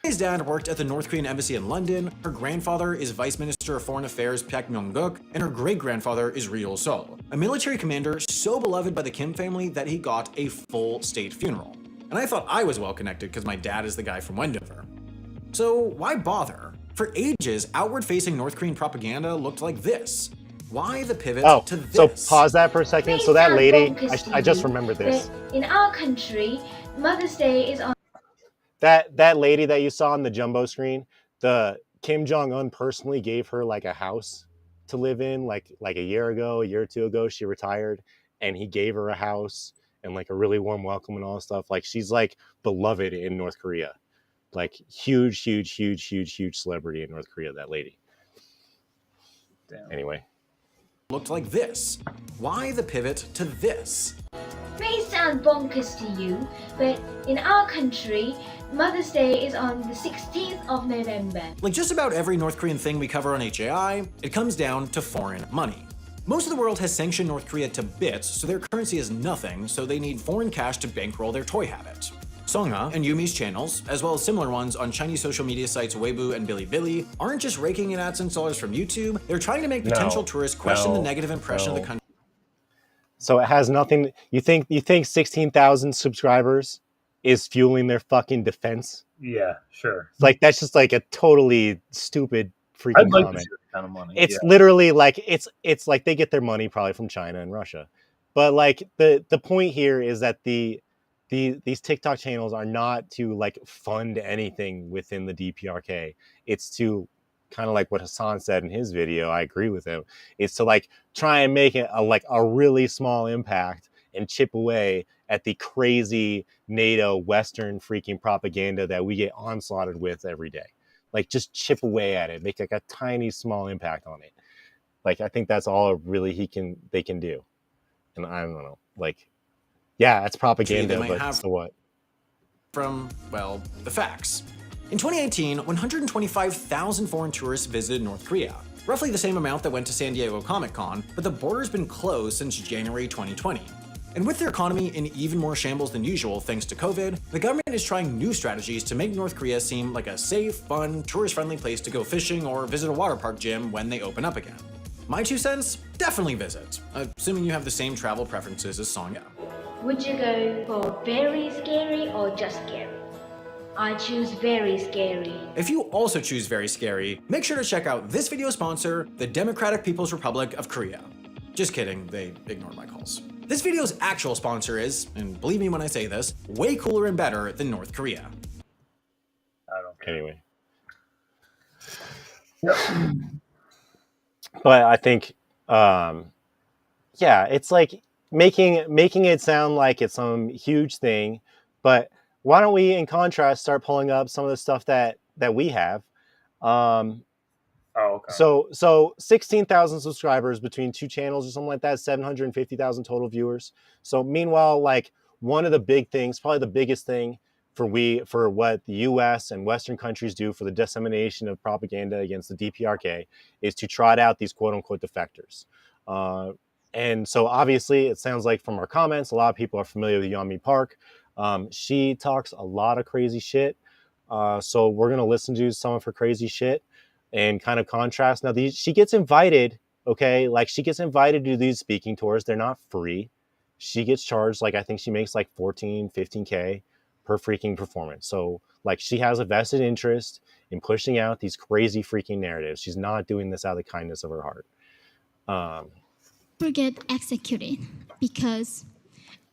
His dad worked at the North Korean embassy in London, her grandfather is Vice Minister of Foreign Affairs Park Myung-guk, and her great-grandfather is Ri Sol, a military commander so beloved by the Kim family that he got a full state funeral. And I thought I was well connected because my dad is the guy from Wendover. So why bother? For ages, outward-facing North Korean propaganda looked like this. Why the pivot to this? So pause that for a second. So that lady, I just remembered this. In our country, Mother's Day is on. That lady that you saw on the jumbo screen, the Kim Jong-un personally gave her like a house to live in like a year or two ago. She retired and he gave her a house and like a really warm welcome and all that stuff. Like she's like beloved in North Korea. Like huge celebrity in North Korea, that lady. Damn. Anyway. Looked like this. Why the pivot to this? May sound bonkers to you, but in our country, Mother's Day is on the 16th of November. Like just about every North Korean thing we cover on HAI, it comes down to foreign money. Most of the world has sanctioned North Korea to bits, so their currency is nothing, so they need foreign cash to bankroll their toy habit. Songha and Yumi's channels, as well as similar ones on Chinese social media sites Weibo and Bilibili, aren't just raking in AdSense dollars from YouTube, they're trying to make potential tourists question the negative impression of the country. So it has nothing. You think 16,000 subscribers is fueling their fucking defense? Yeah, sure. It's like that's just like a totally stupid freaking I'd like comment. to see that kind of money. It's literally like it's like they get their money probably from China and Russia, but like the point here is that these TikTok channels are not to like fund anything within the DPRK. It's to kind of like what Hassan said in his video. I agree with him. It's to like try and make it a really small impact and chip away at the crazy NATO Western freaking propaganda that we get onslaughted with every day. Like just chip away at it, make like a tiny small impact on it. Like I think that's all really they can do. And I don't know, like, yeah, it's propaganda, but so what? From, well, the facts. In 2018, 125,000 foreign tourists visited North Korea, roughly the same amount that went to San Diego Comic-Con, but the border's been closed since January 2020. And with their economy in even more shambles than usual thanks to COVID, the government is trying new strategies to make North Korea seem like a safe, fun, tourist-friendly place to go fishing or visit a water park gym when they open up again. My 2 cents? Definitely visit, assuming you have the same travel preferences as Songya. Would you go for very scary or just scary? I choose very scary. If you also choose very scary, make sure to check out this video sponsor, the Democratic People's Republic of Korea. Just kidding, they ignored my calls. This video's actual sponsor is, and believe me when I say this, way cooler and better than North Korea. I don't care. Anyway. But I think, yeah, it's like making it sound like it's some huge thing, but why don't we, in contrast, start pulling up some of the stuff that we have? Okay. So 16,000 subscribers between 2 channels or something like that, 750,000 total viewers. So meanwhile, like one of the big things, probably the biggest thing for what the US and Western countries do for the dissemination of propaganda against the DPRK is to trot out these quote unquote defectors. And so obviously it sounds like from our comments, a lot of people are familiar with Yeonmi Park. She talks a lot of crazy shit. So we're going to listen to some of her crazy shit and kind of contrast. Now, she gets invited, okay? Like she gets invited to these speaking tours. They're not free. She gets charged, like I think she makes like 14, 15K per freaking performance. So like she has a vested interest in pushing out these crazy freaking narratives. She's not doing this out of the kindness of her heart. Get executed because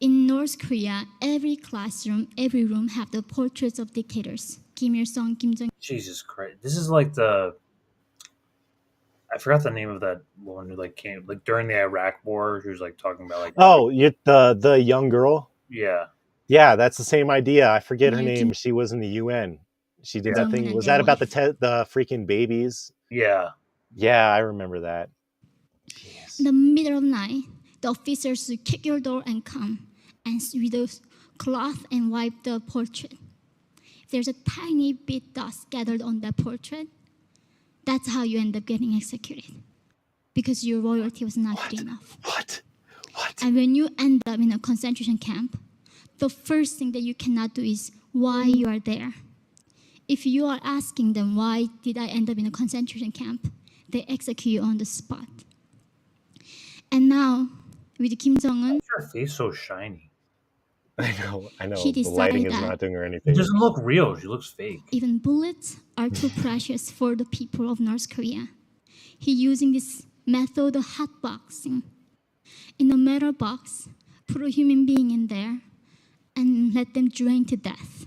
in North Korea, every classroom, every room have the portraits of dictators. Kim Il-sung, Kim Jong. Jesus Christ! This is like I forgot the name of that woman who like came like during the Iraq War. She was like talking about like. Oh, you're the young girl. Yeah. Yeah, that's the same idea. I forget her name. She was in the UN. She did that thing. Was that about the freaking babies? Yeah. Yeah, I remember that. In the middle of the night, the officers will kick your door and come and with a cloth and wipe the portrait. If there's a tiny bit dust gathered on that portrait, that's how you end up getting executed. Because your royalty was not good enough. What? And when you end up in a concentration camp, the first thing that you cannot do is why you are there. if you are asking them, why did I end up in a concentration camp, they execute you on the spot. And now, with Kim Jong-un, her face so shiny. I know. She The lighting is decided not doing her It anything. doesn't look real. She looks fake. even bullets are too precious for the people of North Korea. He using this method of hotboxing. In a metal box, put a human being in there and let them drain to death.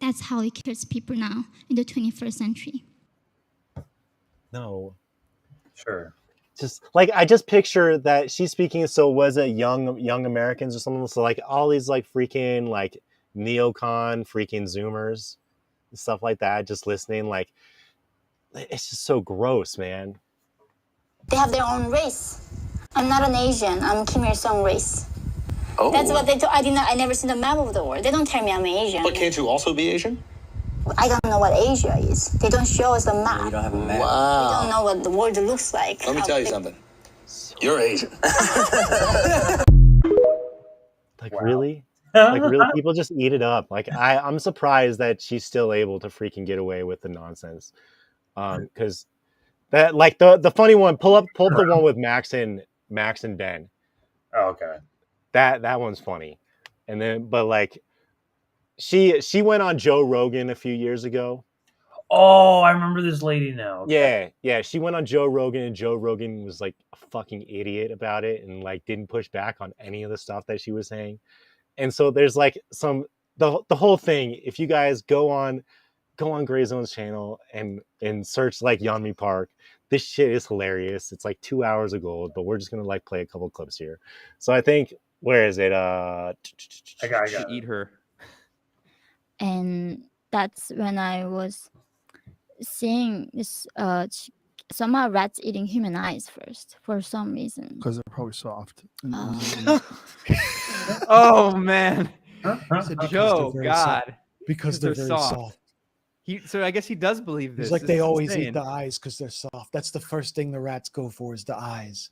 That's how he kills people now in the 21st century. No. Sure. Just like I just picture that she's speaking. So was it young Americans or something? So like all these like freaking like neocon freaking Zoomers and stuff like that, just listening. Like it's just so gross, man. They have their own race. I'm not an Asian. I'm Kim Il-sung race. Oh. That's what they told. I never seen the map of the world. They don't tell me I'm Asian. But can't you also be Asian? I don't know what Asia is. They don't show us the map. You don't have a map. We Wow. don't know what the world looks like. Let me tell you something. You're Asian. Like really? Like really, people just eat it up. Like I'm surprised that she's still able to freaking get away with the nonsense. Because that like the funny one, pull up the one with Max and Ben. Oh, okay. That one's funny. And then but like she went on Joe Rogan a few years ago. Oh, I remember this lady now. Okay. Yeah. She went on Joe Rogan, and Joe Rogan was like a fucking idiot about it, and like didn't push back on any of the stuff that she was saying. And so there's like the whole thing. If you guys go on Gray Zone's channel and search like Yeonmi Park, this shit is hilarious. It's like 2 hours of gold, but we're just gonna like play a couple clips here. So I think where is it? I got eat her. And that's when I was seeing this somehow rats eating human eyes first for some reason. Because they're probably soft. Oh man, Joe, God, because they're very soft. So I guess he does believe this. It's like This they is always insane. eat the eyes because they're soft. That's the first thing the rats go for is the eyes.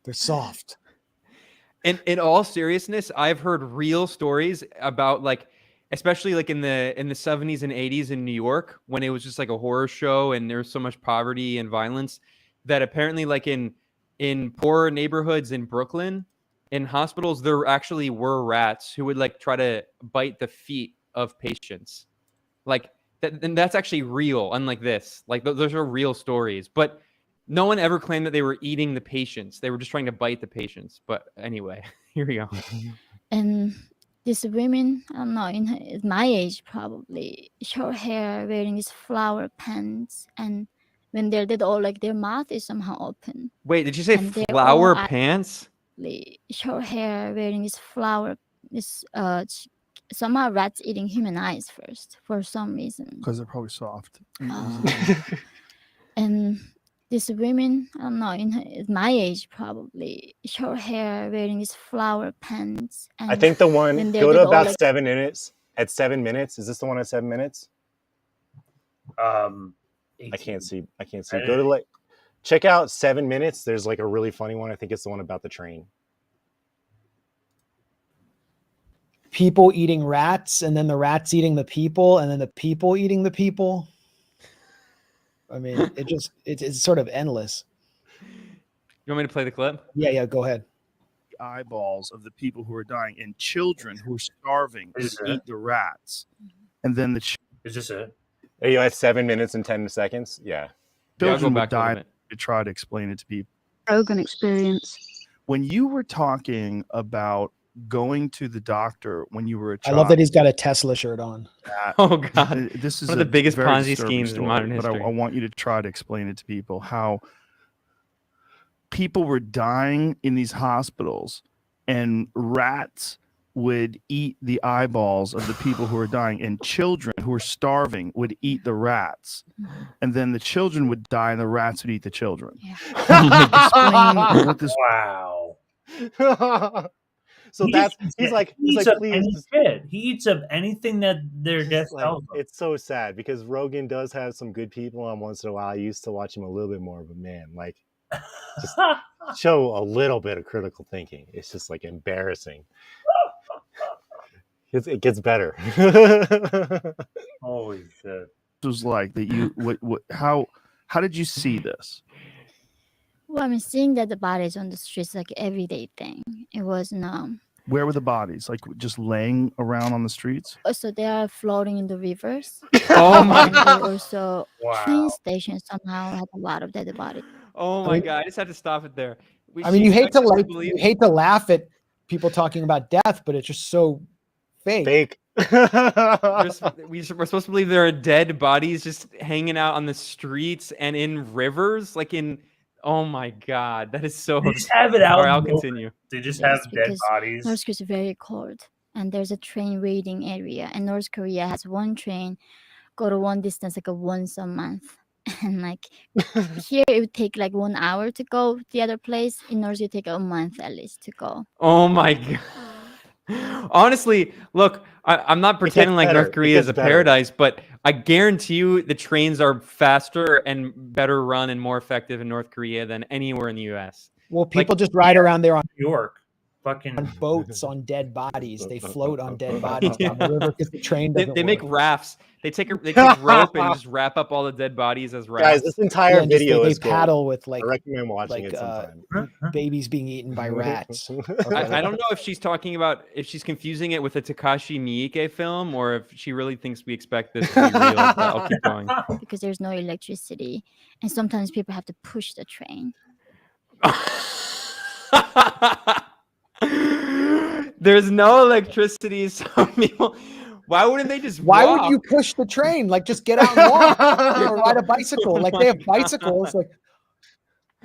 They're soft. In all seriousness, I've heard real stories about like, especially like in the 70s and 80s in New York, when it was just like a horror show and there was so much poverty and violence, that apparently like in poor neighborhoods in Brooklyn, in hospitals, there actually were rats who would like try to bite the feet of patients. Like that, and that's actually real, unlike this. Like those are real stories, but no one ever claimed that they were eating the patients. They were just trying to bite the patients. But anyway, here we go. And these women, I don't know, in my age probably, short hair, wearing these flower pants, and when they're all like their mouth is somehow open. Wait, did you say And they're flower all pants? Short hair, wearing somehow rats eating human eyes first for some reason. Because they're probably soft. And these women, I don't know, in my age probably, short hair, wearing these flower pants. And I think the one when they're go to all about like 7 minutes. At 7 minutes, is this the one at 7 minutes? I can't see. Go to like check out 7 minutes. There's like a really funny one. I think it's the one about the train. People eating rats, and then the rats eating the people, and then the people eating the people. I mean, it's sort of endless. You want me to play the clip? Yeah, go ahead. Eyeballs of the people who are dying and children who are starving Is to it? eat the rats. And then the Is this it? Are you at 7 minutes and 10 seconds? Yeah. children would back a little die bit. to try to explain it to people. Rogan experience. When you were talking about going to the doctor when you were a I child, love that he's got a Tesla shirt on. Oh God, this is one of the a biggest very Ponzi disturbing schemes in story, modern but history. I want you to try to explain it to people how people were dying in these hospitals and rats would eat the eyeballs of the people who are dying, and children who are starving would eat the rats, and then the children would die and the rats would eat the children. Explain what this Wow. So He that's eats- he's like he eats up please. any kid. He eats up anything that their guest Like, tells them. it's so sad because Rogan does have some good people on once in a while. I used to watch him a little bit more, but man, like just show a little bit of critical thinking. It's just like embarrassing. It gets better. Holy was like that you how did you see this? Well, I mean, seeing that the bodies on the streets like everyday thing. It was Where were the bodies? Like just laying around on the streets? also they are floating in the rivers. Oh my And god. also train stations somehow had a lot of dead bodies. Oh my god, I just had to stop it there. I mean, you hate to believe laugh at people talking about death, but it's just so fake. we're supposed to believe there are dead bodies just hanging out on the streets and in rivers, like in. Oh my god, that is so. They just have it out. All right, I'll continue. They just have dead Because bodies. North Korea is very cold, and there's a train waiting area, and North Korea has one train go to one distance like once a month, and like here it would take like 1 hour to go to the other place. In North Korea, it take a month at least to go. Oh my god. Honestly, look, I'm not pretending like North Korea is a paradise, but I guarantee you the trains are faster and better run and more effective in North Korea than anywhere in the U.S. Well, people just ride around there on New York, fucking on boats on dead bodies. They float on dead bodies down the river because the train doesn't They make work. rafts. They take rope and just wrap up all the dead bodies as rafts. Guys, this entire and just, video they is cool. paddle with like I recommend watching it sometime. babies being eaten by rats. I don't know if she's talking about if she's confusing it with a Takashi Miike film or if she really thinks we expect this to be real. But I'll keep going. Because there's no electricity, and sometimes people have to push the train. There's no electricity, so people. Why wouldn't they just? Why walk? would you push the train? Like, just get out and walk or ride a bicycle. Like, they have bicycles. Like,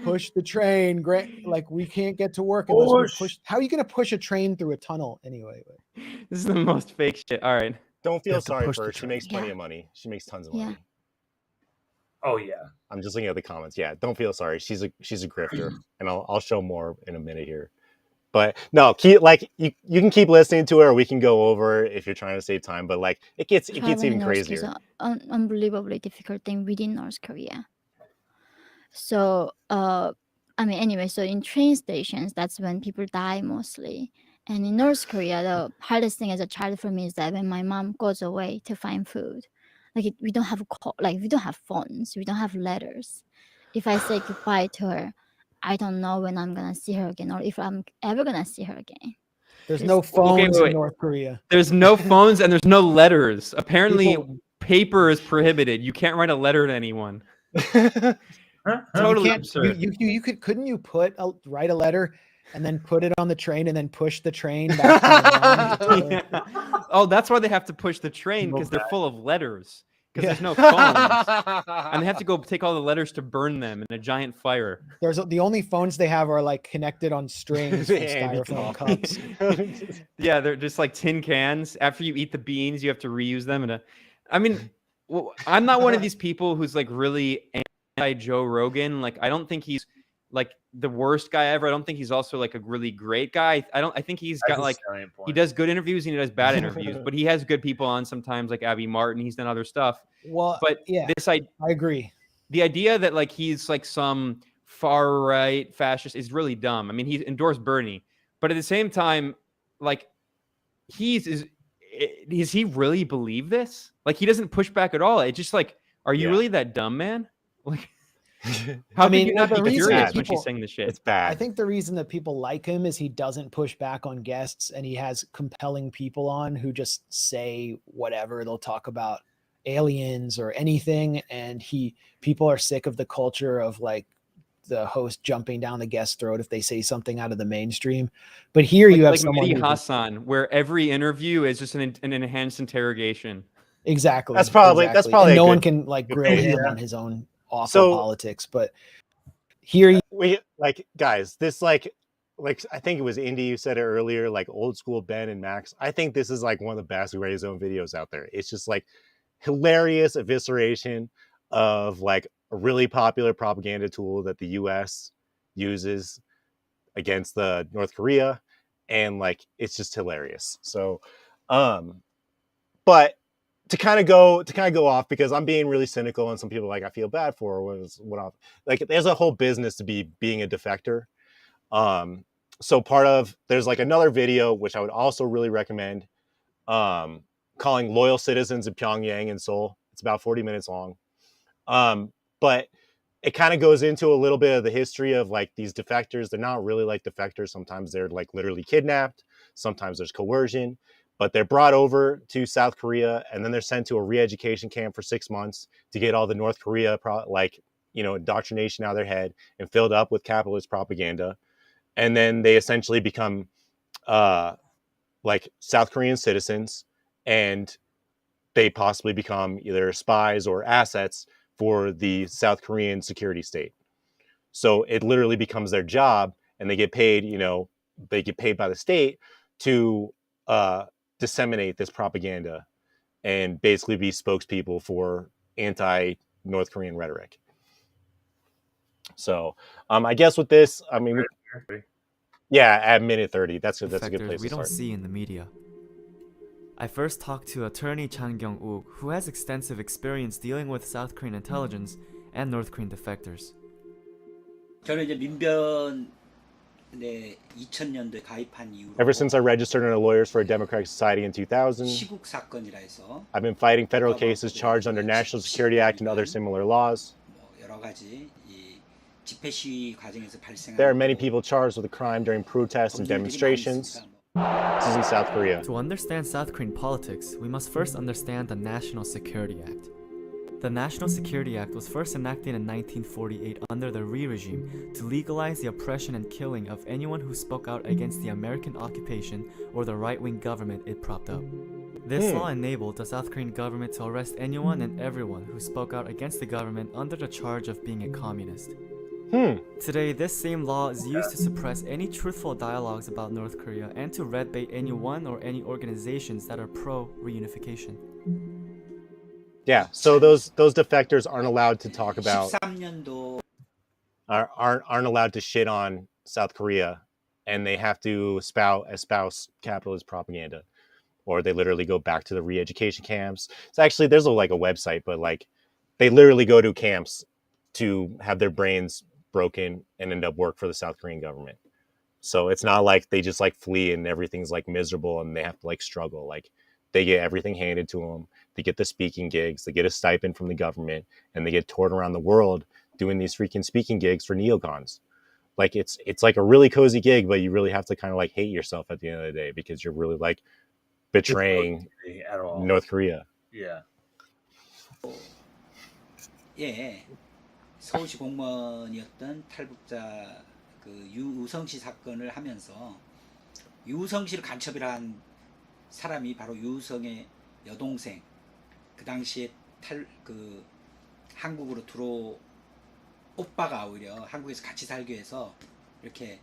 push the train. Great. Like, we can't get to work unless we push. How are you going to push a train through a tunnel anyway? This is the most fake shit. All right. Don't You feel have to sorry push for the her. She train. makes plenty of money. She makes tons of Yeah. money. Oh yeah. I'm just looking at the comments. Yeah, don't feel sorry. She's a grifter, and I'll show more in a minute here. But no, keep like you can keep listening to her, or we can go over if you're trying to save time. But like it gets Traveling even in North Korea is crazier. an unbelievably difficult thing within North Korea. So, I mean, anyway, so in train stations, that's when people die mostly. And in North Korea, the hardest thing as a child for me is that when my mom goes away to find food, like we don't have we don't have phones, we don't have letters. If I say goodbye to her, I don't know when I'm gonna see her again, or if I'm ever gonna see her again. There's no phones in North Korea. There's no phones and there's no letters. Apparently, paper is prohibited. You can't write a letter to anyone. Totally absurd. You couldn't you write a letter and then put it on the train and then push the train back to the line? Yeah. Oh, that's why they have to push the train because they're full of letters. Because there's no phones, and they have to go take all the letters to burn them in a giant fire. There's the only phones they have are like connected on strings with styrofoam cups. Yeah, they're just like tin cans. After you eat the beans, you have to reuse them. I mean, I'm not one of these people who's like really anti Joe Rogan. Like, I don't think he's like the worst guy ever. I don't think he's also like a really great guy. I think he's got like he does good interviews and he does bad interviews, but he has good people on sometimes, like Abby Martin. He's done other stuff. Well, but yeah, I agree. The idea that like he's like some far right fascist is really dumb. I mean, he endorsed Bernie, but at the same time, like does he really believe this? Like he doesn't push back at all. It's just like, are you really that dumb, man? Like. How can you not be curious when she's saying this shit? It's bad. I think the reason that people like him is he doesn't push back on guests, and he has compelling people on who just say whatever. They'll talk about aliens or anything, and people are sick of the culture of like the host jumping down the guest's throat if they say something out of the mainstream. But here you have someone like Hassan, where every interview is just an enhanced interrogation. Exactly. That's probably and no one can like grill him on his own awful politics, but here we like guys, this like I think it was Indy who said it earlier, like old school Ben and Max. I think this is like one of the best Gray Zone videos out there. It's just like hilarious evisceration of like a really popular propaganda tool that the US uses against the North Korea, and like it's just hilarious. So but to kind of go off, because I'm being really cynical and some people like I feel bad for like there's a whole business to being a defector. So there's like another video which I would also really recommend, calling loyal citizens of Pyongyang and Seoul. about 40 minutes long. But it kind of goes into a little bit of the history of like these defectors. They're not really like defectors. Sometimes they're like literally kidnapped. Sometimes there's coercion, but they're brought over to South Korea and then they're sent to a re-education camp for 6 months to get all the North Korea, indoctrination out of their head and filled up with capitalist propaganda. And then they essentially become like South Korean citizens, and they possibly become either spies or assets for the South Korean security state. So it literally becomes their job, and they get paid, they get paid by the state to disseminate this propaganda and basically be spokespeople for anti-North Korean rhetoric. So I guess with this, I mean, yeah, at minute 30, that's a good place to start. We don't see in the media. I first talked to attorney Chang Kyung-wook, who has extensive experience dealing with South Korean intelligence and North Korean defectors. 저는 이제 민변에 2000년도에 가입한 이후로 Ever since I registered under Lawyers for a Democratic Society in 2000, 시국 사건이라 해서 I've been fighting federal cases charged under National Security Act and other similar laws. 여러 가지 이 집회 시위 과정에서 발생한 There are many people charged with a crime during protests and demonstrations. This is in South Korea. To understand South Korean politics, we must first understand the National Security Act. The National Security Act was first enacted in 1948 under the Lee regime to legalize the oppression and killing of anyone who spoke out against the American occupation or the right-wing government it propped up. This law enabled the South Korean government to arrest anyone and everyone who spoke out against the government under the charge of being a communist. Today, this same law is used to suppress any truthful dialogues about North Korea and to red bait anyone or any organizations that are pro-reunification. Yeah, so those defectors aren't allowed to talk about, aren't allowed to shit on South Korea, and they have to espouse capitalist propaganda, or they literally go back to the re-education camps. So actually, there's a website, but like they literally go to camps to have their brains broken and end up work for the South Korean government. So it's not like they just like flee and everything's like miserable and they have to like struggle. Like they get everything handed to them. They get the speaking gigs, they get a stipend from the government, and they get toured around the world doing these freaking speaking gigs for neocons. Like it's like a really cozy gig, but you really have to kind of like hate yourself at the end of the day because you're really like betraying North Korea. Yeah. 예. 서울시 공무원이었던 탈북자 그 유우성 씨 사건을 하면서 유우성 씨를 간첩이라 한 사람이 바로 유우성의 여동생, 그 당시에 한국으로 오빠가 오히려 한국에서 같이 살기 위해서 이렇게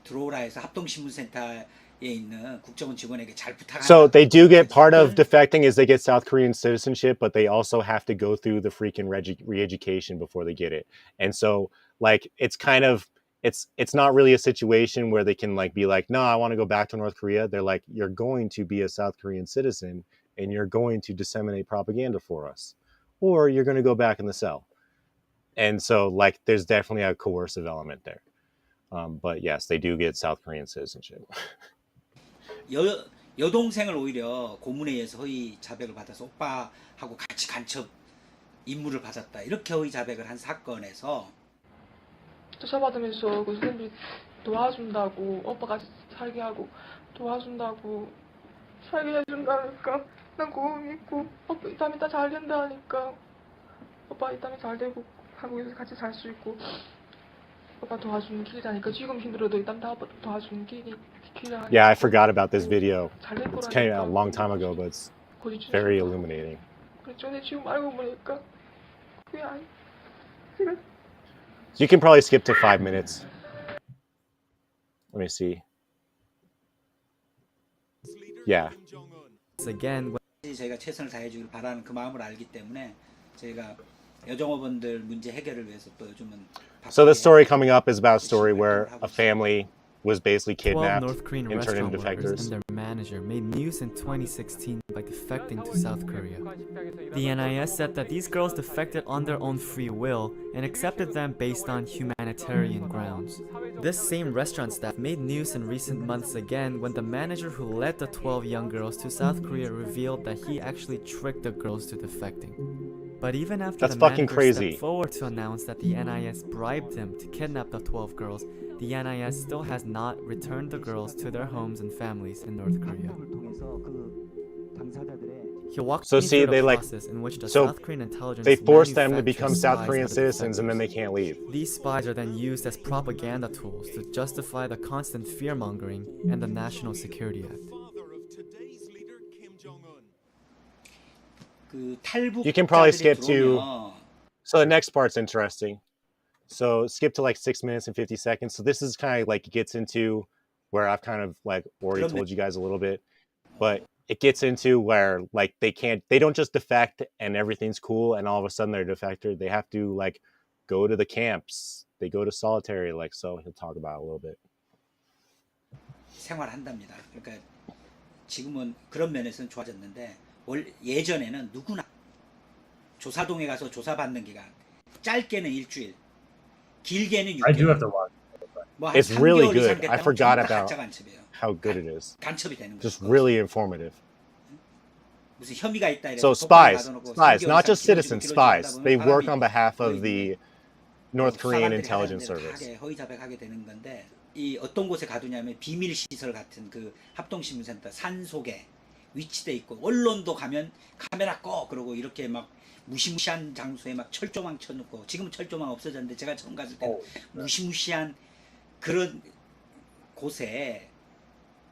들어오라 해서 합동신문센터에 있는 국정원 직원에게 잘 부탁하는. So they do get part of defecting is they get South Korean citizenship, but they also have to go through the freaking re-education before they get it. And so like it's kind of it's not really a situation where they can like be like, no, I want to go back to North Korea. They're like, you're going to be a South Korean citizen and you're going to disseminate propaganda for us, or you're going to go back in the cell. And so like there's definitely a coercive element there. But yes, they do get South Korean citizenship. 여동생을 오히려 고문에 의해서 허위 자백을 받아서 오빠하고 같이 간첩 임무를 받았다, 이렇게 허위 자백을 한 사건에서 조사받으면서 그 선생님이 도와준다고, 오빠가 살게 하고 도와준다고 살게 해준다니까 난 그거 믿고 오빠 이따 잘 된다 하니까 오빠 이따 잘 되고 한국에서 같이 살 수 있고 오빠 도와주는 길이라니까 지금 힘들어도 이따 다 도와주는 길이. Yeah, I forgot about this video. It's came out a long time ago, but it's very illuminating. You can probably skip to 5 minutes. Let me see. Yeah. Again, 저희가 최선을 다해주길 바라는 그 마음을 알기 때문에 저희가 여종업원들 문제 해결을 위해서 또 요즘은. So the story coming up is about a story where a family was basically 12 kidnapped North Korean and turned into restaurant workers defectors. and their manager made news in 2016 by defecting to South Korea. The NIS said that these girls defected on their own free will and accepted them based on humanitarian grounds. This same restaurant staff made news in recent months again when the manager who led the 12 young girls to South Korea revealed that he actually tricked the girls to defecting. But even after That's the fucking manager crazy. stepped forward to announce that the NIS bribed him to kidnap the 12 girls, the NIS still has not returned the girls to their homes and families in North Korea. He walked So me see, through the they like, process in which the so South Korean intelligence they force them to manufactures become South spies Korean out of citizens and then they defectors. can't leave. These spies are then used as propaganda tools to justify the constant fear-mongering and the National Security Act. You can probably skip to, so the next part's interesting. So skip to like 6 minutes and 50 seconds. So this is kind of like, it gets into where I've kind of like already told you guys a little bit, but it gets into where like they don't just defect and everything's cool and all of a sudden they're a defector. They have to like go to the camps. They go to solitary, like, so he'll talk about it a little bit. 생활한답니다. 그러니까 지금은 그런 면에서는 좋아졌는데 예전에는 누구나 조사동에 가서 조사받는 기간 짧게는 일주일, 길게는 6개월. I do have to watch. 뭐한 It's really 3개월 이상 good. I 됐다면 forgot 전부 다 about 가짜 간첩이에요. how good it is. 간첩이 되는 거예요. Just really informative. 무슨 혐의가 있다 이래서 So 독방에 spies, 가둬놓고 spies, 3개월 not 이상 just 길어지고 citizens, 길어지고 spies. 하다 보면 They work 사람이 on behalf of 거의 the North Korean 수사관들이 intelligence 하는 대로 다 service. 하게 허위 자백하게 되는 건데 이 어떤 곳에 가두냐면 비밀 시설 같은 그 합동신문센터 산속에 위치돼 있고 언론도 가면 카메라 꺼 그러고 이렇게 막 무시무시한 장소에 막 철조망 쳐놓고 지금은 철조망 없어졌는데 제가 처음 갔을 때는 무시무시한 그런 곳에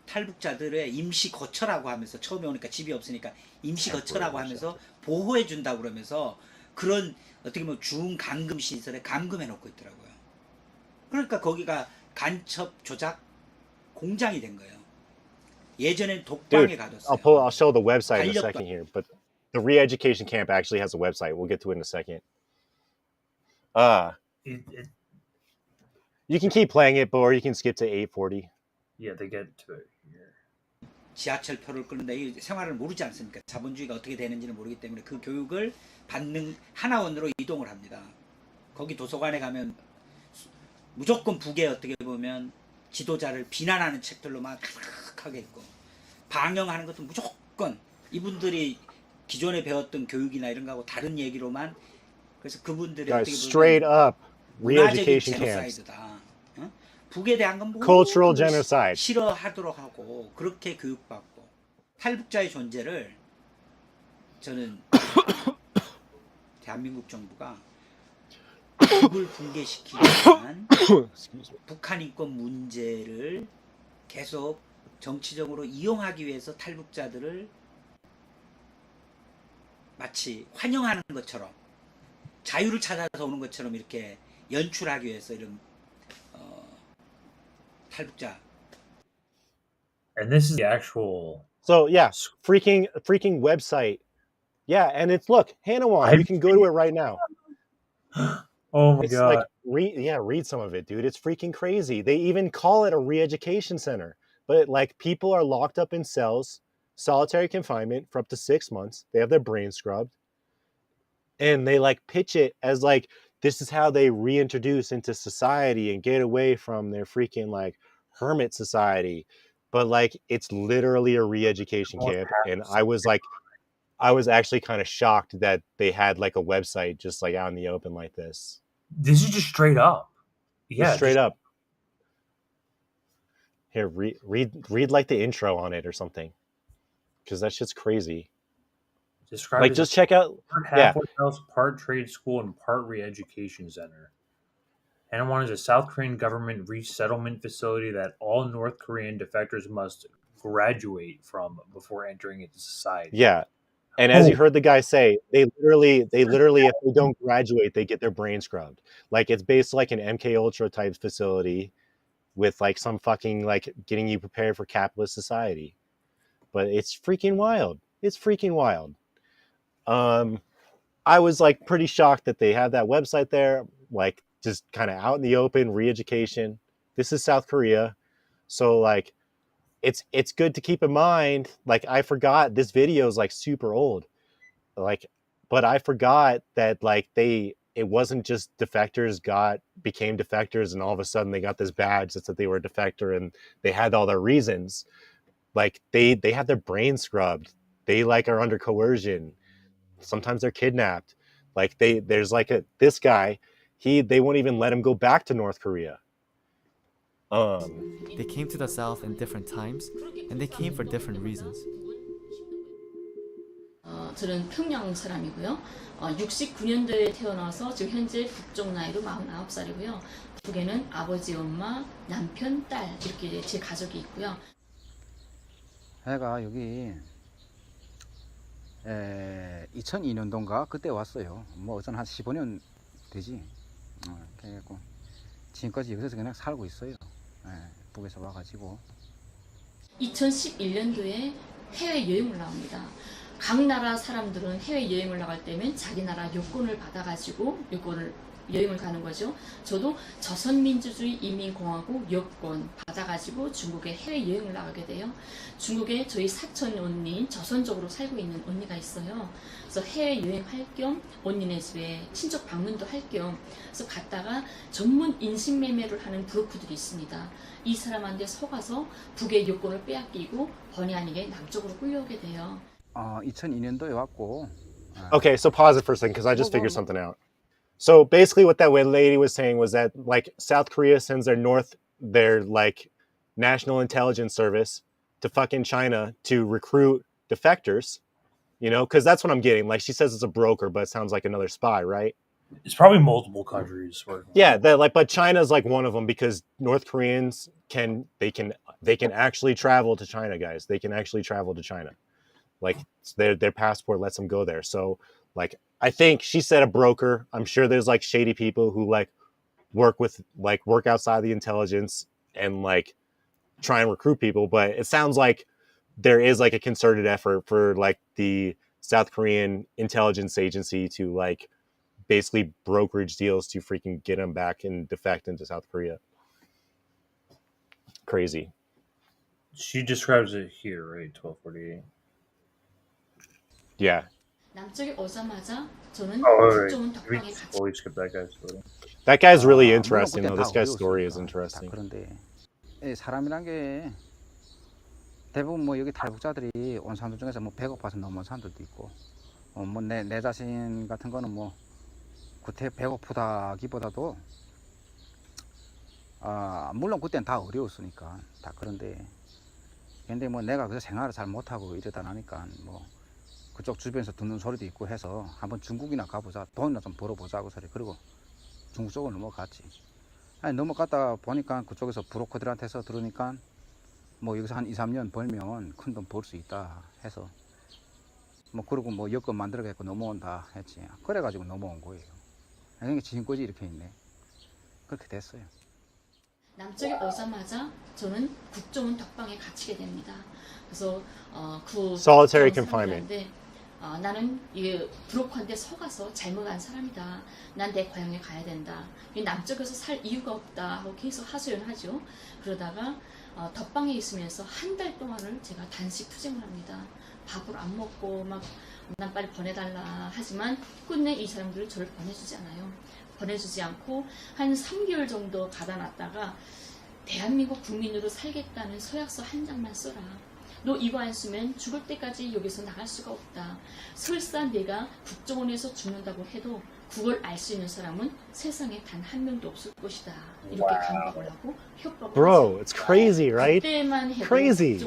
탈북자들의 임시 거처라고 하면서 처음에 오니까 집이 없으니까 임시 거처라고 하면서 보호해 준다고 그러면서 그런 어떻게 보면 중감금 시설에 감금해 놓고 있더라고요. 그러니까 거기가 간첩 조작 공장이 된 거예요. 예전엔 독방에 Dude, 가뒀어요. I'll show the website in a second here, but the re-education camp actually has a website. We'll get to it in a second. You can keep playing it, or you can skip to 8:40. Yeah, they get to it here. 지하철표를 끊는다. 이 생활을 모르지 않습니까? 자본주의가 어떻게 되는지는 모르기 때문에 그 교육을 받는 하나원으로 이동을 합니다. 거기 도서관에 가면 무조건 북에 어떻게 보면 지도자를 비난하는 책들로 막 가득하게 있고 방영하는 것도 무조건 이분들이 기존에 배웠던 교육이나 이런 거하고 다른 얘기로만 그래서 그분들이 Guys, 어떻게 straight 보면 up re-education camps. 제노사이드다. 북에 대한 건 Cultural genocide. 싫어하도록 하고 그렇게 교육받고 탈북자의 존재를 저는 대한민국 정부가 북을 붕괴시키기 위한 북한 인권 문제를 계속 정치적으로 이용하기 위해서 탈북자들을 마치 환영하는 것처럼 자유를 찾아서 오는 것처럼 이렇게 연출하기 위해서 이런 탈북자. And this is the actual. So yeah, freaking website. Yeah, and it's look, Hanawan. You can go to it right now. Oh my It's god! like read some of it, dude. It's freaking crazy. They even call it a re-education center, but like people are locked up in cells, solitary confinement for up to 6 months. They have their brains scrubbed, and they like pitch it as like this is how they reintroduce into society and get away from their freaking like hermit society. But like it's literally a re-education camp, and I was actually kind of shocked that they had like a website just like out in the open like this. This is just straight up. Yeah, Just straight up. Here, read like the intro on it or something, because that shit's crazy. Describe like it just as check out. part Yeah, halfway house, part trade school, and part re-education center. Hanawan is a South Korean government resettlement facility that all North Korean defectors must graduate from before entering into society. yeah. And as you heard the guy say, they literally, if they don't graduate, they get their brain scrubbed. Like it's based like an MK Ultra type facility with like some fucking like getting you prepared for capitalist society. But it's freaking wild. It's freaking wild. I was like pretty shocked that they have that website there, like just kind of out in the open, re-education. This is South Korea. So like, it's good to keep in mind. Like, I forgot this video is like super old, like, but I forgot that like it wasn't just defectors became defectors and all of a sudden they got this badge that said they were a defector and they had all their reasons. Like they have their brains scrubbed. They like are under coercion. Sometimes they're kidnapped. Like there's like this guy, they won't even let him go back to North Korea. They came to the South in different times, and they came for different reasons. 저는 평양 사람이고요. 69년도에 태어나서 지금 현재 국적 나이로 49살이고요. 북에는 아버지, 엄마, 남편, 딸 이렇게 제 가족이 있고요. 제가 여기 2002년도인가 그때 왔어요. 뭐 어전 한 15년 되지. 그래갖고 지금까지 여기서 그냥 살고 있어요. 북에서 와가지고 2011년도에 해외 여행을 나옵니다. 각 나라 사람들은 해외 여행을 나갈 때면 자기 나라 여권을 받아가지고 여행을 가는 거죠. 저도 조선민주주의 인민공화국 여권 받아가지고 중국에 해외 여행을 나가게 돼요. 중국에 저희 사촌 언니, 조선족으로 살고 있는 언니가 있어요. 그래서 해외 여행할 겸 언니네 집에 친척 방문도 할 겸 그래서 갔다가 전문 인신매매를 하는 브로커들이 있습니다. 이 사람한테 속아서 북의 여권을 빼앗기고 본의 아니게 남쪽으로 끌려오게 돼요. 2002년도에 왔고. Okay, so pause it for a second because I just figured something out. So basically what that lady was saying was that like South Korea sends their like national intelligence service to fucking China to recruit defectors, you know, because that's what I'm getting. Like she says it's a broker, but it sounds like another spy, right? It's probably multiple countries. Yeah, but China's like one of them because North Koreans can actually travel to China, guys. They can actually travel to China. Like their passport lets them go there. So like I think she said a broker. I'm sure there's like shady people who like work outside the intelligence and like try and recruit people. But it sounds like there is like a concerted effort for like the South Korean intelligence agency to like basically brokerage deals to freaking get them back and defect into South Korea. Crazy. She describes it here, right? 1248. Yeah. 남쪽에 오자마자 저는 right. 덕방에 같이 Always skip that guy's story. That guy's really interesting though. This guy's story is interesting. 그런데 사람이란 게 대부분 뭐 여기 탈북자들이 온 사람들 중에서 뭐 배고파서 넘어온 사람들도 있고, 뭐 내 자신 같은 거는 뭐 그때 배고프다기보다도 물론 그때는 다 어려웠으니까 다 그런데 뭐 내가 그래서 생활을 잘 못하고 이러다 나니까 뭐 그쪽 주변에서 듣는 소리도 있고 해서 한번 중국이나 가보자, 돈이나 좀 벌어보자고 소리. 그리고 중국 쪽으로 넘어갔지. 아니 넘어갔다 보니까 그쪽에서 브로커들한테서 들으니까 뭐 여기서 한 2, 3년 벌면 큰 돈 벌 수 있다 해서 뭐 그러고 뭐 여권 만들어갖고 넘어온다 했지. 그래가지고 넘어온 거예요. 그러니까 지금까지 이렇게 있네. 그렇게 됐어요. 남쪽에 오자마자 저는 국정원 덕방에 갇히게 됩니다. 그래서 그 Solitary confinement. 나는 이 브로커한테 속아서 잘못한 사람이다. 난 내 고향에 가야 된다. 남쪽에서 살 이유가 없다 하고 계속 하소연하죠. 그러다가 덕방에 있으면서 한 달 동안을 제가 단식 투쟁을 합니다. 밥을 안 먹고 막 난 빨리 보내달라 하지만 끝내 이 사람들은 저를 보내주지 않아요. 보내주지 않고 한 3개월 정도 가다 놨다가 대한민국 국민으로 살겠다는 서약서 한 장만 써라. 너 이거 안 쓰면 죽을 때까지 여기서 나갈 수가 없다. 설사 내가 국정원에서 죽는다고 해도 그걸 알 수 있는 사람은 세상에 단 한 명도 없을 것이다. 이렇게 강박을 하고 협박을 Bro, it's crazy, right? Crazy.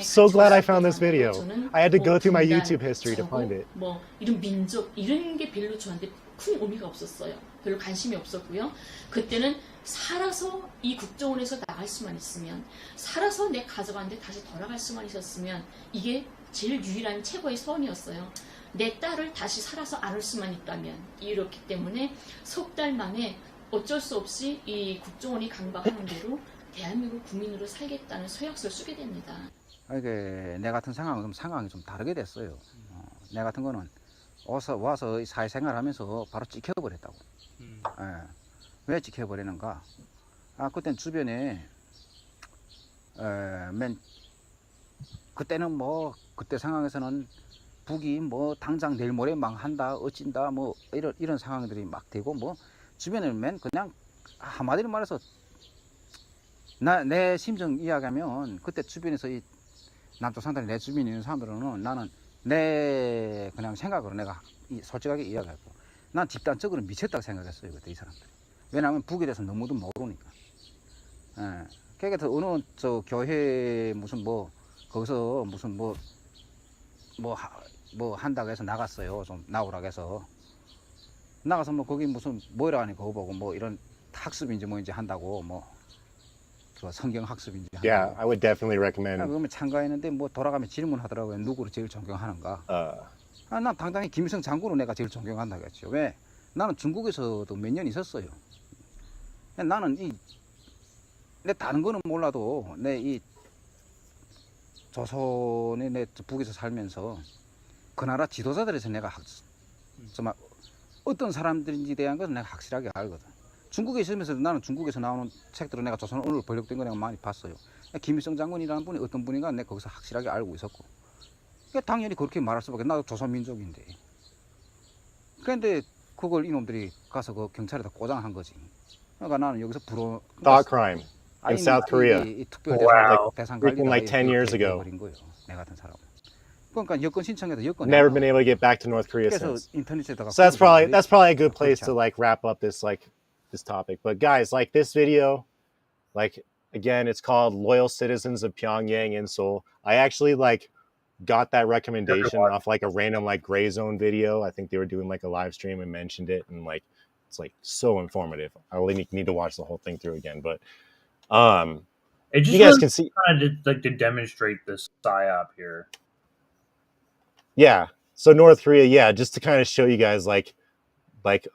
So glad I found this video. I had to go through my YouTube history to find it. 뭐 이런 민족 이런 게 별로 저한테 큰 의미가 없었어요. 별로 관심이 없었고요. 그때는 살아서 이 국정원에서 나갈 수만 있으면, 살아서 내 가족한테 다시 돌아갈 수만 있었으면 이게 제일 유일한 최고의 소원이었어요. 내 딸을 다시 살아서 안을 수만 있다면. 이렇기 때문에 석 달 만에 어쩔 수 없이 이 국정원이 강박하는 대로 대한민국 국민으로 살겠다는 서약서를 쓰게 됩니다. 이게 내 같은 상황이 좀 다르게 됐어요. 내 같은 거는 와서 사회생활하면서 바로 찍혀버렸다고. 왜 찍혀버리는가? 그땐 주변에 맨 그때는 뭐 그때 상황에서는 북이 뭐 당장 내일 모레 망한다 어찐다 뭐 이런 상황들이 막 되고 뭐 주변에 맨 그냥 한마디로 말해서 내 심정 이야기하면 그때 주변에서 이 남쪽 상단에 내 주변에 있는 사람들은 나는 내 그냥 생각으로 내가 솔직하게 이야기하고 난 집단적으로 미쳤다고 생각했어요 그때 이 사람들이. 왜냐하면 북에 대해서 너무도 모르니까. 예. 그러니까 어느 저 교회 무슨 뭐 거기서 무슨 뭐 한다고 해서 나갔어요. 좀 나오라고 해서 나가서 뭐 거기 무슨 뭐라 하니 그거 보고 뭐 이런 학습인지 뭐인지 한다고 뭐 그 성경 학습인지 한다고. Yeah, I would definitely recommend. 그러면 참가했는데 뭐 돌아가면 질문하더라고요. 누구를 제일 존경하는가? 난 당당히 김일성 장군을 내가 제일 존경한다고 했죠. 왜? 나는 중국에서도 몇 년 있었어요. 나는 내 다른 거는 몰라도 내 이 조선에 내 북에서 살면서 그 나라 지도자들에서 내가 정말 어떤 사람들인지 대한 것은 내가 확실하게 알거든. 중국에 있으면서 나는 중국에서 나오는 책들을 내가 조선 언어로 번역된 거 내가 많이 봤어요. 김일성 장군이라는 분이 어떤 분인가 내가 거기서 확실하게 알고 있었고. 그러니까 당연히 그렇게 말할 수밖에. 나도 조선민족인데. 그런데 그걸 이놈들이 가서 그 경찰에다 꼬장한 거지. 그러니까 나는 여기서 Thought crime in South Korea. Wow. Freaking like 10 years ago. 내 같은 사람. 그러니까 여권 신청해서 여권. Never been able to get back to North Korea since. So that's probably a good place to like wrap up this this topic. But guys, like this video, like again, it's called Loyal Citizens of Pyongyang in Seoul. I actually like got that recommendation off like a random like Gray Zone video. I think they were doing like a live stream and mentioned it, and like it's like so informative. I really need to watch the whole thing through again. But it just you guys can see kind of like to demonstrate this psyop here. Yeah. So North Korea, yeah, just to kind of show you guys like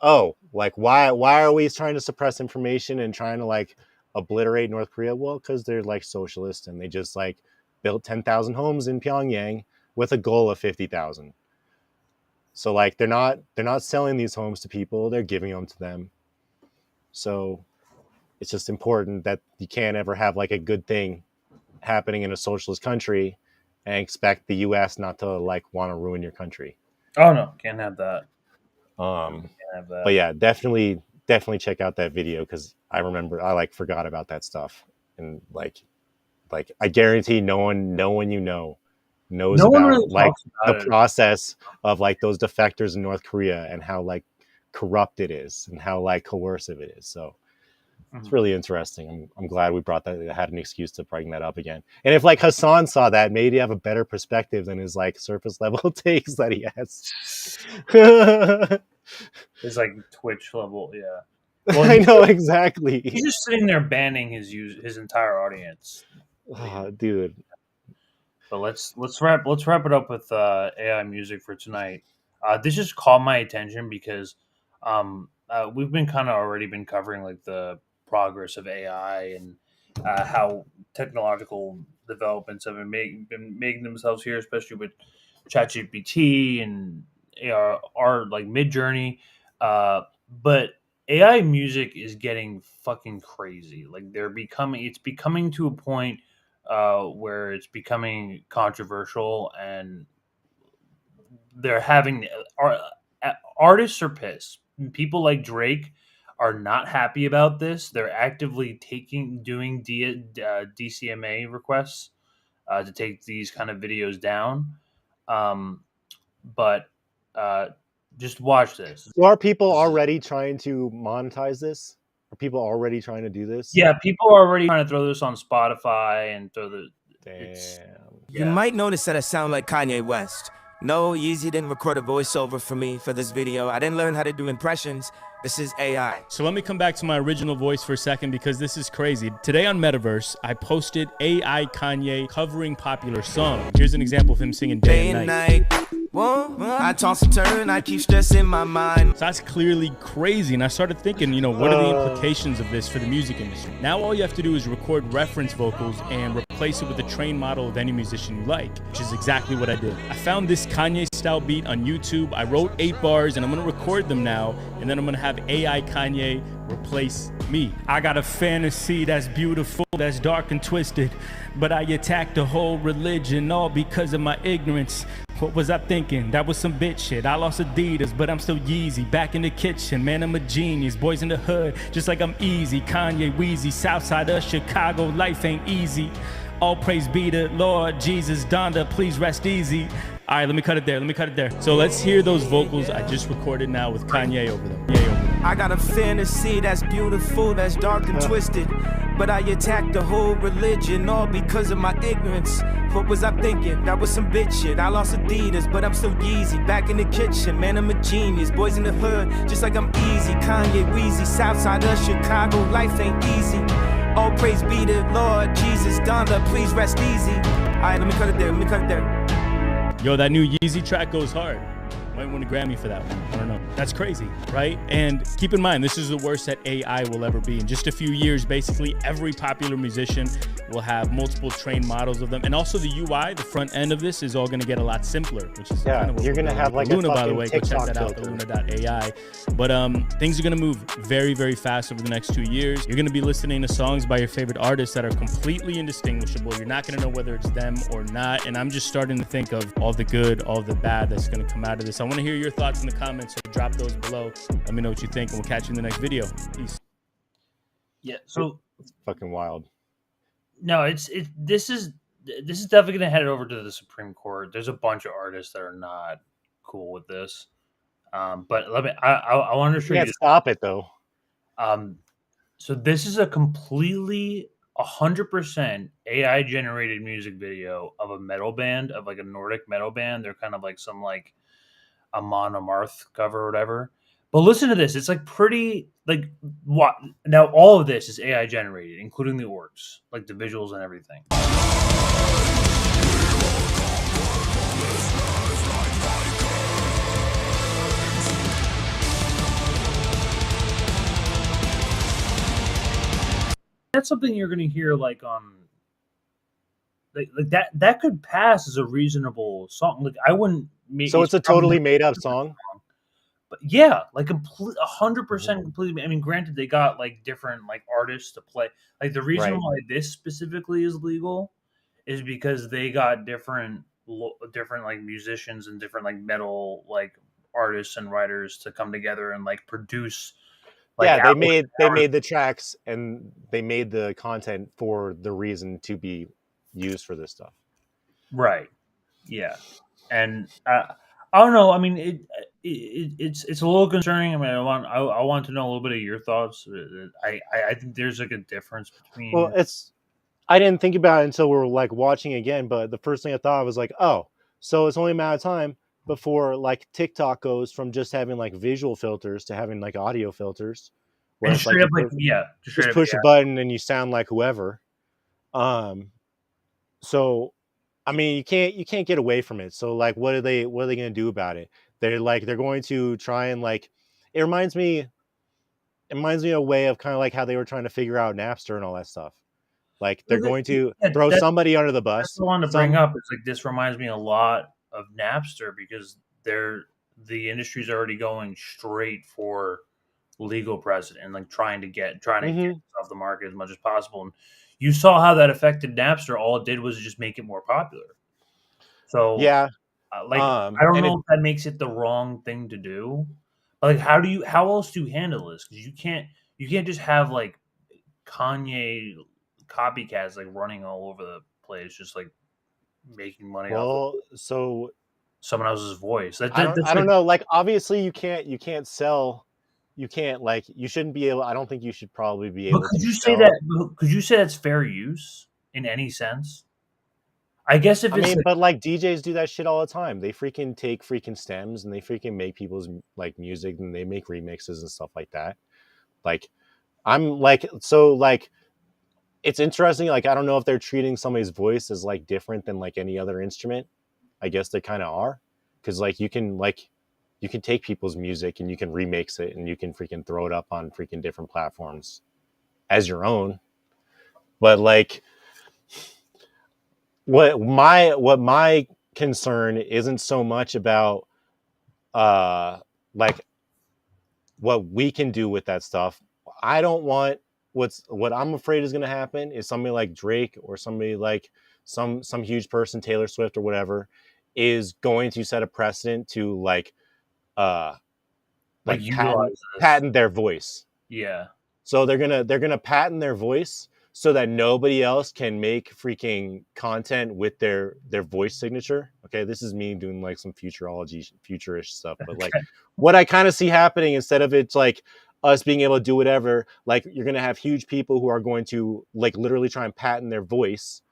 oh, like why are we trying to suppress information and trying to like obliterate North Korea? Well, because they're like socialists and they just like built 10,000 homes in Pyongyang with a goal of 50,000. So like they're not selling these homes to people, they're giving them to them. So it's just important that you can't ever have like a good thing happening in a socialist country and expect the US not to like want to ruin your country. Oh no, can't have that. But yeah, definitely check out that video because I remember I like forgot about that stuff. And like I guarantee no one you know knows about really like the it. process of like those defectors in North Korea and how like corrupt it is and how like coercive it is. So it's really interesting. I'm glad we brought that. I had an excuse to bring that up again. And if like Hassan saw that, maybe have a better perspective than his like surface level takes that he has. It's like Twitch level, yeah. Well, I know exactly. He's just sitting there banning his entire audience. Oh, dude. But let's wrap it up with AI music for tonight. This just caught my attention because we've been kind of already been covering like the progress of AI and how technological developments have been making themselves here, especially with ChatGPT and our like Midjourney. But AI music is getting fucking crazy. Like it's becoming to a point where it's becoming controversial, and they're having artists are pissed. People like Drake are not happy about this. They're actively doing DCMA requests to take these kind of videos down. But just watch this. So are people already trying to monetize this? Are people already trying to do this? Yeah, people are already trying to throw this on Spotify and throw the. You might notice that I sound like Kanye West. No, Yeezy didn't record a voiceover for me for this video. I didn't learn how to do impressions. This is AI. So let me come back to my original voice for a second because this is crazy. Today on Metaverse, I posted AI Kanye covering popular songs. Here's an example of him singing Day and Night. Whoa, I toss and turn, I keep stress in my mind. So that's clearly crazy. And I started thinking, what are the implications of this for the music industry? Now all you have to do is record reference vocals and replace it with a trained model of any musician you like, which is exactly what I did. I found this Kanye style beat on YouTube. I wrote 8 bars and I'm gonna record them now, and then I'm gonna have AI Kanye replace me. I got a fantasy that's beautiful, that's dark and twisted, but I attacked the whole religion all because of my ignorance. What was I thinking? That was some bitch shit. I lost Adidas, but I'm still Yeezy. Back in the kitchen, man, I'm a genius. Boys in the hood, just like I'm easy. Kanye, Wheezy, Southside of Chicago, life ain't easy. All praise be to Lord Jesus. Donda, please rest easy. All right, let me cut it there. So let's hear those vocals I just recorded now with Kanye over them. I got a fantasy that's beautiful, that's dark and twisted, but I attacked the whole religion all because of my ignorance. What was I thinking? That was some bitch shit. I lost Adidas, but I'm still Yeezy. Back in the kitchen, man, I'm a genius. Boys in the hood, just like I'm easy. Kanye, Wheezy, Southside of Chicago, life ain't easy. All praise be to Lord Jesus. Donda, please rest easy. All right, let me cut it there. Yo, that new Yeezy track goes hard. Might win a Grammy for that one. I don't know. That's crazy, right? And keep in mind, this is the worst that AI will ever be. In just a few years, basically every popular musician will have multiple trained models of them. And also the UI, the front end of this, is all going to get a lot simpler, which is kind of what you're going to have like Luna, a by the way. Go check TikTok that out, the filter. Luna.ai. But things are going to move very, very fast over the next 2 years. You're going to be listening to songs by your favorite artists that are completely indistinguishable. You're not going to know whether it's them or not. And I'm just starting to think of all the good, all the bad that's going to come out of this. I want to hear your thoughts in the comments, so drop those below. Let me know what you think, and we'll catch you in the next video. Peace. Yeah, so it's fucking wild. No, this is definitely gonna head over to the Supreme Court. There's a bunch of artists that are not cool with this. But let me I want to show you. Can't stop it though. So this is a completely 100% AI generated music video of a metal band, of like a Nordic metal band. They're kind of like some like a Monomarth cover or whatever. But listen to this. It's like pretty like what now all of this is AI generated, including the orcs, like the visuals and everything. That's something you're going to hear like on like that could pass as a reasonable song. Like I wouldn't make So it's a totally made up song. But yeah, like 100% completely. I mean, granted, they got like different like artists to play. Like the reason Right. why this specifically is legal is because they got different like musicians and different like metal like artists and writers to come together and like produce. Like, Yeah, they made the tracks and they made the content for the reason to be used for this stuff. Right. Yeah. And I don't know. I mean, it's a little concerning. I mean, I want to know a little bit of your thoughts. I think there's like a difference between. Well, I didn't think about it until we were like watching again, but the first thing I thought was like, oh, so it's only a matter of time before like TikTok goes from just having like visual filters to having like audio filters. Where And it's straight up, like, you yeah, just push a button and you sound like whoever. So I mean, you can't get away from it. So like, what are they going to do about it? They're going to try and like, it reminds me of a way of kind of like how they were trying to figure out Napster and all that stuff. Like they're going to throw somebody under the bus. That's what I wanted to bring up. It's like this reminds me a lot of Napster because the industry's already going straight for legal precedent and like trying to get it off the market as much as possible. And you saw how that affected Napster. All it did was just make it more popular. So yeah, like I don't know if that makes it the wrong thing to do. But like, how else do you handle this? Because you can't just have like Kanye copycats like running all over the place, just like making money off of so someone else's voice. I don't know. Like obviously you can't sell. You can't like you shouldn't be able. I don't think you should probably be able. But could you say that? Could you say that's fair use in any sense? I guess if it's but like DJs do that shit all the time. They freaking take freaking stems and they freaking make people's like music and they make remixes and stuff like that. Like I'm like so like it's interesting. Like I don't know if they're treating somebody's voice as like different than like any other instrument. I guess they kind of are because like you can take people's music and you can remix it and you can freaking throw it up on freaking different platforms as your own. But like what my concern isn't so much about like what we can do with that stuff. I don't want what I'm afraid is going to happen is somebody like Drake or somebody like some huge person, Taylor Swift or whatever, is going to set a precedent to like patent their voice. Yeah. So they're gonna patent their voice so that nobody else can make freaking content with their voice signature. Okay, this is me doing like some futurish stuff, but like what I kind of see happening, instead of it's like us being able to do whatever, like you're gonna have huge people who are going to like literally try and patent their voice,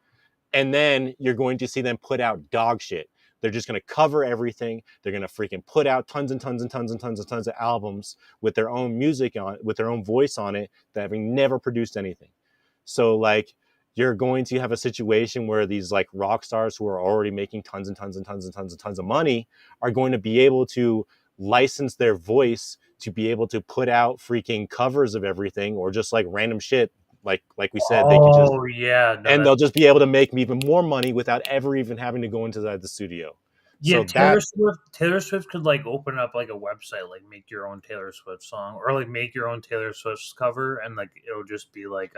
and then you're going to see them put out dog shit. They're just going to cover everything. They're going to freaking put out tons and tons and tons and tons and tons of albums with their own music on, with their own voice on it, that having never produced anything. So like you're going to have a situation where these like rock stars who are already making tons and tons and tons and tons and tons of money are going to be able to license their voice to be able to put out freaking covers of everything, or just like random shit. Like we said, they could just, and they'll just be able to make even more money without ever even having to go into the studio. Yeah, so Taylor Swift could like open up like a website, like make your own Taylor Swift song, or like make your own Taylor Swift cover, and like it'll just be like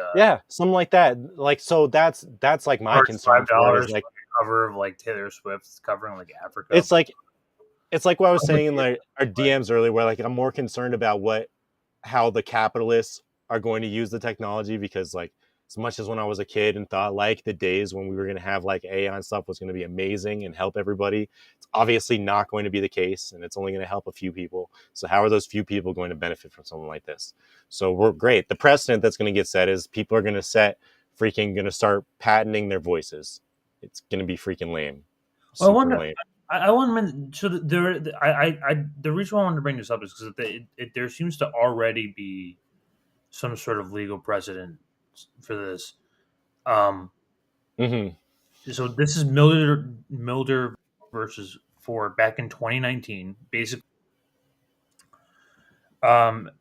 something like that. Like so that's like my concern. $5 like a cover of like Taylor Swift covering like Africa. It's like what I was saying in like our DMs earlier, where like I'm more concerned about how the capitalists are going to use the technology, because like as much as when I was a kid and thought like the days when we were going to have like AI and stuff was going to be amazing and help everybody, it's obviously not going to be the case, and it's only going to help a few people. So how are those few people going to benefit from something like this? So we're great. The precedent that's going to get set is people are going to start patenting their voices. It's going to be freaking lame. Well, I want to mention, so the reason why I wanted to bring this up is because there seems to already be some sort of legal precedent for this. So this is Milder versus Ford back in 2019. Basically, Bette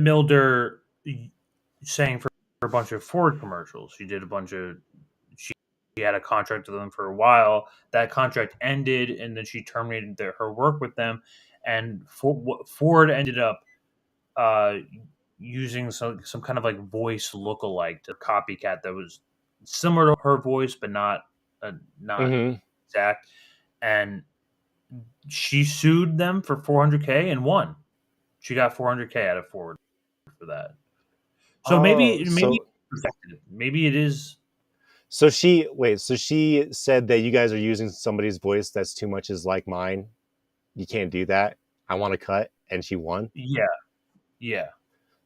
Milder sang for a bunch of Ford commercials. She had a contract with them for a while. That contract ended, and then she terminated her work with them. And Ford ended up using some kind of like voice lookalike to copycat that was similar to her voice, but not exact. And she sued them for $400K and won. She got $400K out of Ford for that. So maybe it is. So she said that you guys are using somebody's voice that's too much is like mine. You can't do that. I want to cut, and she won. Yeah.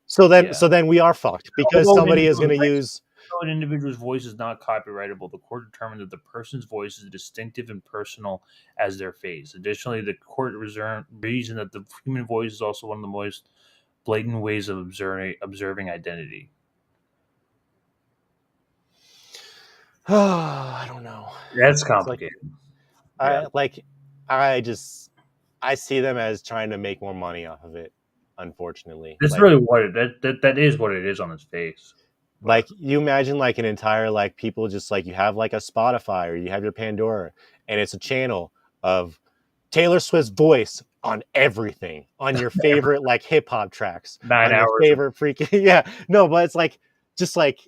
So then we are fucked, because somebody is going to use. An individual's voice is not copyrightable. The court determined that the person's voice is distinctive and personal as their face. Additionally, the court reasoned that the human voice is also one of the most blatant ways of observing identity. I don't know. That's complicated. I see them as trying to make more money off of it. Unfortunately, that's really what that is what it is on its face. Like you imagine like an entire like people just like you have like a Spotify or you have your Pandora, and it's a channel of Taylor Swift's voice on everything, on your favorite like hip hop tracks, 9 on hours, your favorite freaking but it's like just like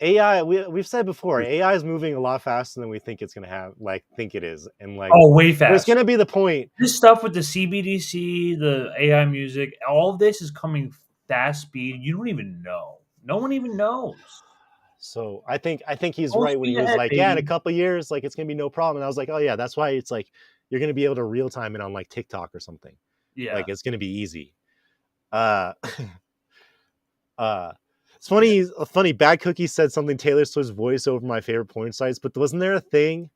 AI. We've said before, AI is moving a lot faster than we think it's gonna think it is, and like way fast. It's gonna be the point. This stuff with the CBDC, the AI music, all of this is coming fast speed. You don't even know. No one even knows. So I think he's right when he was like, in a couple of years, like it's gonna be no problem. And I was like, oh yeah, that's why it's like you're gonna be able to real time it on like TikTok or something. Yeah, like it's gonna be easy. It's funny. Bad Cookie said something Taylor Swift's voice over my favorite porn sites, but wasn't there a thing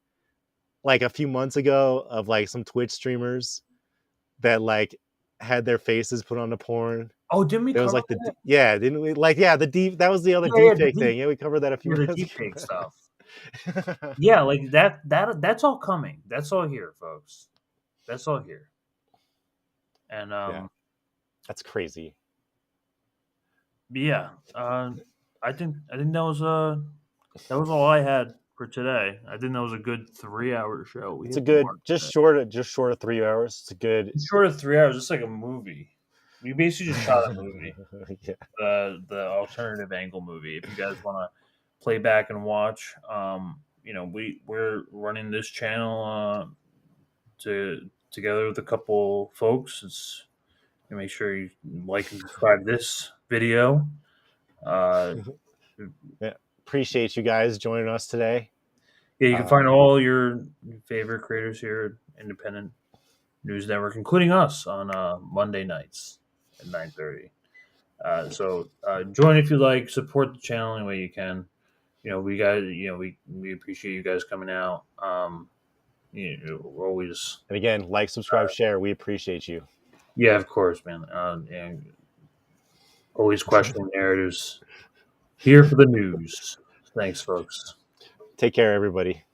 like a few months ago of like some Twitch streamers that like had their faces put on the porn? Oh, didn't we? There was like that? Didn't we? Like the deep. That was the other deep fake thing. Yeah, we covered that a few months ago. Fake stuff. Yeah, like that's all coming. That's all here, folks. That's all here. And That's crazy. yeah, I think that was all I had for today. I think that was a good 3-hour show. We It's a hit the good, mark just today. short of 3 hours. It's a good. It's short of 3 hours. It's like a movie. We basically just shot a movie. Yeah. The alternative angle movie. If you guys want to play back and watch, we're running this channel together with a couple folks. It's make sure you like and subscribe this video. Yeah. Appreciate you guys joining us today. Yeah, you can find all your favorite creators here at Independent News Network, including us on Monday nights at 9:30. So join if you like. Support the channel any way you can. We appreciate you guys coming out. We're always, And again, like, subscribe, share. We appreciate you. yeah, of course, man. And always questioning narratives. Here for the news. Thanks, folks. Take care, everybody.